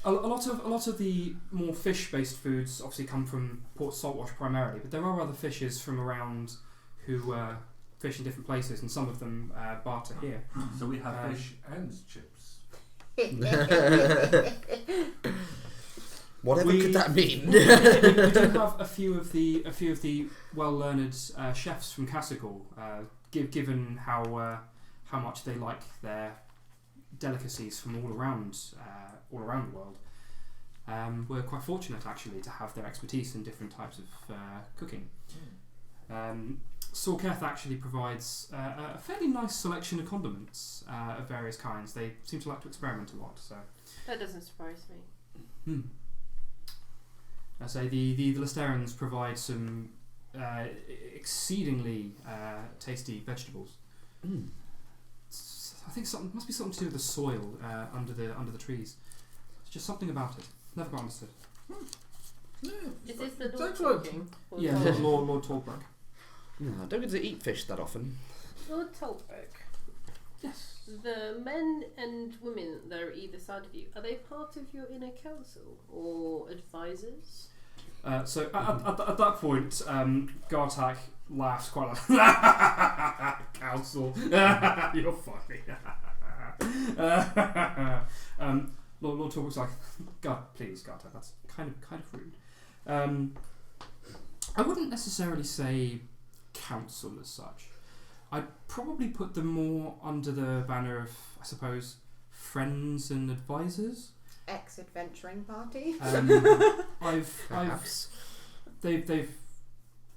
A lot of the more fish-based foods obviously come from Port Saltwash primarily, but there are other fishes from around who fish in different places, and some of them barter here. So we have fish and chips. Whatever could that mean? We do have a few of the well-learned chefs from Cassical, given how much they like their delicacies from all around the world. We're quite fortunate actually to have their expertise in different types of cooking. Sorketh actually provides a fairly nice selection of condiments of various kinds. They seem to like to experiment a lot. So That doesn't surprise me. I say the Listerans provide some exceedingly tasty vegetables. I think must be something to do with the soil under the trees. It's just something about it. Never got understood. Is this the Lord excellent. talking? Or Yeah, Lord Talbrook. No, I don't get to eat fish that often. Lord Tolbrook. Yes. The men and women that are either side of you, are they part of your inner council or advisors? So at that point, Gartak laughs quite loud. Council, you're funny. Lord Talbrook's like, God, please, Gartak, that's kind of rude. I wouldn't necessarily say council as such. I'd probably put them more under the banner of, I suppose, friends and advisors. Ex-adventuring party. They've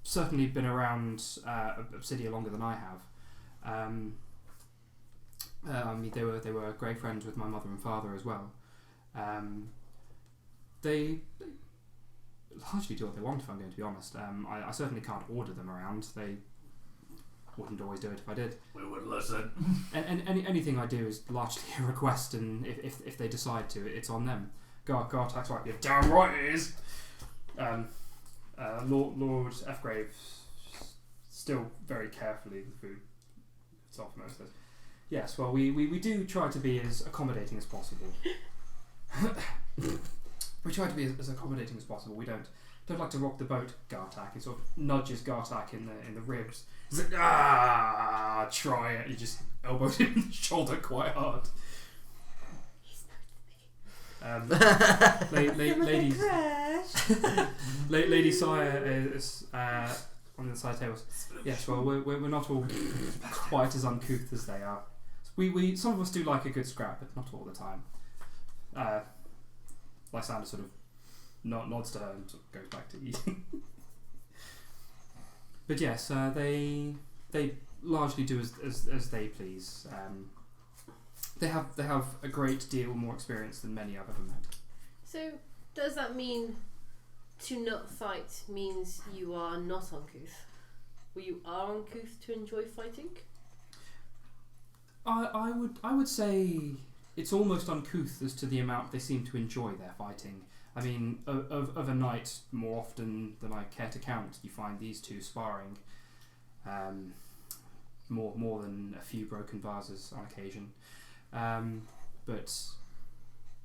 certainly been around Obsidia longer than I have. I mean, they were great friends with my mother and father as well. They largely do what they want, if I'm going to be honest. I certainly can't order them around. They wouldn't always do it if I did. We would listen. And anything I do is largely a request, and if they decide to, it's on them. Gartak's right, you're damn right it is. Lord Fgrave still very carefully the food. It's off most says. Yes, well we do try to be as accommodating as possible. We try to be as accommodating as possible. We don't like to rock the boat, Gartak. He sort of nudges Gartak in the ribs. He's like, try it. He just elbowed him in the shoulder quite hard. Lady Sire is on the side tables. Yes, well, we're not all quite as uncouth as they are. We some of us do like a good scrap, but not all the time. Lysander sort of nods to her and sort of goes back to eating. But yes, they largely do as they please. They have a great deal more experience than many I've ever met. So, does that mean to not fight means you are not uncouth? Or you are uncouth to enjoy fighting? I would say it's almost uncouth as to the amount they seem to enjoy their fighting. I mean, of a night, more often than I care to count, you find these two sparring. More than a few broken vases on occasion. But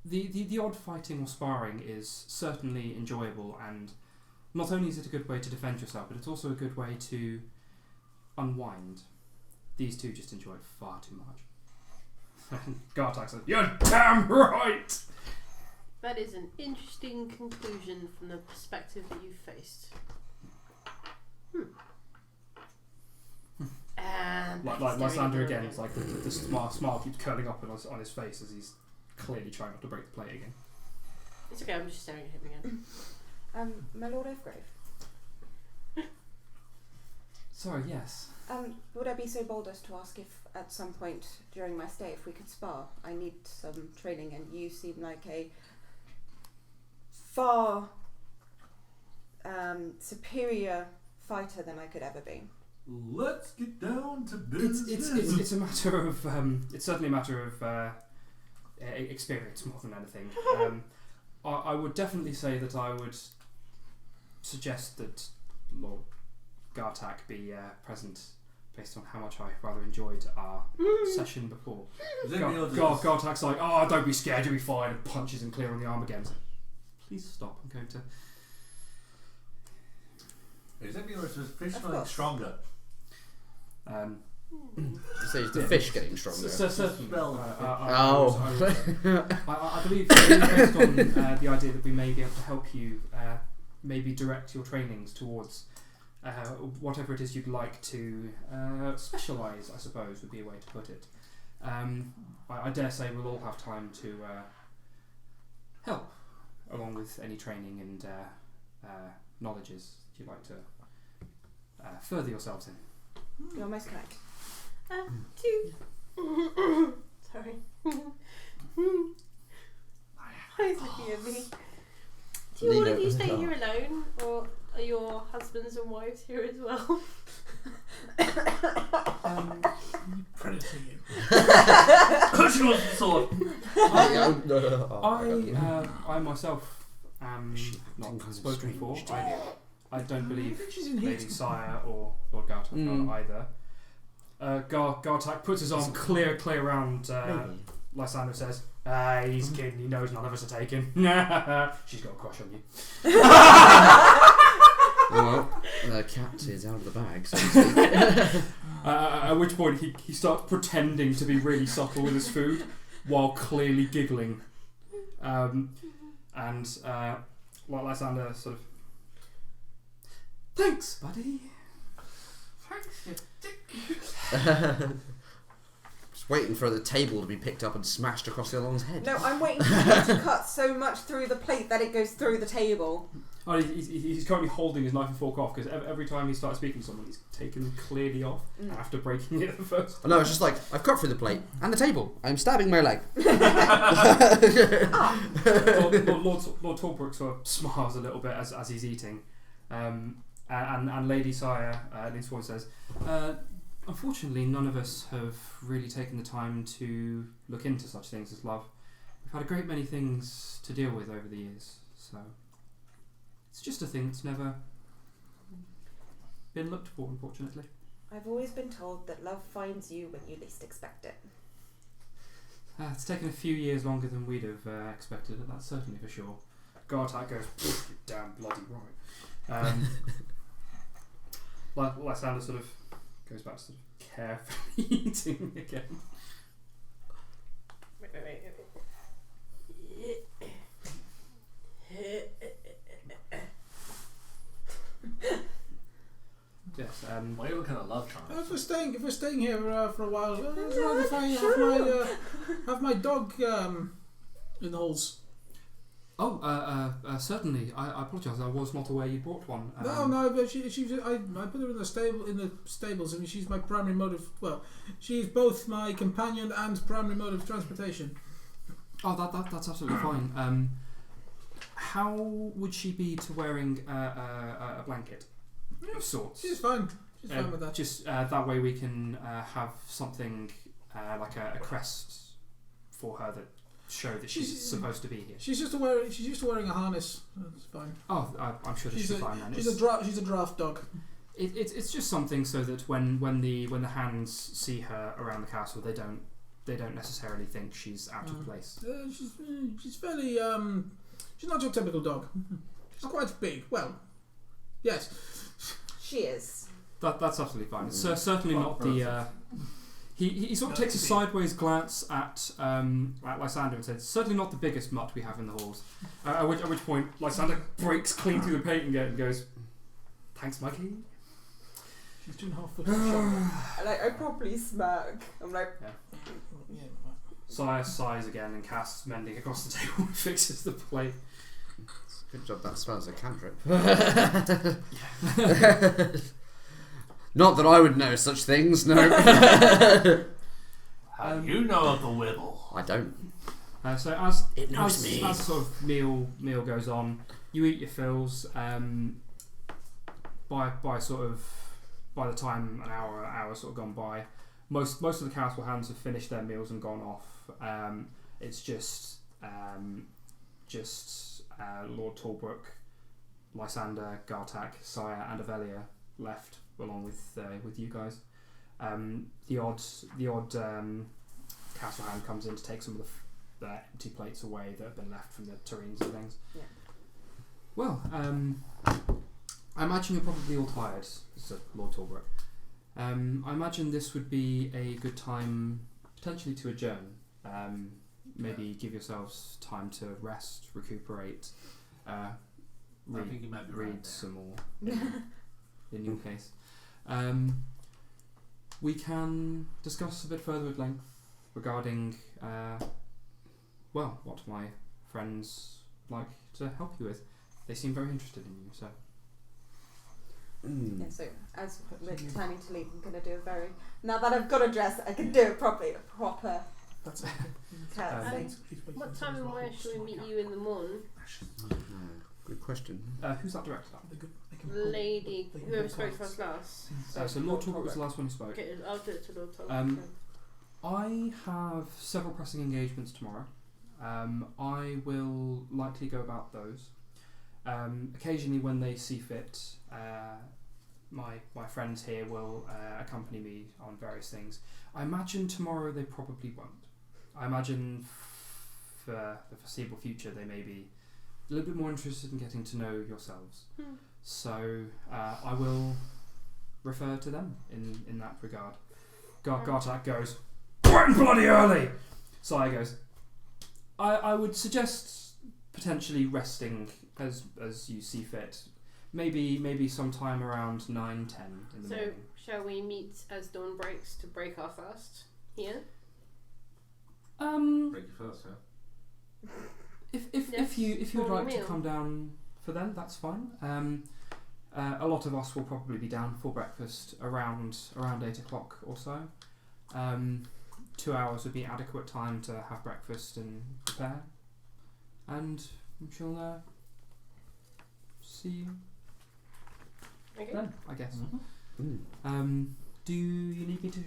the odd fighting or sparring is certainly enjoyable, and not only is it a good way to defend yourself, but it's also a good way to unwind. These two just enjoy it far too much. Gartak says, "You're damn right!" That is an interesting conclusion from the perspective that you faced. Like Lysander again, it's like the smile keeps curling up on his face as he's clearly trying not to break the plate again. It's okay, I'm just staring at him again. My Lord Oathgrave. Sorry, yes. Would I be so bold as to ask if at some point during my stay if we could spar? I need some training, and you seem like a far superior fighter than I could ever be. Let's get down to business. It's a matter of it's certainly a matter of experience more than anything. I would definitely say that I would suggest that Lord Gartak be present, based on how much I rather enjoyed our session before. Gartak's like, "Oh, don't be scared, you'll be fine," and punches him clear on the arm again. So, please stop. I'm going to. Is that because the fish getting stronger? So is the fish getting stronger? Certainly. Oh. I believe based on the idea that we may be able to help you, maybe direct your trainings towards whatever it is you'd like to specialise, I suppose would be a way to put it. I dare say we'll all have time to help, along with any training and knowledges you'd like to further yourselves in. You're most correct. Sorry. Who's looking at me? Do all of you stay here alone, or are your husbands and wives here as well? Predator you. Push your sword. I myself am not spoken for. I don't believe Lady Sire or Lord Gartak are either. Gartak puts his arm clear around Lysander, says, "He's kidding, he knows none of us are taken." She's got a crush on you. Well, the cat is out of the bag, so to speak. At which point he starts pretending to be really subtle with his food while clearly giggling. Lysander sort of, "Thanks, buddy." Thanks, you dick. Just waiting for the table to be picked up and smashed across the other one's head. No, I'm waiting for him to cut so much through the plate that it goes through the table. Oh, he's currently holding his knife and fork off because every time he starts speaking to someone, he's taken them clearly off after breaking it at first. Oh, no, it's just like, I've cut through the plate and the table. I'm stabbing my leg. Lord Torbrook sort of smiles a little bit as he's eating. And Lady Sire leans forward and says, "Unfortunately, none of us have really taken the time to look into such things as love. We've had a great many things to deal with over the years, so it's just a thing that's never been looked for, unfortunately." I've always been told that love finds you when you least expect it. It's taken a few years longer than we'd have expected, that's certainly for sure. Gartak goes, "You're damn bloody right." Lysander sort of goes back to sort of carefully eating again. Wait. Yes. Why are you looking at love charms? If we're staying here for a while, it's right if I have my dog in the halls. Oh, certainly. I apologise. I was not aware you brought one. No, but I put her in the stables. I mean, she's my primary mode of. Well, she's both my companion and primary mode of transportation. Oh, that's absolutely fine. How would she be to wearing a blanket of sorts? She's fine. She's fine with that. Just that way we can have something like a crest for her that show that she's supposed to be here. She's used to wearing a harness. That's fine. Oh, I'm sure she's fine then. She's a draft dog. It's just something so that when the hands see her around the castle, they don't they don't necessarily think she's out of place. She's fairly she's not your typical dog. She's quite big. Well, yes. She is. That's absolutely fine. It's certainly not the. He sort of takes a sideways glance at Lysander and says, "Certainly not the biggest mutt we have in the halls." At which point Lysander breaks clean through the paint and goes, "Thanks, Mikey." She's 2.5 foot short. I properly smirk. I'm like, Yeah. Sire sighs again and casts mending across the table and fixes the plate. Good job, that spells a cantrip. Not that I would know such things, no. How do you know of the Wibble? I don't. So as It knows me. as sort of meal goes on, you eat your fills. By the time an hour sort of gone by, most of the castle hands have finished their meals and gone off. It's just Lord Talbrook, Lysander, Gartak, Sire, and Avelia left along with you guys. The odd castle hand comes in to take some of the empty plates away that have been left from the terrines and things. Yeah. Well, I imagine you're probably all tired, Sir Lord Talbrook. I imagine this would be a good time potentially to adjourn. Maybe give yourselves time to rest, recuperate, I think you might be right read there. some more. In your case, we can discuss a bit further at length regarding what my friends like to help you with. They seem very interested in you, so. yeah, so as we're turning to leave, I'm going to do a very... Now that I've got a dress, I can do it properly, a proper That's it. curtsy. What time and where should we meet you in the morning? Good question. Who's that director? Lady, whoever spoke to us last. So Lord Talbot was the last one who spoke. Okay, I'll do it to Lord Talbot. I have several pressing engagements tomorrow. I will likely go about those. Occasionally, when they see fit, my friends here will accompany me on various things. I imagine tomorrow they probably won't. I imagine for the foreseeable future they may be a little bit more interested in getting to know yourselves. So I will refer to them in that regard. Gartak goes, bright and bloody early! Sire goes, I would suggest potentially resting as you see fit. Maybe sometime around 9-10 in the So, morning. shall we meet as dawn breaks to break our fast here? Break your first, yeah? If you would morning like to meal. come down for them, that's fine. A lot of us will probably be down for breakfast around 8 o'clock or so. 2 hours would be adequate time to have breakfast and prepare. And we shall see you Okay. then, I guess. Mm. Do you need me to,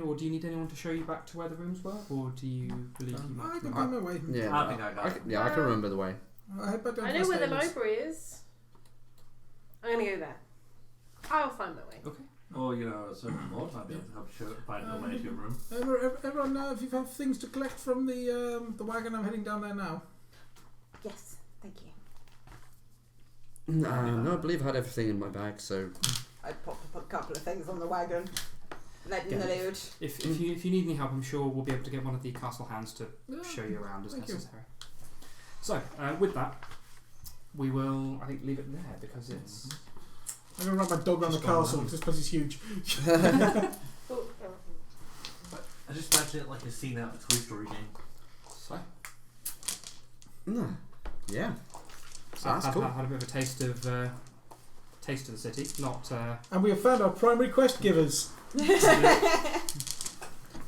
or do you need anyone to show you back to where the rooms were, or do you believe you might? I can find my way. Yeah, I think I got it. I can remember the way. I hope I don't I know miss where the tables. library is. I'm gonna go there. I'll find my way. Or, a certain lord might be able to help you find a way to your room. Everyone, if you have things to collect from the wagon, I'm heading down there now. Yes, thank you. No, I believe I had everything in my bag, so... I popped up a couple of things on the wagon. Let in the load. If you need any help, I'm sure we'll be able to get one of the castle hands to show you around as Thank you. necessary. So, with that, we will, I think, leave it there because it's. I'm going to run my dog around the Just go castle. around. This place is huge. I just imagine it like a scene out of a Toy Story game. So, Yeah. So that's had cool. a bit of a taste of the city. Not. And we have found our primary quest givers.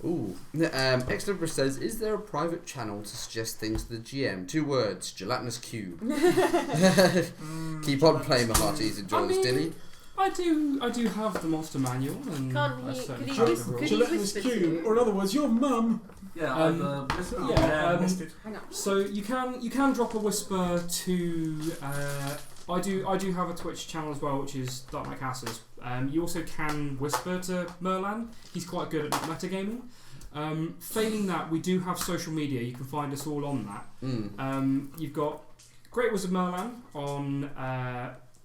Ooh. Excalibur says, is there a private channel to suggest things to the GM? 2 words, gelatinous cube. Keep on playing, my hearties. Enjoy this dilly. I do have the monster manual, and Can't I he- certainly could he have just- the rules. could he- Gelatinous whisper to cube, you? or in other words, your mum. Yeah, yeah, Hang on. So you can drop a whisper to. I do have a Twitch channel as well, which is DM Cassus. You also can whisper to Merlan. He's quite good at metagaming. Failing that, we do have social media. You can find us all on that. You've got Great Wizard Merlan on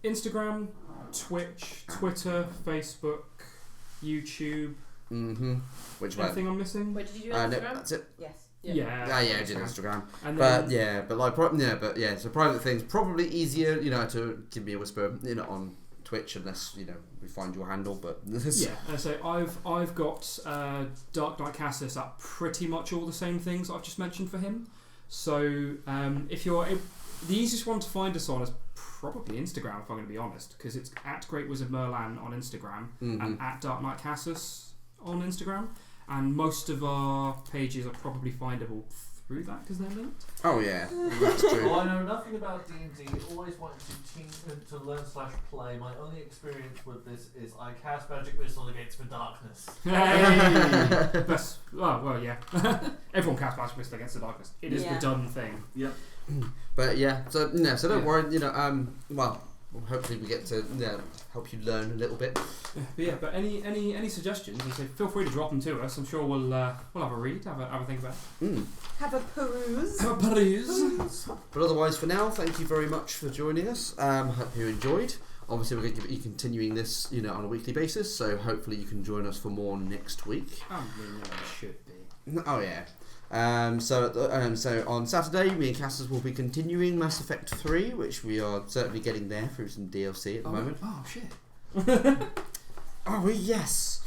Instagram, Twitch, Twitter, Facebook, YouTube. Which one? Anything I'm missing? Wait, did you do No, Instagram? that's it. Yes. Yeah. I did Instagram. And But then, so private things probably easier, to give me a whisper, on Twitch unless we find your handle. But so I've got Dark Knight Cassus at pretty much all the same things I've just mentioned for him. So if you're the easiest one to find us on is probably Instagram, if I'm going to be honest, because it's at Great Wizard Merlan on Instagram and at Dark Knight Cassus on Instagram, and most of our pages are probably findable through that because they're linked. Oh yeah, that's true. Well, I know nothing about D&D. Always wanted to learn/play. My only experience with this is I cast magic missile against the darkness. Hey! Well, yeah. Everyone casts magic missile against the darkness. It is the done thing. Yep. But so don't worry. Hopefully we get to help you learn a little bit. But any suggestions? So feel free to drop them to us. I'm sure we'll have a read, have a think about it. Have a peruse. But otherwise, for now, thank you very much for joining us. Hope you enjoyed. Obviously, we're going to be continuing this, on a weekly basis. So hopefully, you can join us for more next week. I mean, it should be. Oh yeah. So on Saturday, me and Cassus will be continuing Mass Effect 3, which we are certainly getting there through some DLC at the moment. Oh shit! Oh yes.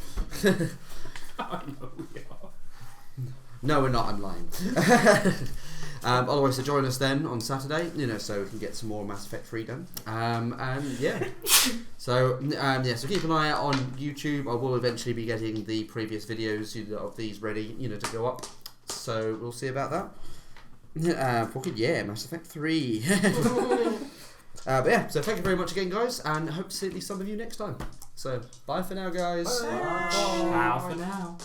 I know we are. No, we're not. I'm lying. Otherwise, so join us then on Saturday. So we can get some more Mass Effect 3 done. So keep an eye out on YouTube. I will eventually be getting the previous videos of these ready, to go up. So we'll see about that. Mass Effect 3. So thank you very much again, guys, and I hope to see at least some of you next time. So bye for now, guys. Bye. Ciao for now.